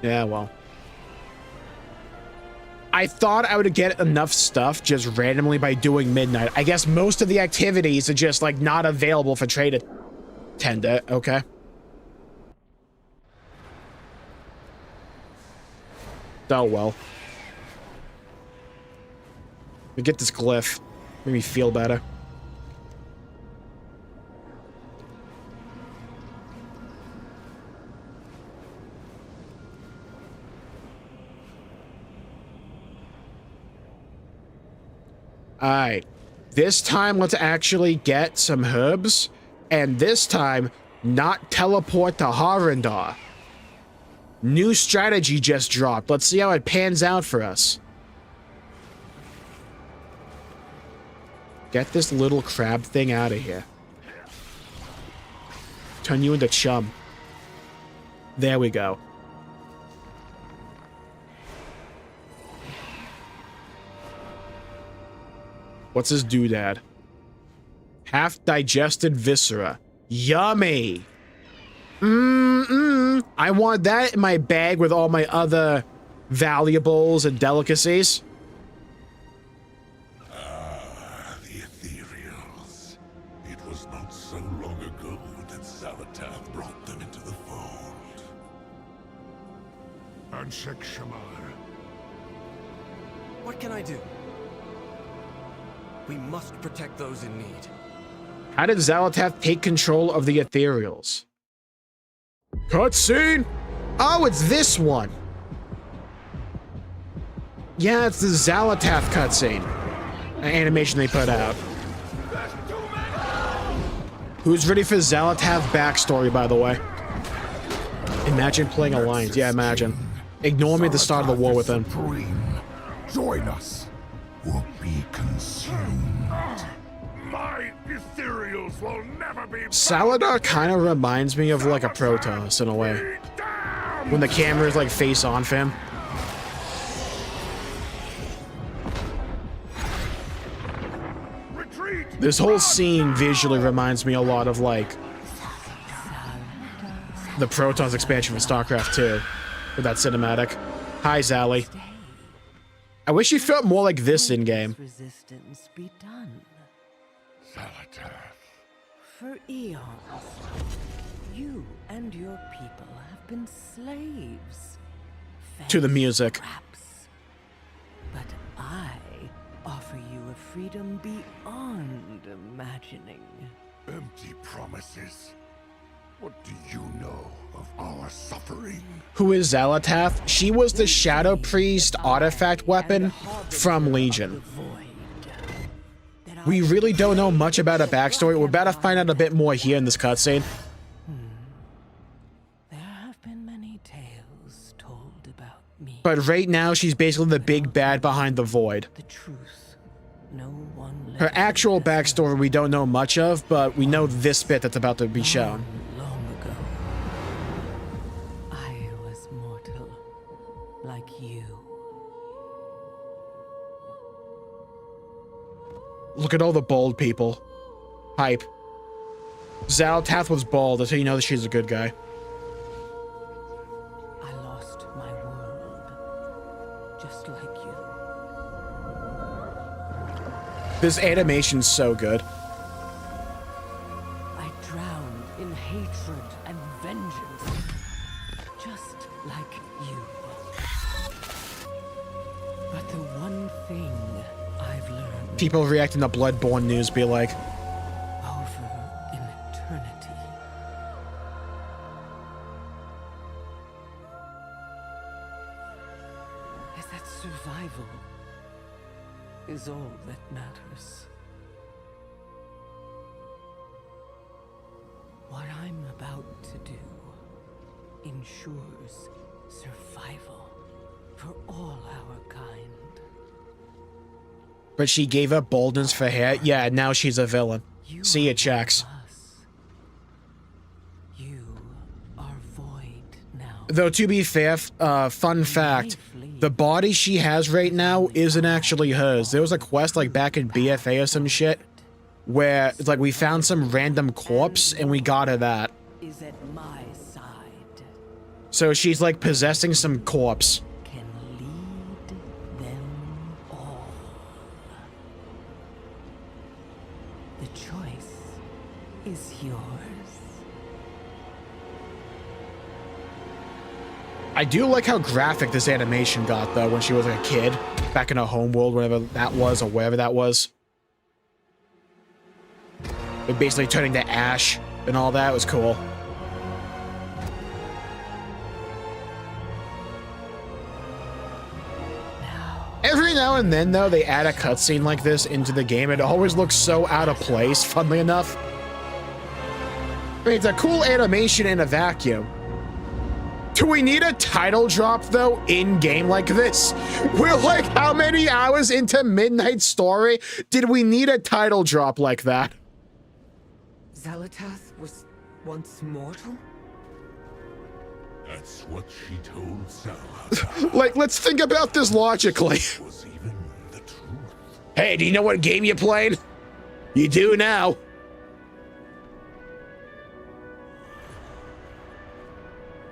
Yeah, well. I thought I would get enough stuff just randomly by doing Midnight. I guess most of the activities are just like not available for trade tender. Okay. Oh well. We get this glyph. Make me feel better. Alright, this time let's actually get some herbs, and this time not teleport to Harandar. New strategy just dropped. Let's see how it pans out for us. Get this little crab thing out of here. Turn you into chum. There we go. What's his doodad? Half-digested viscera. Yummy! I want that in my bag with all my other valuables and delicacies. The ethereals. It was not so long ago that Zalatath brought them into the fold. And Shamar. What can I do? We must protect those in need. How did Zalatath take control of the ethereals? Cutscene? Oh, it's this one. Yeah, it's the Zalatath cutscene. An animation they put out. Who's ready for Zalatath backstory, by the way? Imagine playing Alliance. Yeah, imagine. Ignore me at the start of the war with him. Join us, or be consumed. My ethereals will never be. Saladar kind of reminds me of like a Protoss in a way. When the camera is like face on for him. Retreat. This whole scene visually reminds me a lot of like the Protoss expansion from StarCraft 2 with that cinematic. Hi, Zally. I wish you felt more like this in game. Resistance be done. Zalatath. For eons, you and your people have been slaves. To the music. Traps. But I offer you a freedom beyond imagining. Empty promises. What do you know of our suffering? Who is Zalatath? She was the Shadow Priest artifact weapon from Legion. We really don't know much about her backstory. We're about to find out a bit more here in this cutscene. There have been many tales told about me. But right now, she's basically the big bad behind the Void. The truth, no one. Her actual backstory we don't know much of, but we know this bit that's about to be shown. Long ago, I was mortal, like you. Look at all the bald people. Hype. Zalatath was bald, that's how you know that she's a good guy. I lost my world, just like you. This animation's so good. I drowned in hatred and vengeance, just like you. But the one thing I've learned People reacting to Bloodborne news be like, over in eternity is that survival is all that matters. What I'm about to do ensures survival. for all our kind. But she gave up boldness for hair. Yeah, now she's a villain. See it, checks. You are void now. Though, to be fair, fun fact, the body she has right now isn't actually hers. There was a quest, like, back in BFA or some shit, where, it's like, we found some random corpse, and we got her that. Is at my side. So she's, like, possessing some corpse. Can lead them all. The choice is yours. I do like how graphic this animation got, though, when she was like a kid, back in her home world, whatever that was, or wherever that was. But basically turning to ash and all that was cool. Every now and then, though, they add a cutscene like this into the game. It always looks so out of place, funnily enough. I mean, it's a cool animation in a vacuum. Do we need a title drop, though, in-game like this? We're like, how many hours into Midnight Story did we need a title drop like that? Xalatath was once mortal? That's what she told Xalatath. Like, let's think about this logically. Was even the truth. Hey, do you know what game you played? You do now.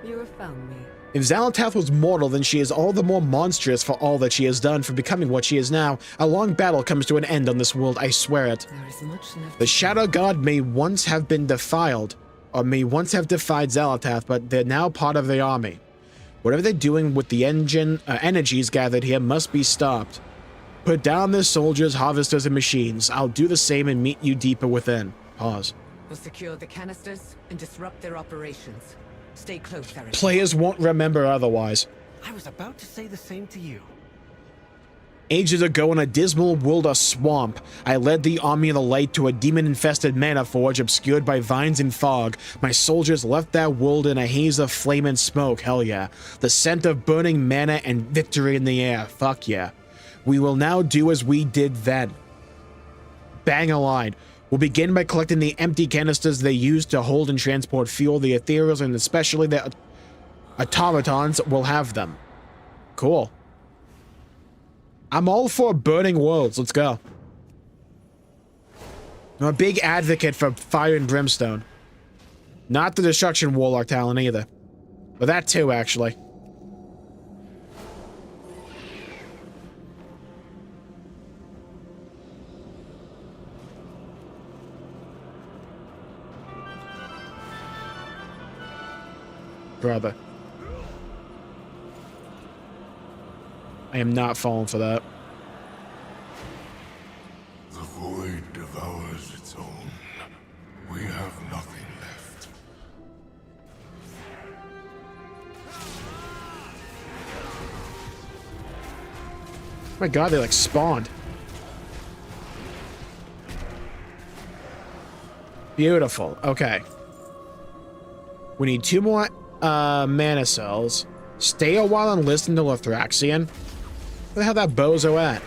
You have found me. If Xalatath was mortal, then she is all the more monstrous for all that she has done for becoming what she is now. A long battle comes to an end on this world, I swear it. There is much left. The Shadow God may once have been defiled, or may once have defied Xalatath, but they're now part of the army. Whatever they're doing with the energies gathered here must be stopped. Put down their soldiers, harvesters, and machines. I'll do the same and meet you deeper within. Pause. We'll secure the canisters and disrupt their operations. Stay close, Eric. Players won't remember otherwise. I was about to say the same to you. Ages ago in a dismal world of swamp, I led the army of the light to a demon-infested mana forge obscured by vines and fog. My soldiers left that world in a haze of flame and smoke, hell yeah. The scent of burning mana and victory in the air, fuck yeah. We will now do as we did then. Bang a line. We'll begin by collecting the empty canisters they use to hold and transport fuel. The ethereals and especially the automatons will have them. Cool. I'm all for burning worlds. Let's go. I'm a big advocate for fire and brimstone. Not the destruction warlock talent either. But that too, actually. Brother. I am not falling for that. The void devours its own. We have nothing left. Oh my god, they like spawned. Beautiful. Okay. We need 2 more mana cells. Stay a while and listen to Lithraxian. Where the hell that bozo at?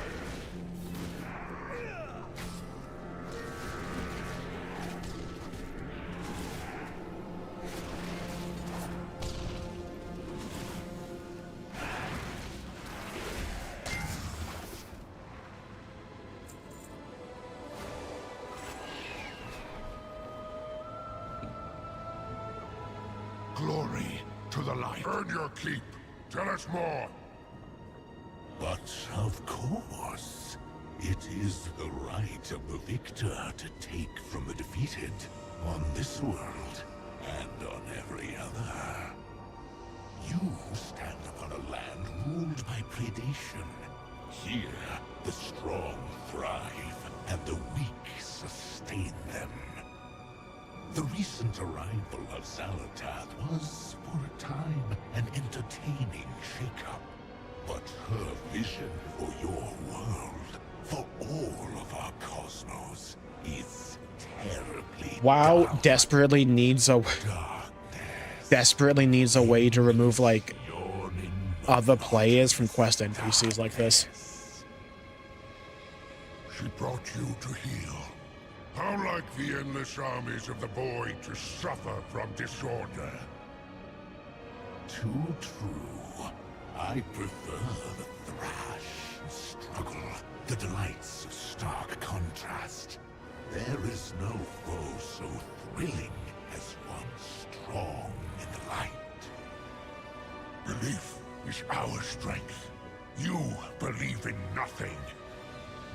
Glory to the light. Earn your keep. Tell us more. But of course, it is the right of the victor to take from the defeated on this world and on every other. You stand upon a land ruled by predation. Here, the strong thrive and the weak sustain them. The recent arrival of Xalatath was, for a time, an entertaining shake-up. But her vision for your world, for all of our cosmos, is terribly WoW dark. desperately needs a way to remove like Yawning other players from quest NPCs like this. She brought you to heal. How like the endless armies of the void to suffer from disorder. Too true. I prefer the thrash, struggle, the delights of stark contrast. There is no foe so thrilling as one strong in the light. Belief is our strength. You believe in nothing.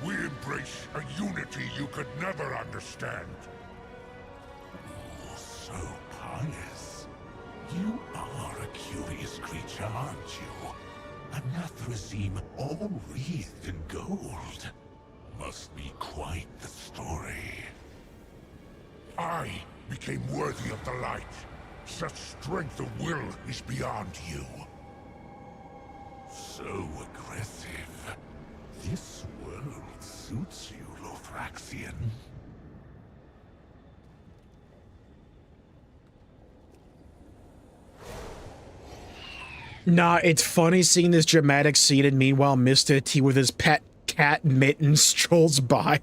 We embrace a unity you could never understand. Oh, so pious. You are a curious creature, aren't you? A Nathrezim all wreathed in gold. Must be quite the story. I became worthy of the light. Such strength of will is beyond you. So aggressive. This world suits you, Lothraxian. Nah, it's funny seeing this dramatic scene, and meanwhile Mr. T with his pet cat Mitten strolls by.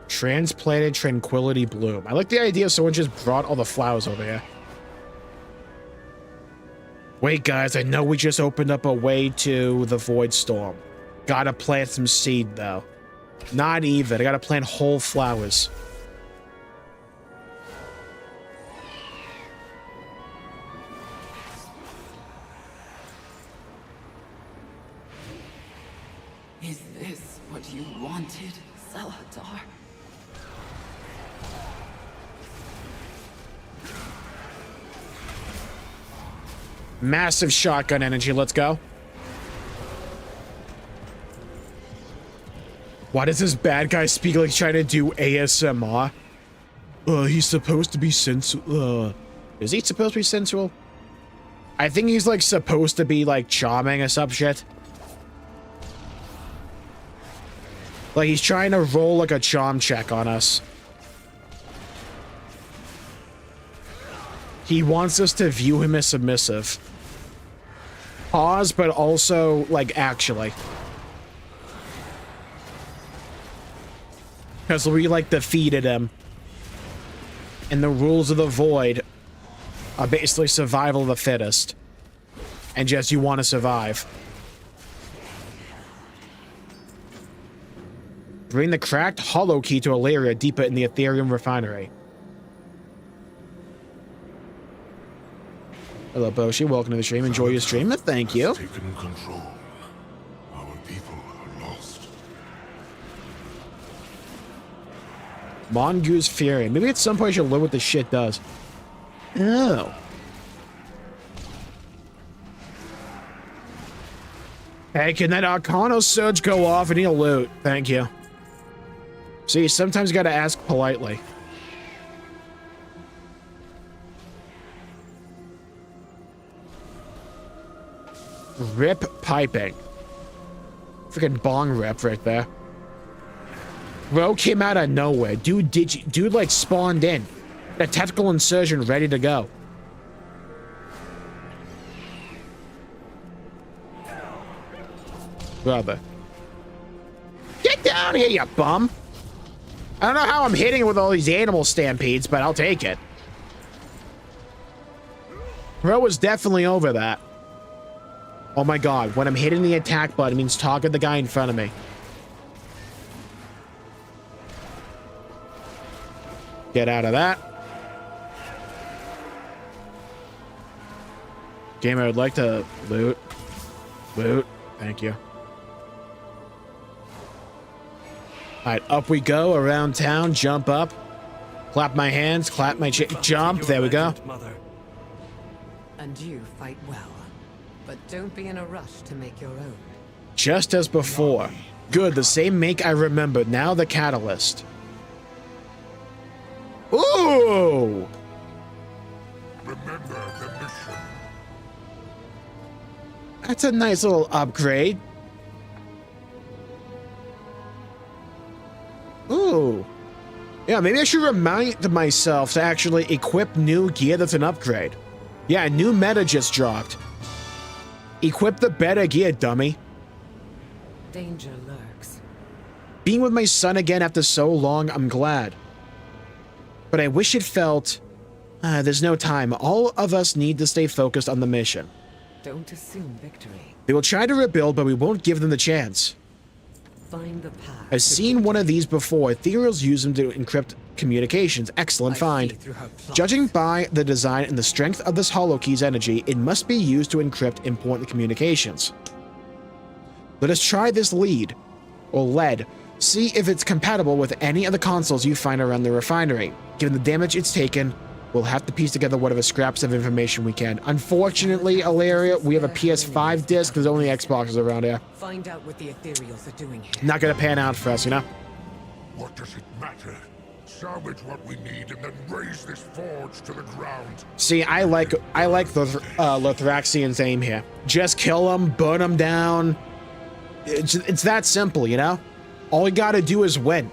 Transplanted Tranquility Bloom. I like the idea someone just brought all the flowers over here. Wait, guys, I know we just opened up a way to the Void Storm. Gotta plant some seed, though. Not even. I gotta plant whole flowers. Is this what you wanted, Salazar? Massive shotgun energy. Let's go. Why does this bad guy speak like he's trying to do ASMR? He's supposed to be sensual. Is he supposed to be sensual? I think he's like supposed to be like charming or some shit. Like he's trying to roll like a charm check on us. He wants us to view him as submissive. Pause, but also like actually. Because we, like, defeated him. And the rules of the Void are basically survival of the fittest. And just you want to survive. Bring the cracked hollow key to Ilaria deeper in the Ethereum refinery. Hello, Boshi. Welcome to the stream. Enjoy your stream. Thank you. Taken control. Our people are lost. Mongoose Fury. Maybe at some point I should learn what this shit does. Oh. Hey, can that Arcano Surge go off? I need a loot. Thank you. See, sometimes you gotta ask politely. Rip piping. Freaking bong rip right there. Bro came out of nowhere. Dude like spawned in. A tactical insertion ready to go. Brother. Get down here, you bum. I don't know how I'm hitting it with all these animal stampedes, but I'll take it. Bro was definitely over that. Oh my god, when I'm hitting the attack button, it means talk at the guy in front of me. Get out of that. Gamer, I'd like to loot. Loot. Thank you. Alright, up we go, around town, jump up. Clap my hands, clap my jump. There we go. Mother. And you fight well. But don't be in a rush to make your own. Just as before. Good, the same make I remembered. Now the catalyst. Ooh! Remember the mission. That's a nice little upgrade. Ooh. Yeah, maybe I should remind myself to actually equip new gear that's an upgrade. Yeah, new meta just dropped. Equip the better gear, dummy. Danger lurks. Being with my son again after so long, I'm glad. But I wish it felt... there's no time. All of us need to stay focused on the mission. Don't assume victory. They will try to rebuild, but we won't give them the chance. Find the path. I've seen one of these before. Ethereals use them to encrypt communications. Excellent find. Judging by the design and the strength of this holokey's energy, it must be used to encrypt important communications. Let us try this lead, or lead. See if it's compatible with any of the consoles you find around the refinery. Given the damage it's taken, we'll have to piece together whatever scraps of information we can. Unfortunately, Alaria, we have a PS5 disc. There's only Xboxes around here. Find out what the Ethereals are doing here. Not gonna pan out for us, you know? What does it matter? Salvage what we need and then raise this forge to the ground. See, I like the Lothraxian's aim here. Just kill them, burn them down. It's that simple, you know? All we gotta do is win.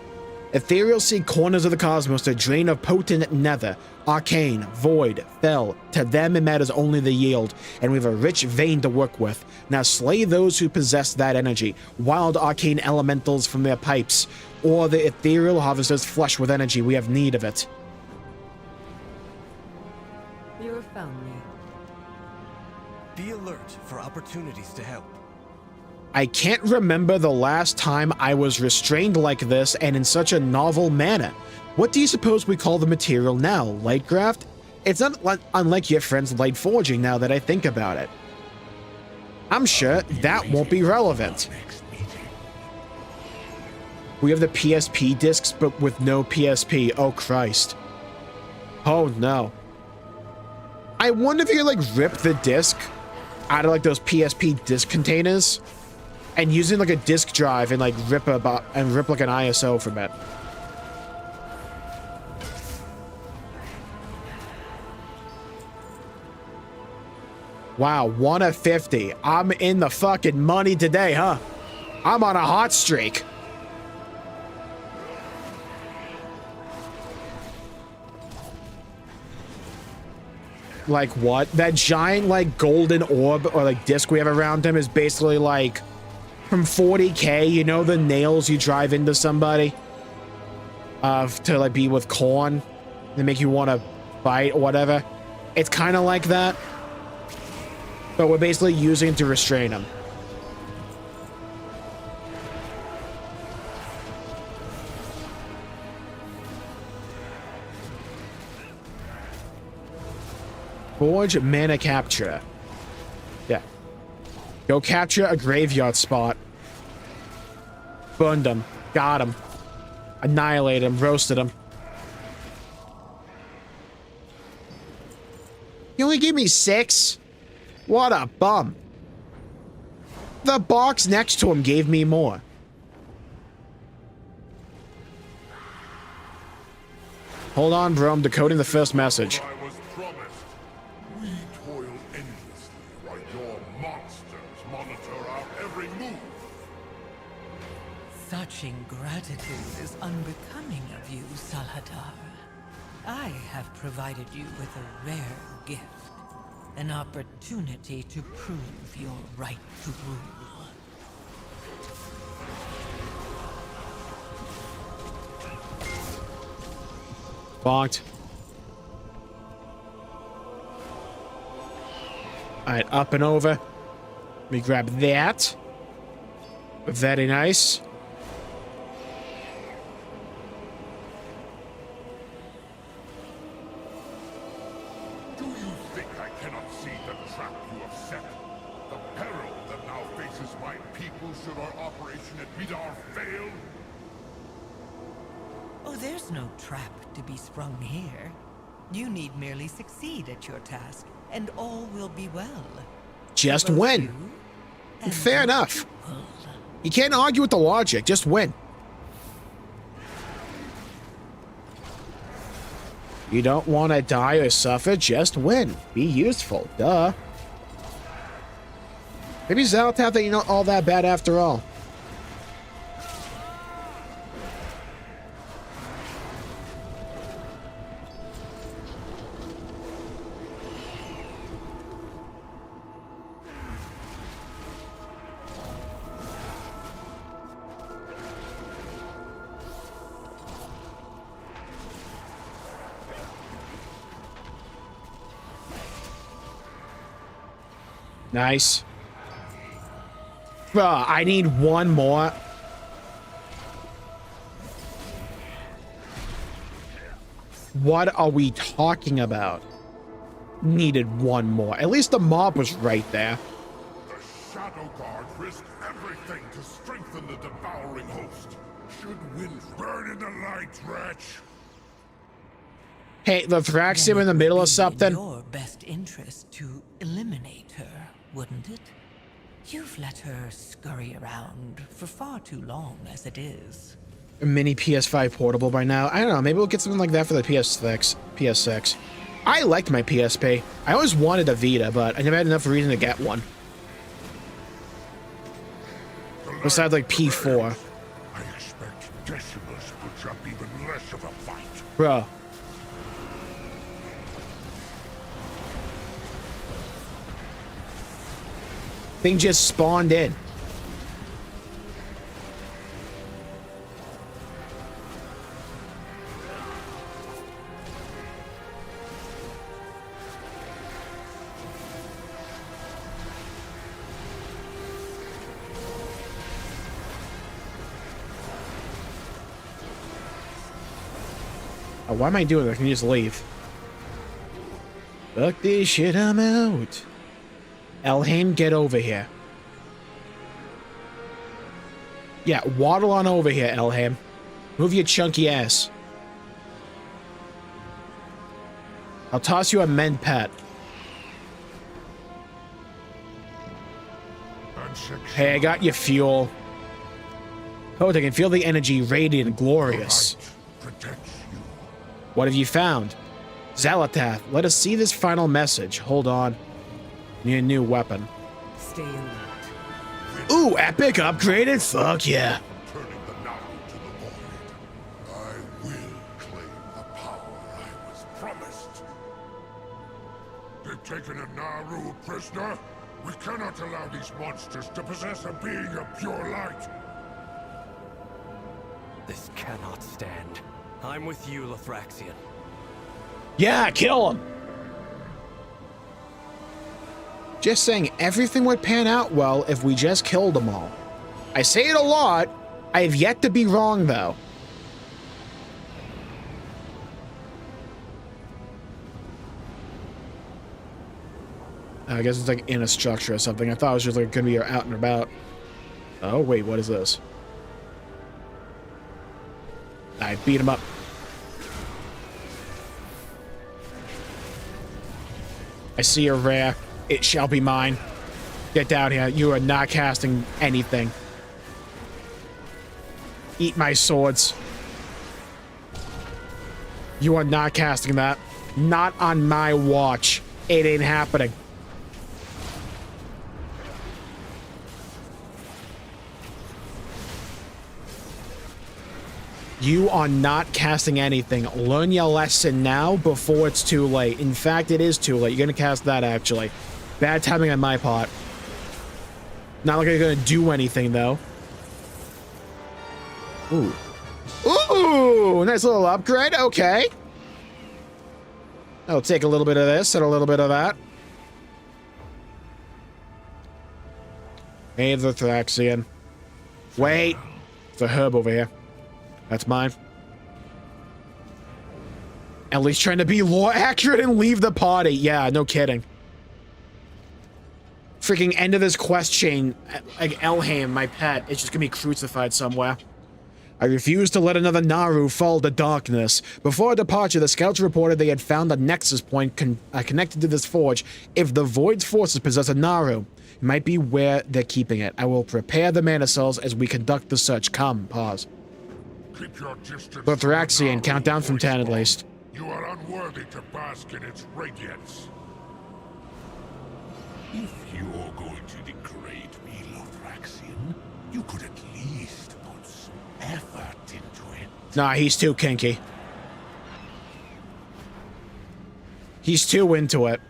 Ethereal seek corners of the cosmos to drain of potent nether, arcane, void, fell. To them it matters only the yield, and we have a rich vein to work with. Now slay those who possess that energy, wild arcane elementals from their pipes, or the ethereal harvesters flush with energy. We have need of it. You have found me. Be alert for opportunities to help. I can't remember the last time I was restrained like this and in such a novel manner. What do you suppose we call the material now? Lightcraft? It's not unlike your friend's light forging now that I think about it. I'm sure that won't be relevant. We have the PSP discs, but with no PSP. Oh, Christ. Oh, no. I wonder if you could, like, rip the disc out of, like, those PSP disc containers and using, like, a disc drive and, like, rip like, an ISO from it. Wow, 1 of 50. I'm in the fucking money today, huh? I'm on a hot streak. Like what? That giant like golden orb or like disc we have around him is basically like from 40k, you know, the nails you drive into somebody to like be with corn. They make you want to fight or whatever. It's kind of like that. But we're basically using it to restrain him. Forge mana capture. Yeah. Go capture a graveyard spot. Burned him. Got him. Annihilated him. Roasted him. You only gave me 6? What a bum. The box next to him gave me more. Hold on, bro. I'm decoding the first message. Such ingratitude is unbecoming of you, Salhadar. I have provided you with a rare gift. An opportunity to prove your right to rule. Bonked. Alright, up and over. Let me grab that. Very nice. No trap to be sprung here. You need merely succeed at your task, and all will be well. Just win. Fair enough. You can't argue with the logic. Just win. You don't want to die or suffer. Just win. Be useful. Duh. Maybe Xalatath ain't not all that bad after all. Nice. Bruh, I need one more. What are we talking about? Needed one more. At least the mob was right there. The Shadow Guard risked everything to strengthen the devouring host. Should win. Burn in the light, wretch. Hey, the Thraxium in the middle of something. In your best interest to eliminate her, wouldn't it? You've let her scurry around for far too long as it is. A mini PS5 portable by now. I don't know. Maybe we'll get something like that for the PS6. I liked my PSP. I always wanted a Vita, but I never had enough reason to get one. Besides, like, P4. I expect Decimus puts up even less of a fight. Bruh. Thing just spawned in. Oh, why am I doing this? Can you just leave? Fuck this shit, I'm out. Elhain, get over here. Yeah, waddle on over here, Elhain. Move your chunky ass. I'll toss you a mend pet. Hey, I got your fuel. Oh, they can feel the energy, radiant and glorious. What have you found? Xalatath, let us see this final message. Hold on. Need a new weapon. Stay alert. Ooh, epic upgraded? Fuck yeah. Turning the Naru to the void. I will claim the power I was promised. They've taken a Naru prisoner? We cannot allow these monsters to possess a being of pure light. This cannot stand. I'm with you, Lothraxian. Yeah, kill him. Just saying, everything would pan out well if we just killed them all. I say it a lot. I have yet to be wrong, though. I guess it's like in a structure or something. I thought it was just like gonna be out and about. Oh, wait, what is this? I beat him up. I see your rare. It shall be mine. Get down here. You are not casting anything. Eat my swords. You are not casting that. Not on my watch. It ain't happening. You are not casting anything. Learn your lesson now before it's too late. In fact, it is too late. You're going to cast that, actually. Bad timing on my part. Not like I'm going to do anything, though. Ooh. Ooh! Nice little upgrade. Okay. I'll take a little bit of this and a little bit of that. Hey, the Thraxian. Wait. It's a herb over here. That's mine. At least trying to be lore accurate and leave the party. Yeah, no kidding. Freaking end of this quest chain, like Elhain, my pet, is just gonna be crucified somewhere. I refuse to let another Naru fall to darkness. Before departure, the scouts reported they had found a nexus point connected to this forge. If the Void's forces possess a Naru, it might be where they're keeping it. I will prepare the mana cells as we conduct the search. Come, pause. Keep your distance. Lothraxian, count down from 10 at least. You are unworthy to bask in its radiance. If you're going to degrade me, Lothraxian, you could at least put some effort into it. Nah, he's too kinky. He's too into it.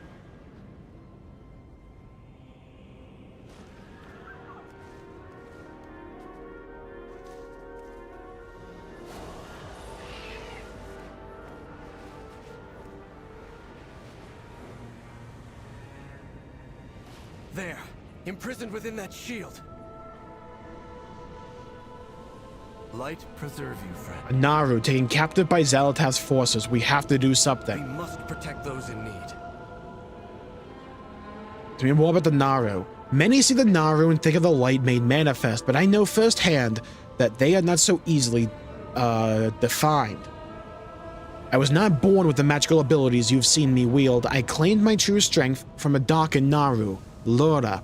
There, imprisoned within that shield. Light preserve you, friend. Naru taken captive by Xalatath's forces. We have to do something. We must protect those in need. Tell me more about the Naru. Many see the Naru and think of the light made manifest, but I know firsthand that they are not so easily defined. I was not born with the magical abilities you've seen me wield. I claimed my true strength from a darkened Naru, Lura,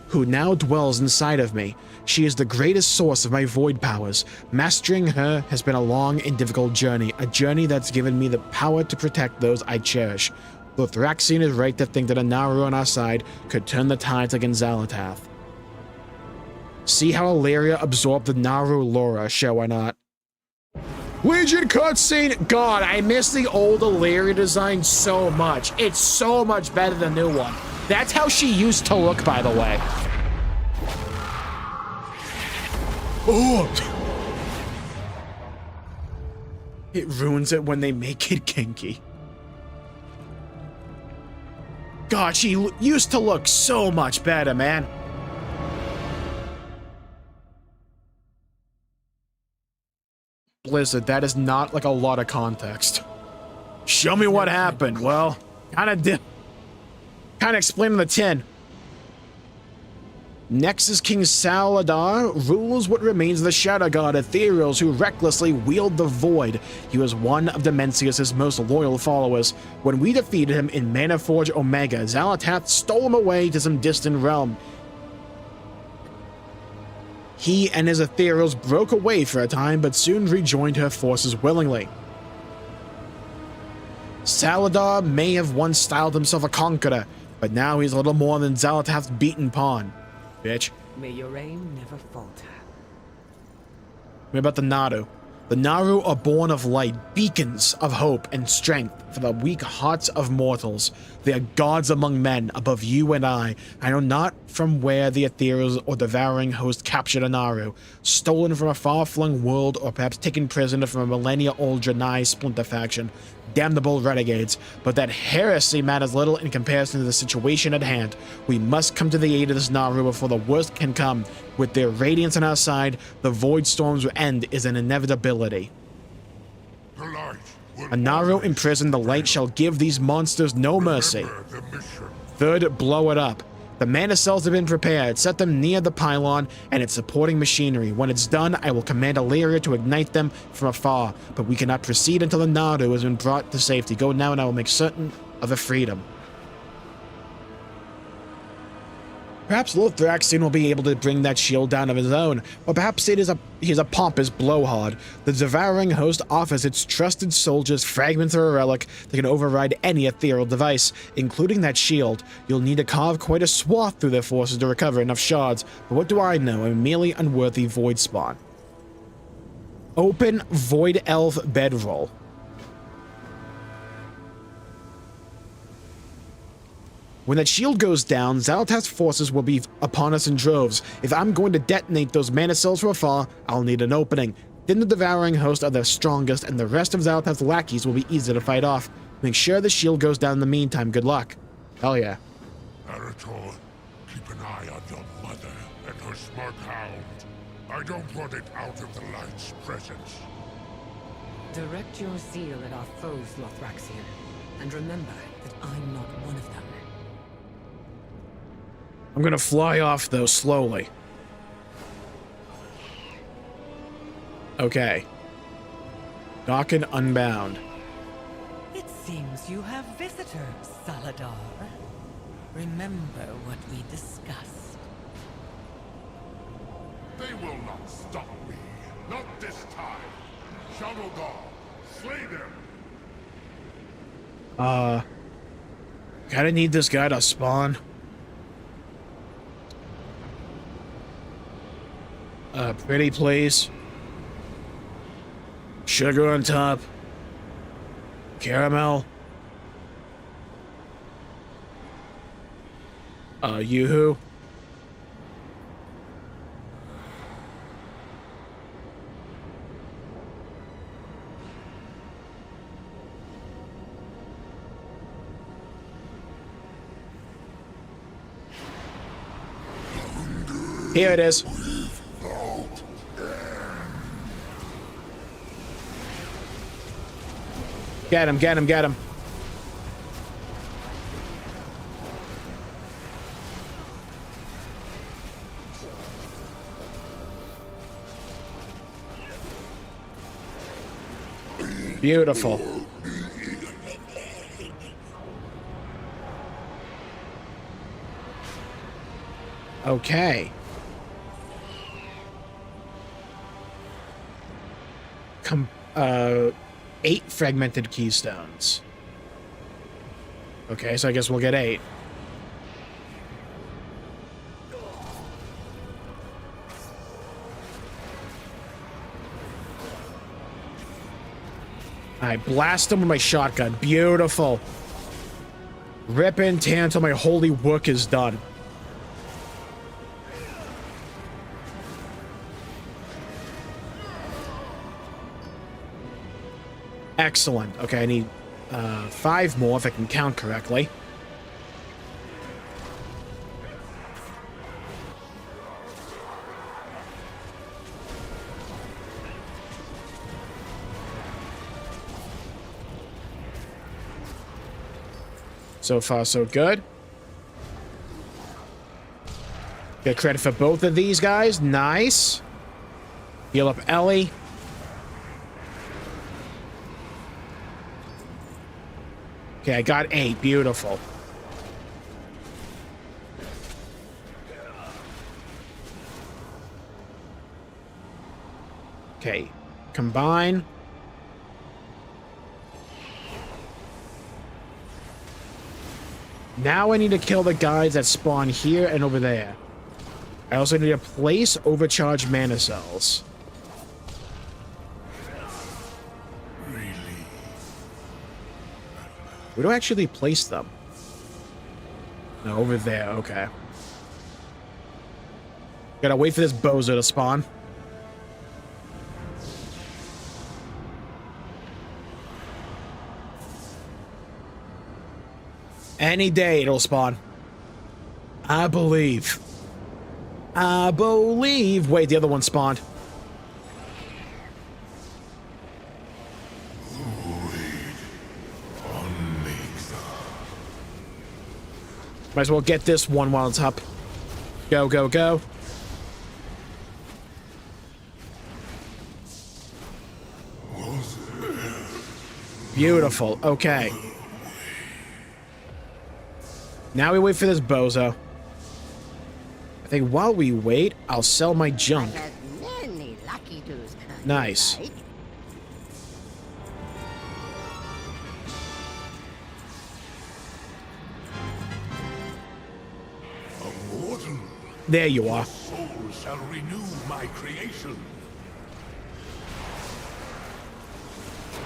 who now dwells inside of me. She is the greatest source of my void powers. Mastering her has been a long and difficult journey, a journey that's given me the power to protect those I cherish. Lothraxion is right to think that a Naru on our side could turn the tides against Xalatath. See how Illyria absorbed the Naru Lura, shall I not? Legion cutscene! God, I miss the old Illyria design so much. It's so much better than the new one. That's how she used to look, by the way. Oh! It ruins it when they make it kinky. God, she used to look so much better, man. Blizzard, that is not like a lot of context. Show me what happened. Well, kind of explain the tin. Nexus King Saladar rules what remains of the Shadow God Ethereals who recklessly wield the Void. He was one of Dimensius' most loyal followers. When we defeated him in Manaforge Omega, Xalatath stole him away to some distant realm. He and his Ethereals broke away for a time, but soon rejoined her forces willingly. Saladar may have once styled himself a conqueror, but now he's little more than Xalatath's beaten pawn. Bitch. May your aim never falter. What about the Naru? The Naru are born of light, beacons of hope and strength for the weak hearts of mortals. They are gods among men, above you and I. I know not from where the Ethereals or devouring host captured a Naru, stolen from a far-flung world or perhaps taken prisoner from a millennia-old Janai splinter faction. Damnable renegades, but that heresy matters little in comparison to the situation at hand. We must come to the aid of this Naru before the worst can come. With their radiance on our side, the void storm's end is an inevitability. A Naru imprisoned, the light shall give these monsters no mercy. Third, blow it up. The mana cells have been prepared. Set them near the pylon and its supporting machinery. When it's done, I will command Illyria to ignite them from afar, but we cannot proceed until the Naru has been brought to safety. Go now and I will make certain of their freedom. Perhaps Lothraxion will be able to bring that shield down of his own, or perhaps he's a pompous blowhard. The devouring host offers its trusted soldiers fragments of a relic that can override any ethereal device, including that shield. You'll need to carve quite a swath through their forces to recover enough shards, but what do I know? I'm merely unworthy void spawn. Open Void Elf bedroll. When that shield goes down, Xalatath's forces will be upon us in droves. If I'm going to detonate those mana cells from afar, I'll need an opening. Then the devouring host are the strongest, and the rest of Xalatath's lackeys will be easy to fight off. Make sure the shield goes down in the meantime. Good luck. Hell yeah. Arator, keep an eye on your mother and her smug hound. I don't want it out of the light's presence. Direct your zeal at our foes, Lothraxion, and remember that I'm not one of them. I'm gonna fly off, though, slowly. Okay. Darken Unbound. It seems you have visitors, Saladar. Remember what we discussed. They will not stop me. Not this time. Shadow God, slay them. Kinda need this guy to spawn. Pretty please. Sugar on top. Caramel. Yoo-hoo. Here it is. Get him, get him, get him. Beautiful. Okay. 8 fragmented keystones. Okay, so I guess we'll get 8. I blast him with my shotgun. Beautiful. Rip and tear until my holy work is done. Excellent. Okay, I need 5 more if I can count correctly. So far, so good. Get credit for both of these guys. Nice. Heal up Ellie. Okay, I got 8. Beautiful. Okay. Combine. Now I need to kill the guys that spawn here and over there. I also need to place overcharged mana cells. Where do I actually place them? No, over there. Okay. Gotta wait for this bozo to spawn. Any day it'll spawn. I believe. I believe. Wait, the other one spawned. Might as well get this one while it's up. Go, go, go. Beautiful. Okay. Now we wait for this bozo. I think while we wait, I'll sell my junk. Nice. There you are. Soul shall renew my creation.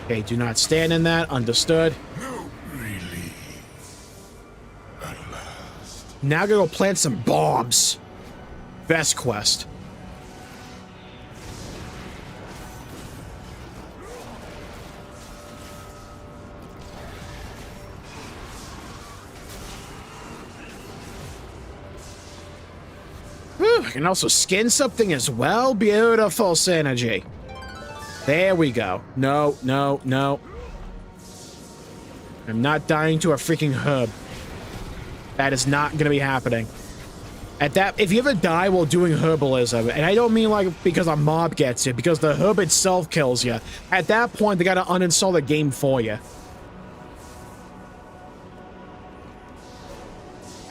Okay, do not stand in that. Understood. No relief. At last. Now I gotta go plant some bombs. Best quest. Whew, I can also skin something as well. Beautiful synergy. There we go. No, no, no. I'm not dying to a freaking herb. That is not going to be happening. At that, if you ever die while doing herbalism, and I don't mean like because a mob gets it, because the herb itself kills you, at that point, they got to uninstall the game for you.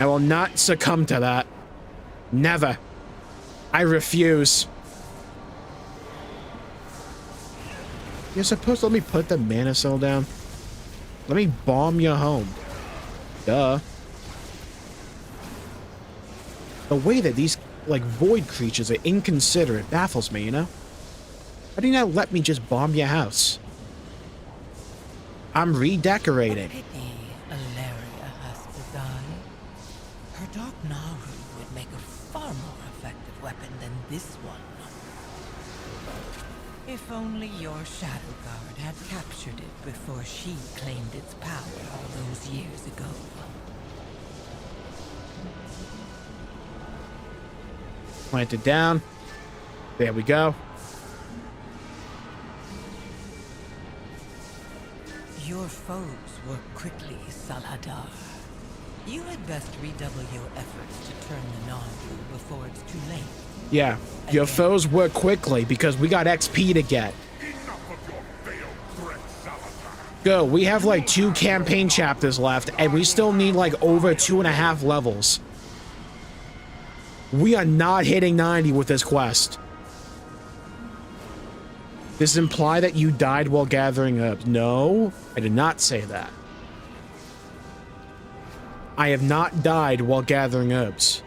I will not succumb to that. Never. I refuse. You're supposed to let me put the mana cell down? Let me bomb your home. Duh. The way that these, like, void creatures are inconsiderate baffles me, you know? How do you not let me just bomb your house? I'm redecorating. Pity Alaria has to die. Her Dark Naru would make a far more effective weapon than this one. If only your Shadow Guard had captured it before she claimed its power all those years ago. Planted down. There we go. Your foes work quickly, Salhadar. You had best redouble your efforts to turn the Naru before it's too late. Yeah, your foes work quickly because we got XP to get. Go, we have like 2 campaign chapters left, and we still need like over 2.5 levels. We are not hitting 90 with this quest. Does this imply that you died while gathering herbs? No, I did not say that. I have not died while gathering herbs.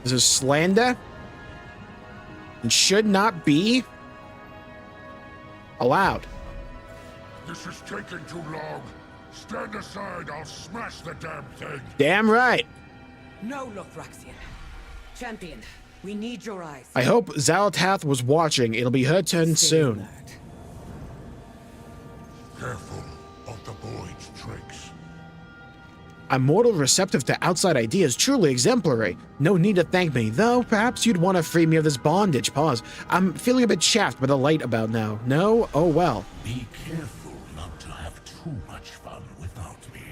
This is slander and should not be allowed. This is taking too long. Stand aside, I'll smash the damn thing. Damn right. No, Lothraxian. Champion, we need your eyes. I hope Xalatath was watching. It'll be her turn soon. Careful of the void's tricks. A mortal receptive to outside ideas, truly exemplary. No need to thank me, though perhaps you'd want to free me of this bondage. Pause. I'm feeling a bit chaffed by the light about now. No? Oh well. Be careful not to have too much fun without me.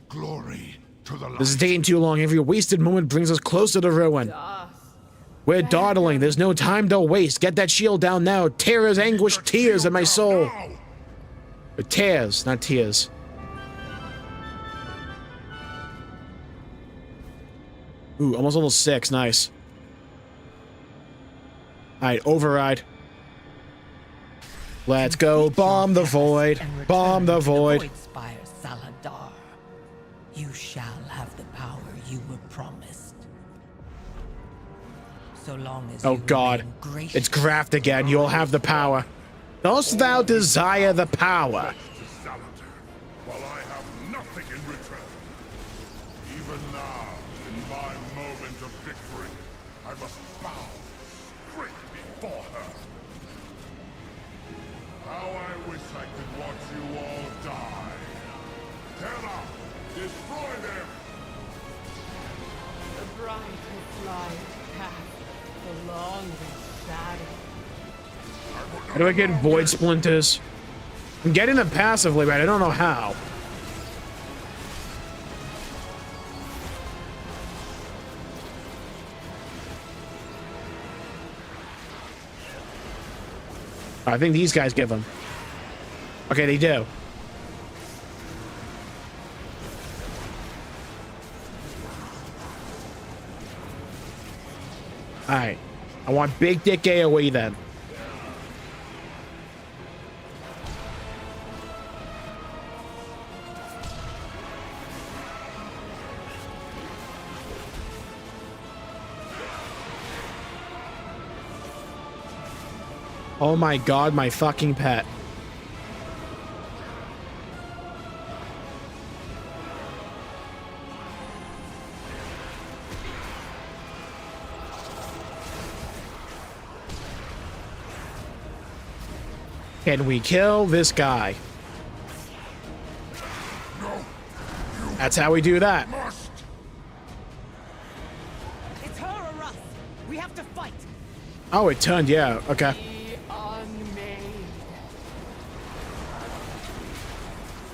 Glory to the light. This is taking too long. Every wasted moment brings us closer to ruin. We're dawdling. There's no time to waste. Get that shield down now. Terror's anguish, tears in my soul. Or tears, not tears. Ooh, almost level 6. Nice. Alright, override. Let's go. Bomb the void. Bomb the void. Spire, Salhadar. You shall have the power you were promised. So long as Oh god. It's Graft again. You'll have the power. Dost thou desire the power? While I have nothing in return. Even now, in my moment of victory, I must bow straight before her. How I wish I could watch you all die. Terra, destroy them! The brightest light path along the shadow. How do I get void splinters? I'm getting them passively, but I don't know how. I think these guys give them. Okay, they do. Alright. I want big dick AoE then. Oh my god, my fucking pet. Can we kill this guy? No. That's how we do that. Must. It's her or us. We have to fight. Oh, it turned, yeah, okay.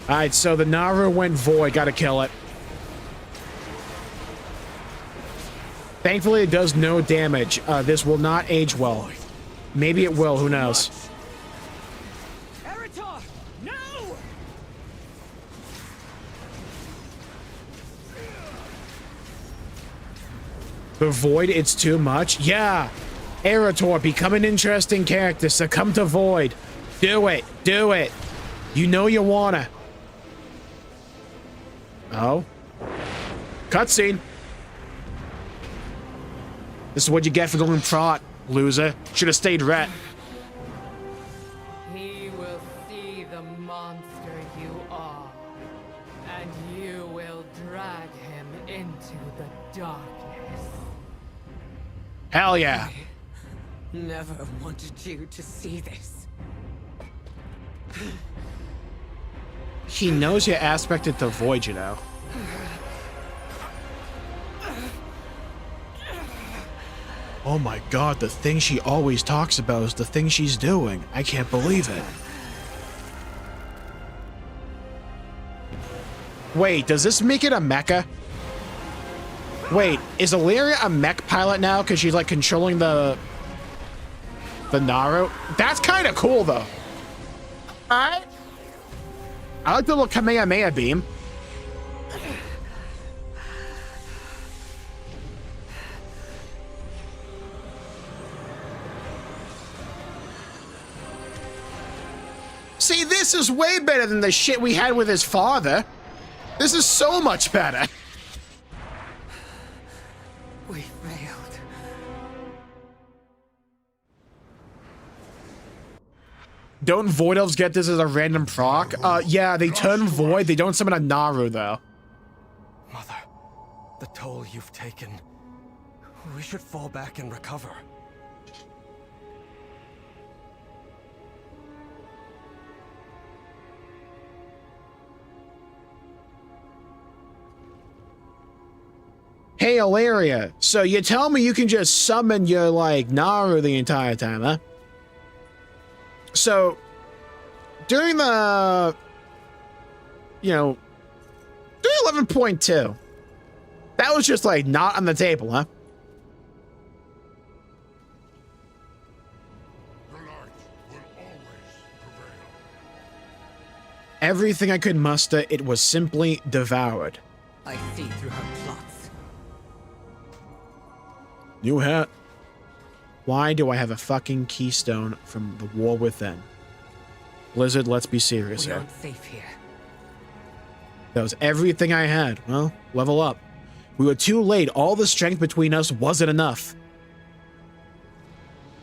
Alright, so the Naru went void. Gotta kill it. Thankfully, it does no damage. This will not age well. Maybe it will, who knows. Eritor, no! The void, it's too much? Yeah! Eritor, become an interesting character. Succumb to void. Do it. Do it. You know you wanna. Oh. Cutscene. This is what you get for going trot, loser. Should have stayed ret. He will see the monster you are, and you will drag him into the darkness. Hell yeah. Never wanted you to see this. He knows you're aspected to void, you know. Oh my god, the thing she always talks about is the thing she's doing. I can't believe it. Wait, does this make it a mecha? Wait, is Illyria a mech pilot now because she's like controlling the Naru? That's kind of cool though. Alright. I like the little Kamehameha beam. See, this is way better than the shit we had with his father. This is so much better. We failed. Don't Void Elves get this as a random proc? Yeah, they turn Void. They don't summon a Naru, though. Mother, the toll you've taken. We should fall back and recover. Hey, Illyria, so you tell me you can just summon your, like, Naru the entire time, huh? So, during the, you know, during 11.2, that was just, like, not on the table, huh? The light will always prevail. Everything I could muster, it was simply devoured. I see through her plots. New hat. Why do I have a fucking keystone from the war within? Blizzard, let's be serious We here. aren't safe here. That was everything I had. Well, level up. We were too late. All the strength between us wasn't enough.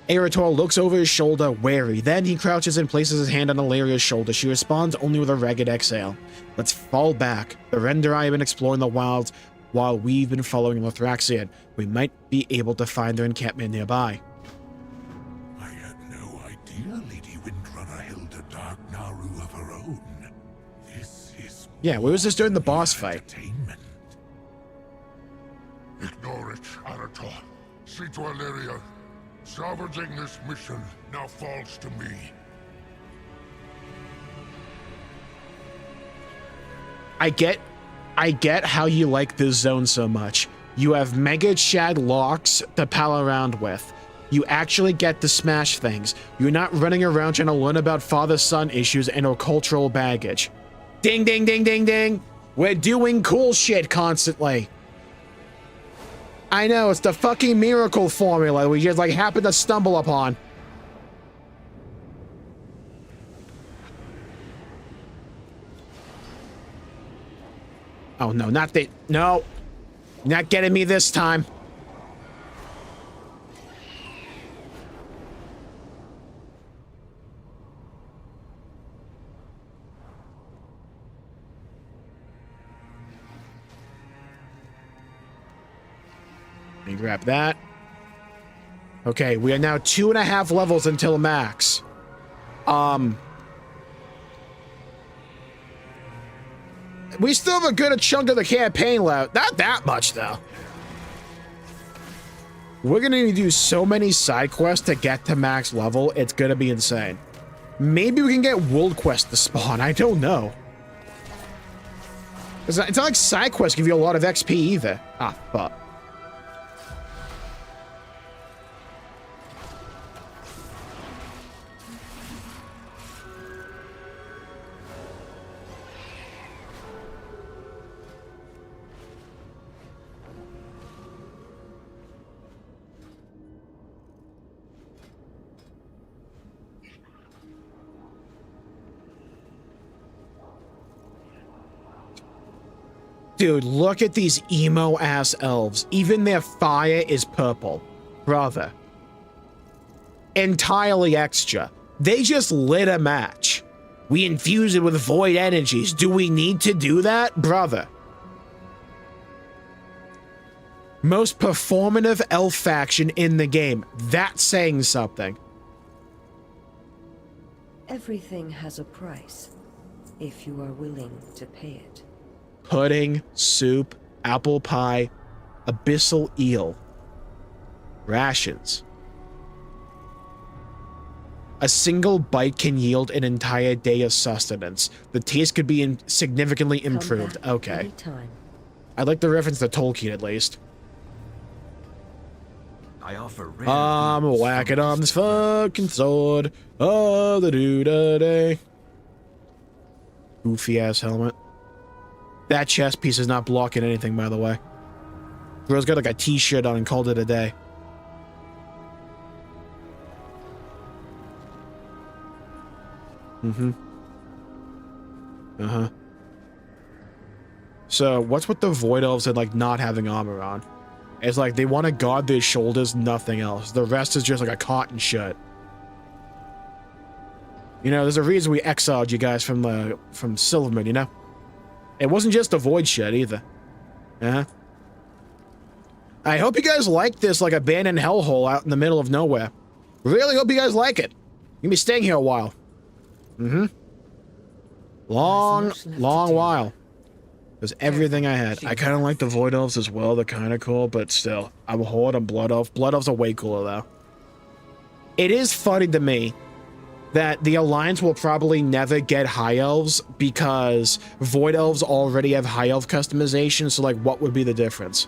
Eretor looks over his shoulder, wary. Then he crouches and places his hand on Illyria's shoulder. She responds only with a ragged exhale. Let's fall back. The Render I have been exploring the wilds while we've been following Lothraxian. We might be able to find their encampment nearby. I had no idea Lady Windrunner held a dark Naru of her own. This is Yeah, where was this during the boss fight? entertainment. Ignore it, Arator. See to Illyria. Salvaging this mission now falls to me. I get how you like this zone so much. You have Mega Chad locks to pal around with. You actually get to smash things. You're not running around trying to learn about father-son issues and our cultural baggage. Ding, ding, ding, ding, ding. We're doing cool shit constantly. I know, it's the fucking miracle formula we just like happen to stumble upon. Oh no, not the, no. Not getting me this time. Let me grab that. Okay, we are now 2.5 levels until max. We still have a good chunk of the campaign left. Not that much, though. We're gonna need to do so many side quests to get to max level, it's gonna be insane. Maybe we can get world quests to spawn, I don't know. It's not like side quests give you a lot of XP either. Ah, fuck. Dude, look at these emo-ass elves. Even their fire is purple. Brother. Entirely extra. They just lit a match. We infuse it with void energies. Do we need to do that? Brother. Most performative elf faction in the game. That's saying something. Everything has a price, if you are willing to pay it. Pudding, soup, apple pie, abyssal eel. Rations. A single bite can yield an entire day of sustenance. The taste could be significantly improved. Okay. Anytime. I like the reference to Tolkien at least. I offer rare I'm goods whacking from on this distant lands. fucking sword. Oh, the do-da-day. Goofy ass helmet. That chest piece is not blocking anything, by the way. Girl's got like a t-shirt on and called it a day. Mm-hmm. Uh-huh. So, what's with the Void Elves and, like, not having armor on? It's like, they want to guard their shoulders, nothing else. The rest is just like a cotton shirt. You know, there's a reason we exiled you guys from Silverman, you know? It wasn't just a Void shit, either. Uh-huh. I hope you guys like this, like, abandoned hellhole out in the middle of nowhere. Really hope you guys like it. You're gonna be staying here a while. Mm-hmm. Long while. There's everything I had. I kind of like the Void Elves as well. They're kind of cool, but still. I'm a Horde, I'm Blood Elf. Blood Elves are way cooler, though. It is funny to me that the Alliance will probably never get High Elves because Void Elves already have High Elf customization, so, like, what would be the difference?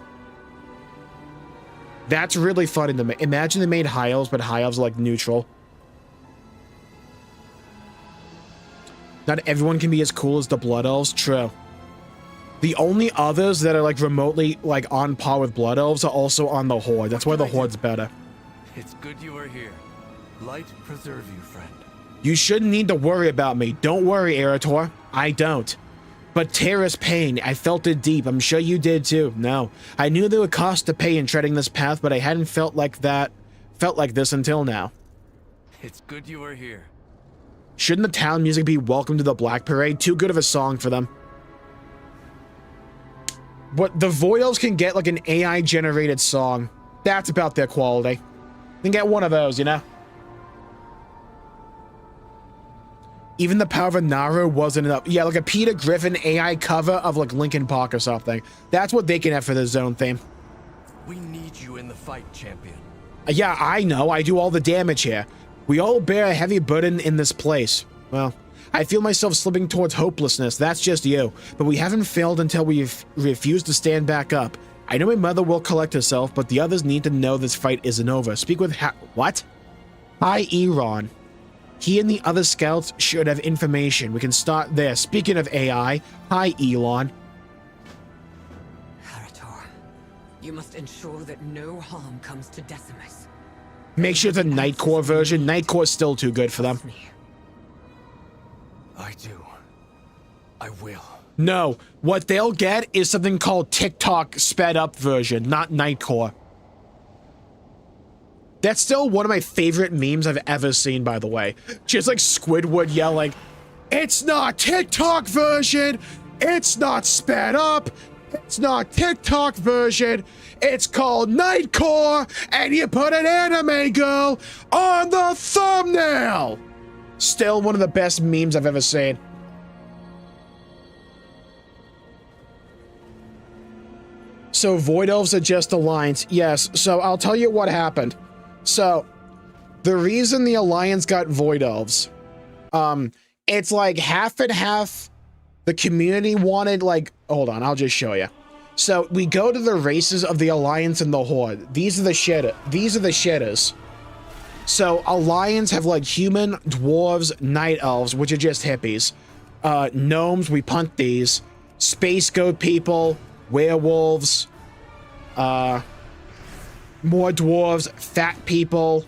That's really funny to me. Imagine they made High Elves, but High Elves are, like, neutral. Not everyone can be as cool as the Blood Elves. True. The only others that are, like, remotely, like, on par with Blood Elves are also on the Horde. That's why the Horde's better. It's good you are here. Light preserve you, friend. You shouldn't need to worry about me. Don't worry, Erator. I don't. But Terra's pain, I felt it deep. I'm sure you did too. No. I knew there were costs to pay in treading this path, but I hadn't felt like this until now. It's good you are here. Shouldn't the town music be Welcome to the Black Parade? Too good of a song for them. But the Void Elves can get like an AI-generated song. That's about their quality. They can get one of those, you know? Even the Power of Naru wasn't enough. Yeah, like a Peter Griffin AI cover of like Linkin Park or something. That's what they can have for the zone theme. We need you in the fight, champion. Yeah, I know. I do all the damage here. We all bear a heavy burden in this place. Well, I feel myself slipping towards hopelessness. That's just you. But we haven't failed until we've refused to stand back up. I know my mother will collect herself, but the others need to know this fight isn't over. Speak with what? Hi, Eron. He and the other scouts should have information. We can start there. Speaking of AI, hi, Elon. Harator, you must ensure that no harm comes to Decimus. Make sure it's a Nightcore version. Nightcore's still too good for them. I do. I will. No, what they'll get is something called TikTok sped up version, not Nightcore. That's still one of my favorite memes I've ever seen, by the way. Just like Squidward yelling, "It's not TikTok version! It's not sped up! It's not TikTok version! It's called Nightcore, and you put an anime girl on the thumbnail!" Still one of the best memes I've ever seen. So Void Elves are just Alliance. Yes, so I'll tell you what happened. So, the reason the Alliance got Void Elves, it's like half and half. The community wanted, like, hold on, I'll just show you. So, we go to the races of the Alliance and the Horde. These are the shitters. So, Alliance have, like, human, dwarves, night elves, which are just hippies. Gnomes, we punt these. Space goat people, werewolves, more dwarves, fat people,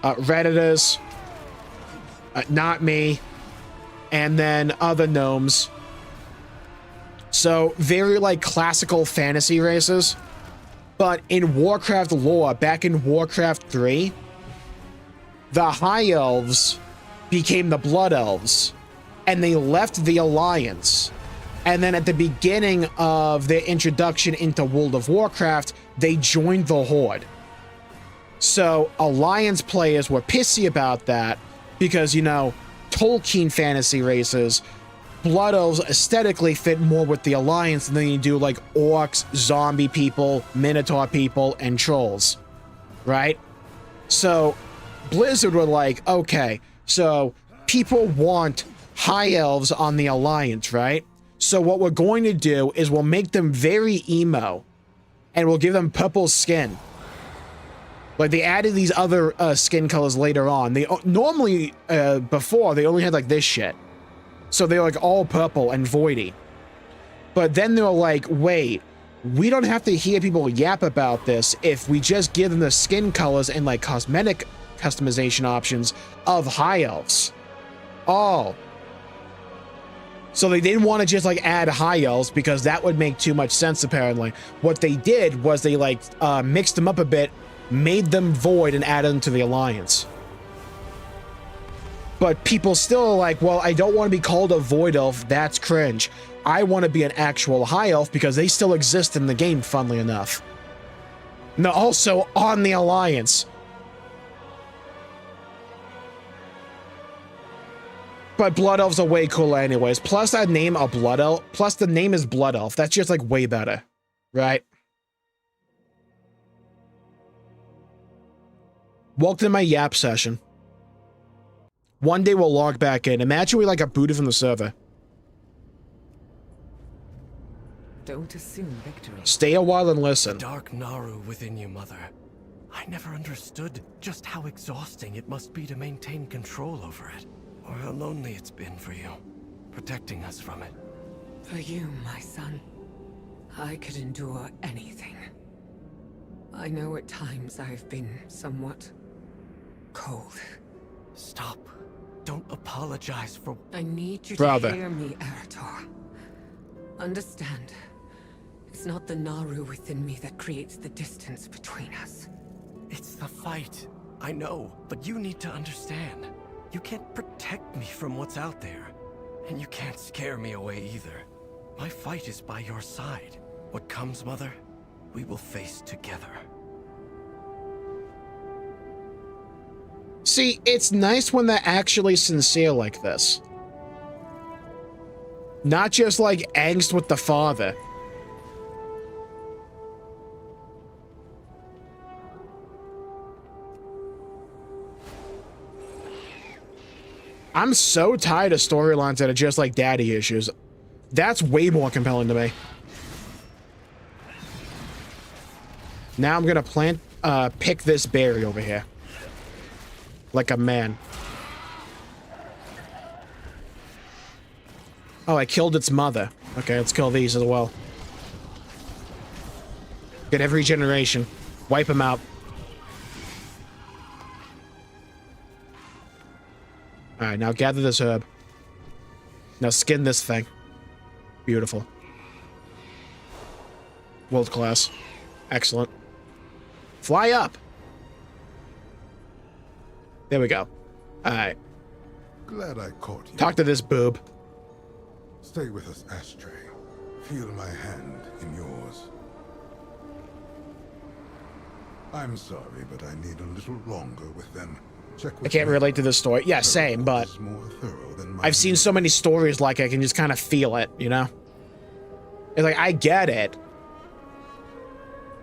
Redditors, not me, and then other gnomes. So, very, like, classical fantasy races. But in Warcraft lore, back in Warcraft 3, the High Elves became the Blood Elves, and they left the Alliance. And then at the beginning of their introduction into World of Warcraft, they joined the Horde. So Alliance players were pissy about that because, you know, Tolkien fantasy races, Blood Elves aesthetically fit more with the Alliance than you do like orcs, zombie people, Minotaur people, and trolls, right? So Blizzard were like, okay, so people want High Elves on the Alliance, right? So what we're going to do is we'll make them very emo, and we'll give them purple skin. Like, they added these other skin colors later on. They normally, before, they only had, like, this shit. So they were, like, all purple and voidy. But then they were like, wait, we don't have to hear people yap about this if we just give them the skin colors and, like, cosmetic customization options of High Elves. Oh. So they didn't want to just, like, add High Elves because that would make too much sense, apparently. What they did was they, like, mixed them up a bit, made them void, and added them to the Alliance. But people still are like, well, I don't want to be called a void elf. That's cringe. I want to be an actual high elf because they still exist in the game, funnily enough. No, also on the Alliance. But Blood Elves are way cooler anyways. Plus that name, a Blood Elf. Plus the name is Blood Elf. That's just like way better. Right? Welcome to my Yap session. One day we'll log back in. Imagine we like got booted from the server. Don't assume victory. Stay a while and listen. Dark Naru within you, Mother. I never understood just how exhausting it must be to maintain control over it. Or how lonely it's been for you, protecting us from it. For you, my son, I could endure anything. I know at times I've been somewhat cold. Stop. Don't apologize for... I need you Brother. to hear me, Eretor. Understand, it's not the Naru within me that creates the distance between us. It's the fight. I know, but you need to understand. You can't protect me from what's out there. And you can't scare me away either. My fight is by your side. What comes, Mother, we will face together. See, it's nice when they're actually sincere like this. Not just like angst with the father. I'm so tired of storylines that are just like daddy issues. That's way more compelling to me. Now I'm gonna pick this berry over here. Like a man. Oh, I killed its mother. Okay, let's kill these as well. Get every generation. Wipe them out. Alright, now gather this herb. Now skin this thing. Beautiful. World class. Excellent. Fly up! There we go. Alright. Glad I caught you. Talk to this boob. Stay with us, Ashtray. Feel my hand in yours. I'm sorry, but I need a little longer with them. Check with I can't relate to this story. Yeah, same, but I've seen so many stories like I can just kind of feel it, you know? It's like, I get it.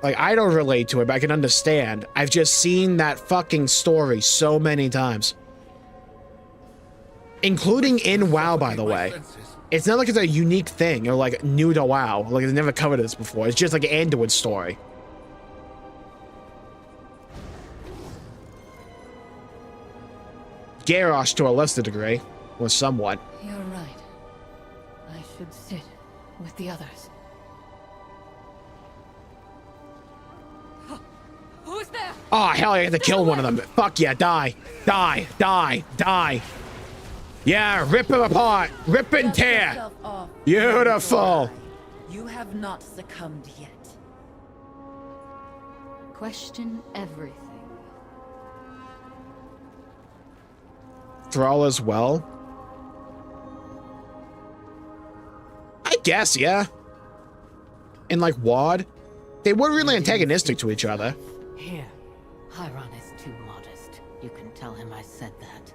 Like, I don't relate to it, but I can understand. I've just seen that fucking story so many times. Including in WoW, by the way. It's not like it's a unique thing or like new to WoW. Like, I've never covered this before. It's just like an Anduin's story. Garrosh to a lesser degree, or somewhat. You're right. I should sit with the others. Who's there? Oh, hell, I have to kill one of them. Fuck yeah, die. Die, die, die. Yeah, rip him apart. Rip and tear. Beautiful. You have not succumbed yet. Question everything. Thrall as well? I guess, yeah. And like Wad, they were really antagonistic to each other. Here, Chiron is too modest. You can tell him I said that.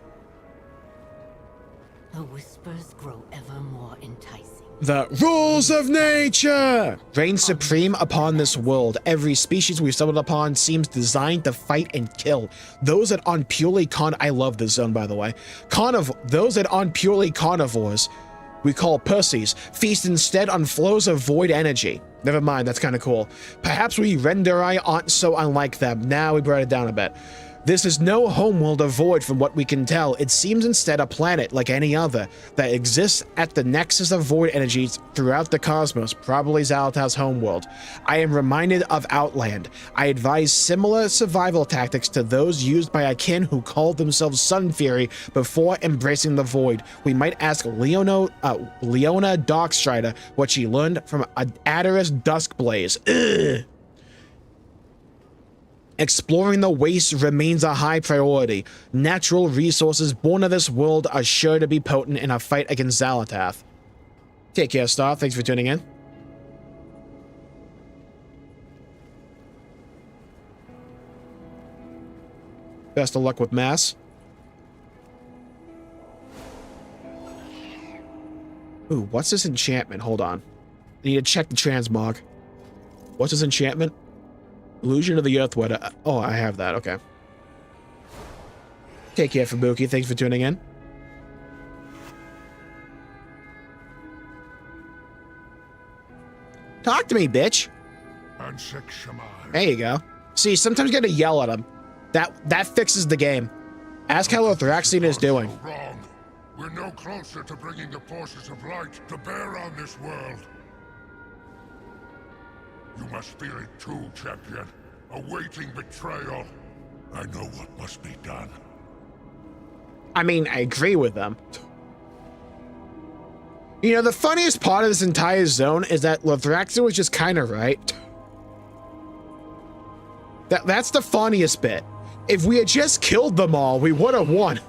The whispers grow ever more enticing. The rules of nature reign supreme upon this world. Every species we've stumbled upon seems designed to fight and kill. Those that on purely I love this zone, by the way. Those that on purely carnivores we call pussies feast instead on flows of void energy. Never mind, that's kind of cool. Perhaps we Renderi aren't so unlike them. Now we brought it down a bit. This is no homeworld of void from what we can tell. It seems instead a planet like any other that exists at the nexus of void energies throughout the cosmos, probably Xal'atath's homeworld. I am reminded of Outland. I advise similar survival tactics to those used by a kin who called themselves Sun Fury before embracing the void. We might ask Leona Darkstrider what she learned from Adderus Duskblaze. Ugh. Exploring the waste remains a high priority. Natural resources born of this world are sure to be potent in a fight against Xal'atath. Take care, Star. Thanks for tuning in. Best of luck with Mass. Ooh, what's this enchantment? Hold on. I need to check the transmog. What's this enchantment? Illusion of the Earthweather. Oh, I have that. Okay. Take care, Fubuki. Thanks for tuning in. Talk to me, bitch. There you go. See, sometimes you gotta yell at him. That fixes the game. Ask how Lothraxion is doing. Wrong. We're no closer to bringing the forces of light to bear on this world. You must feel it too, champion. Awaiting betrayal. I know what must be done. I mean, I agree with them. You know, the funniest part of this entire zone is that Lothraxion was just kind of right. That's the funniest bit. If we had just killed them all, we would have won.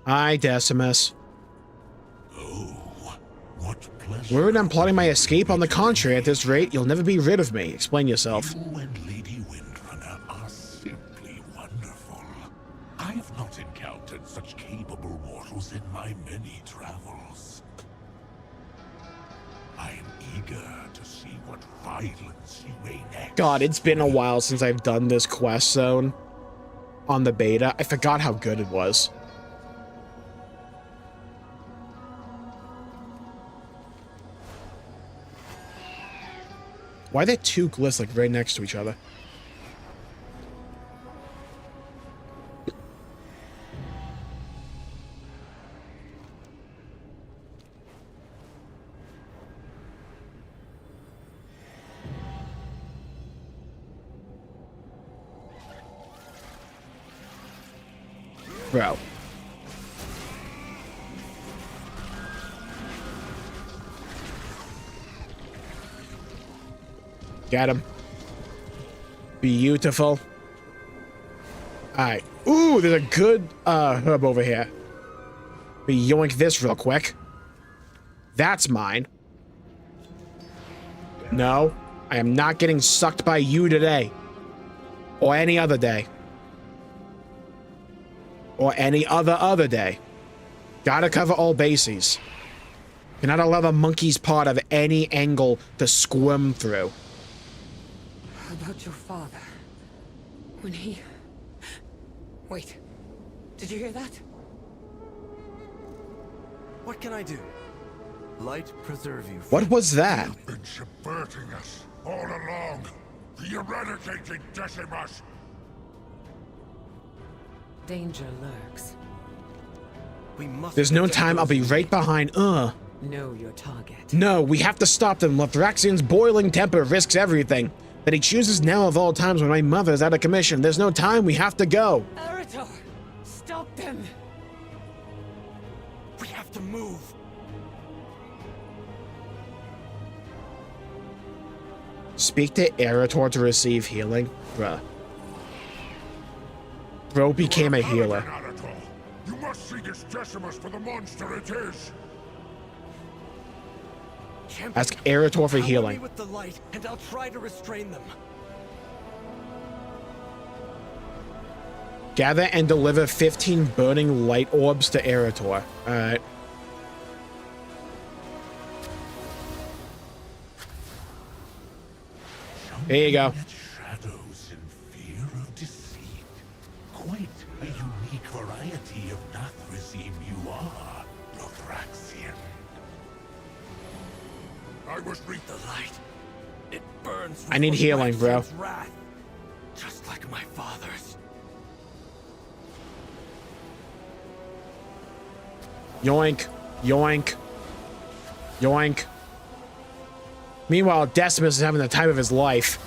Hi, Decimus. Oh, what pleasure. Worried I'm plotting my escape? On the contrary, at this rate, you'll never be rid of me. Explain yourself. You and Lady Windrunner are simply wonderful. I have not encountered such capable mortals in my many travels. I am eager to see what violence you may next. God, it's been a while since I've done this quest zone on the beta. I forgot how good it was. Why are there two glyphs like right next to each other? Bro. Got him. Beautiful. Alright. Ooh, there's a good herb over here. We yoink this real quick. That's mine. No, I am not getting sucked by you today. Or any other day. Or any other day. Gotta cover all bases. You're not allowed a monkey's part of any angle to squirm through. About your father. When he... Wait. Did you hear that? What can I do? Light preserve you. What was that? You've been subverting us all along. The eradicated Decimus. Danger lurks. We must. There's no time. I'll be right behind. Know your target. No, we have to stop them. Lothraxion's boiling temper risks everything. That he chooses now of all times when my mother's out of commission. There's no time. We have to go. Arator! Stop them! We have to move. Speak to Arator to receive healing. Bruh. Bro became a healer. You must seek Ask Decimus for the monster it is. Champion, Ask Eretor for power me healing. with the light, and I'll try to restrain them. Gather and deliver 15 burning light orbs to Eretor. Alright. Here you go. Shadows and fear of deceit. Quite a unique variety of Nathrazim you are, Lothraxian. I was read The light. It burns. I need healing, bro. Wrath, just like my father's. Yoink. Yoink. Yoink. Meanwhile, Decimus is having the time of his life.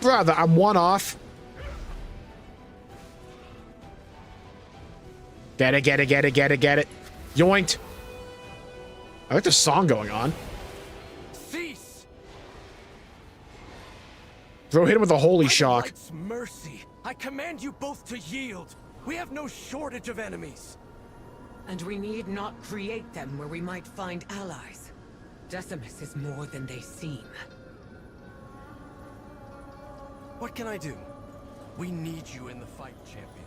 Brother, I'm one off. Get it, get it, get it, get it, get it. Yoinked. I like the song going on. Cease. Bro, hit him with a holy By the shock. light's mercy, I command you both to yield. We have no shortage of enemies. And we need not create them where we might find allies. Decimus is more than they seem. What can I do? We need you in the fight, champion.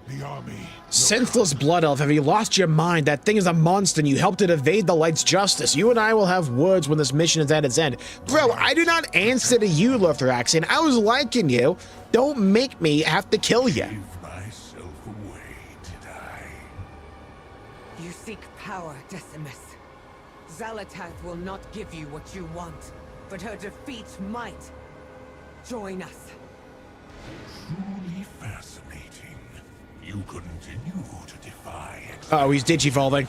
the army. Senseless blood elf, have you lost your mind? That thing is a monster and you helped it evade the light's justice. You and I will have words when this mission is at its end. Bro, I do not answer to you, Lothraxian. I was liking you. Don't make me have to kill you. Give myself away, did I? You seek power, Decimus. Xalatath will not give you what you want, but her defeat might. Join us. Truly fascinating. You continue to defy Oh, he's digivolving.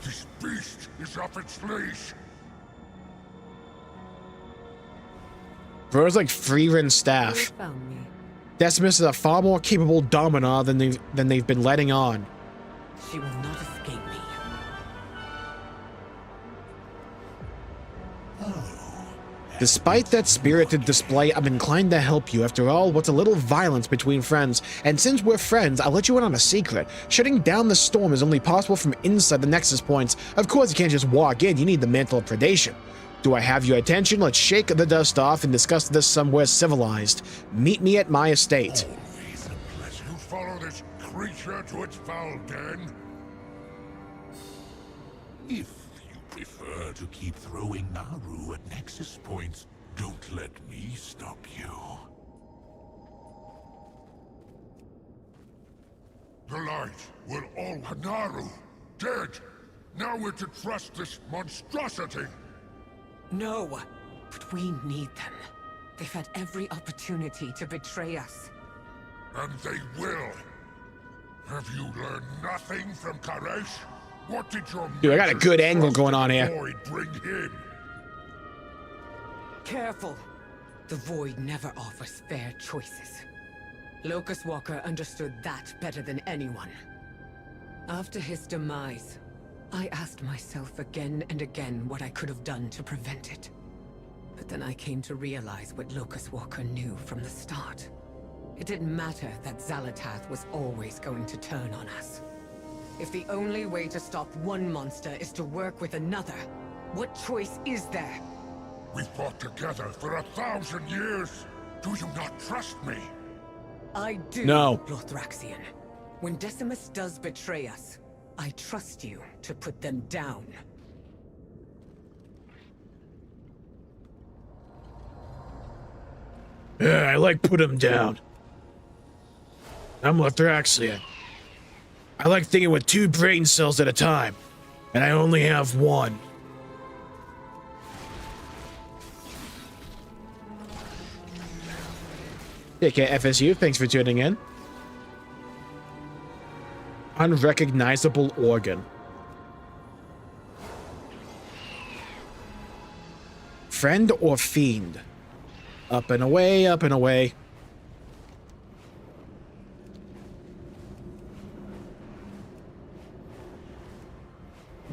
This beast is off its leash. Bro's like Freerin staff. You found me. Decimus is a far more capable Dominar than they've been letting on. She will not escape me. Despite that spirited display, I'm inclined to help you. After all, what's a little violence between friends? And since we're friends, I'll let you in on a secret. Shutting down the storm is only possible from inside the Nexus points. Of course, you can't just walk in, you need the Mantle of Predation. Do I have your attention? Let's shake the dust off and discuss this somewhere civilized. Meet me at my estate. Always a pleasure. You follow this creature to its foul den? If you prefer to keep throwing Naru at Nexus points, don't let me stop you. The light will all Naru dead. Now we're to trust this monstrosity. No, but we need them. They've had every opportunity to betray us. And they will. Have you learned nothing from Karesh? What did your Dude, I got a good angle going on here. Void bring him? Careful. The Void never offers fair choices. Locust Walker understood that better than anyone. After his demise, I asked myself again and again what I could have done to prevent it. But then I came to realize what Locust Walker knew from the start. It didn't matter that Xalatath was always going to turn on us. If the only way to stop one monster is to work with another, what choice is there? We've fought together for 1,000 years. Do you not trust me? I do, No. Lothraxian. When Decimus does betray us, I trust you to put them down. Yeah, I like put him down. I'm Lothraxian. I like thinking with 2 brain cells at a time, and I only have 1. Okay, FSU, thanks for tuning in. Unrecognizable organ. Friend or fiend? Up and away, up and away.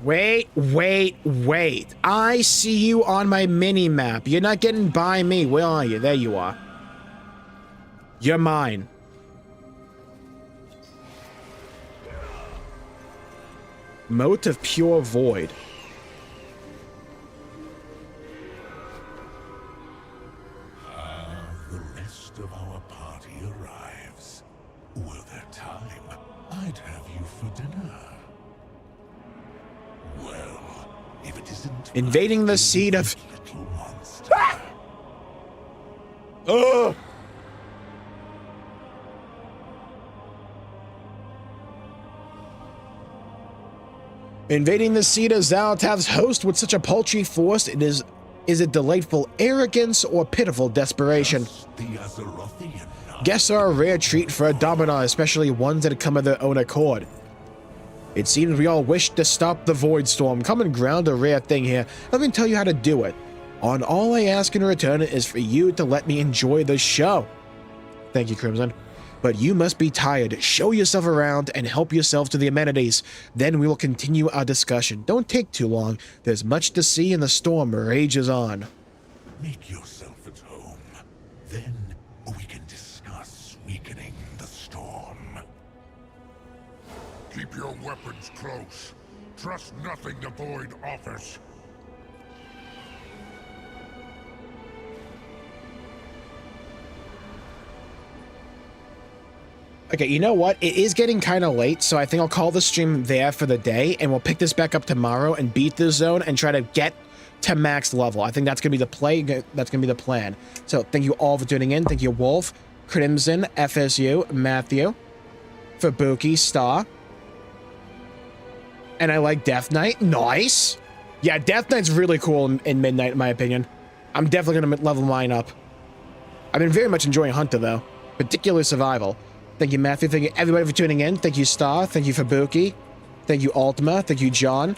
Wait. I see you on my mini-map. You're not getting by me. Where are you? There you are. You're mine. Moat of Pure Void. The rest of our party arrives. Were there time, I'd have you for dinner. Well, if it isn't Invading the seed of... little monster. Ugh! Invading the seat of Xal'atath's host with such a paltry force, is it delightful arrogance or pitiful desperation? The Azerothian. Guests are a rare treat for a Dominar, especially ones that come of their own accord. It seems we all wish to stop the Void Storm. Common ground, a rare thing here. Let me tell you how to do it. On all I ask in return is for you to let me enjoy the show. Thank you, Crimson. But you must be tired. Show yourself around and help yourself to the amenities. Then we will continue our discussion. Don't take too long. There's much to see and the storm rages on. Make yourself at home. Then we can discuss weakening the storm. Keep your weapons close. Trust nothing the Void offers. Okay, you know what? It is getting kind of late, so I think I'll call the stream there for the day, and we'll pick this back up tomorrow and beat the zone and try to get to max level. I think that's going to be the play. That's going to be the plan. So thank you all for tuning in. Thank you, Wolf, Crimson, FSU, Matthew, Fubuki, Star. And I like Death Knight. Nice. Yeah, Death Knight's really cool in Midnight, in my opinion. I'm definitely going to level mine up. I've been very much enjoying Hunter, though, particularly Survival. Thank you, Matthew. Thank you, everybody, for tuning in. Thank you, Star. Thank you, Fubuki. Thank you, Ultima. Thank you, John.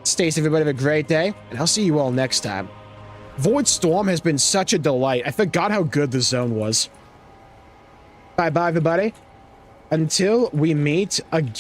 Stay safe, everybody. Have a great day, and I'll see you all next time. Void Storm has been such a delight. I forgot how good the zone was. Bye-bye, everybody. Until we meet again.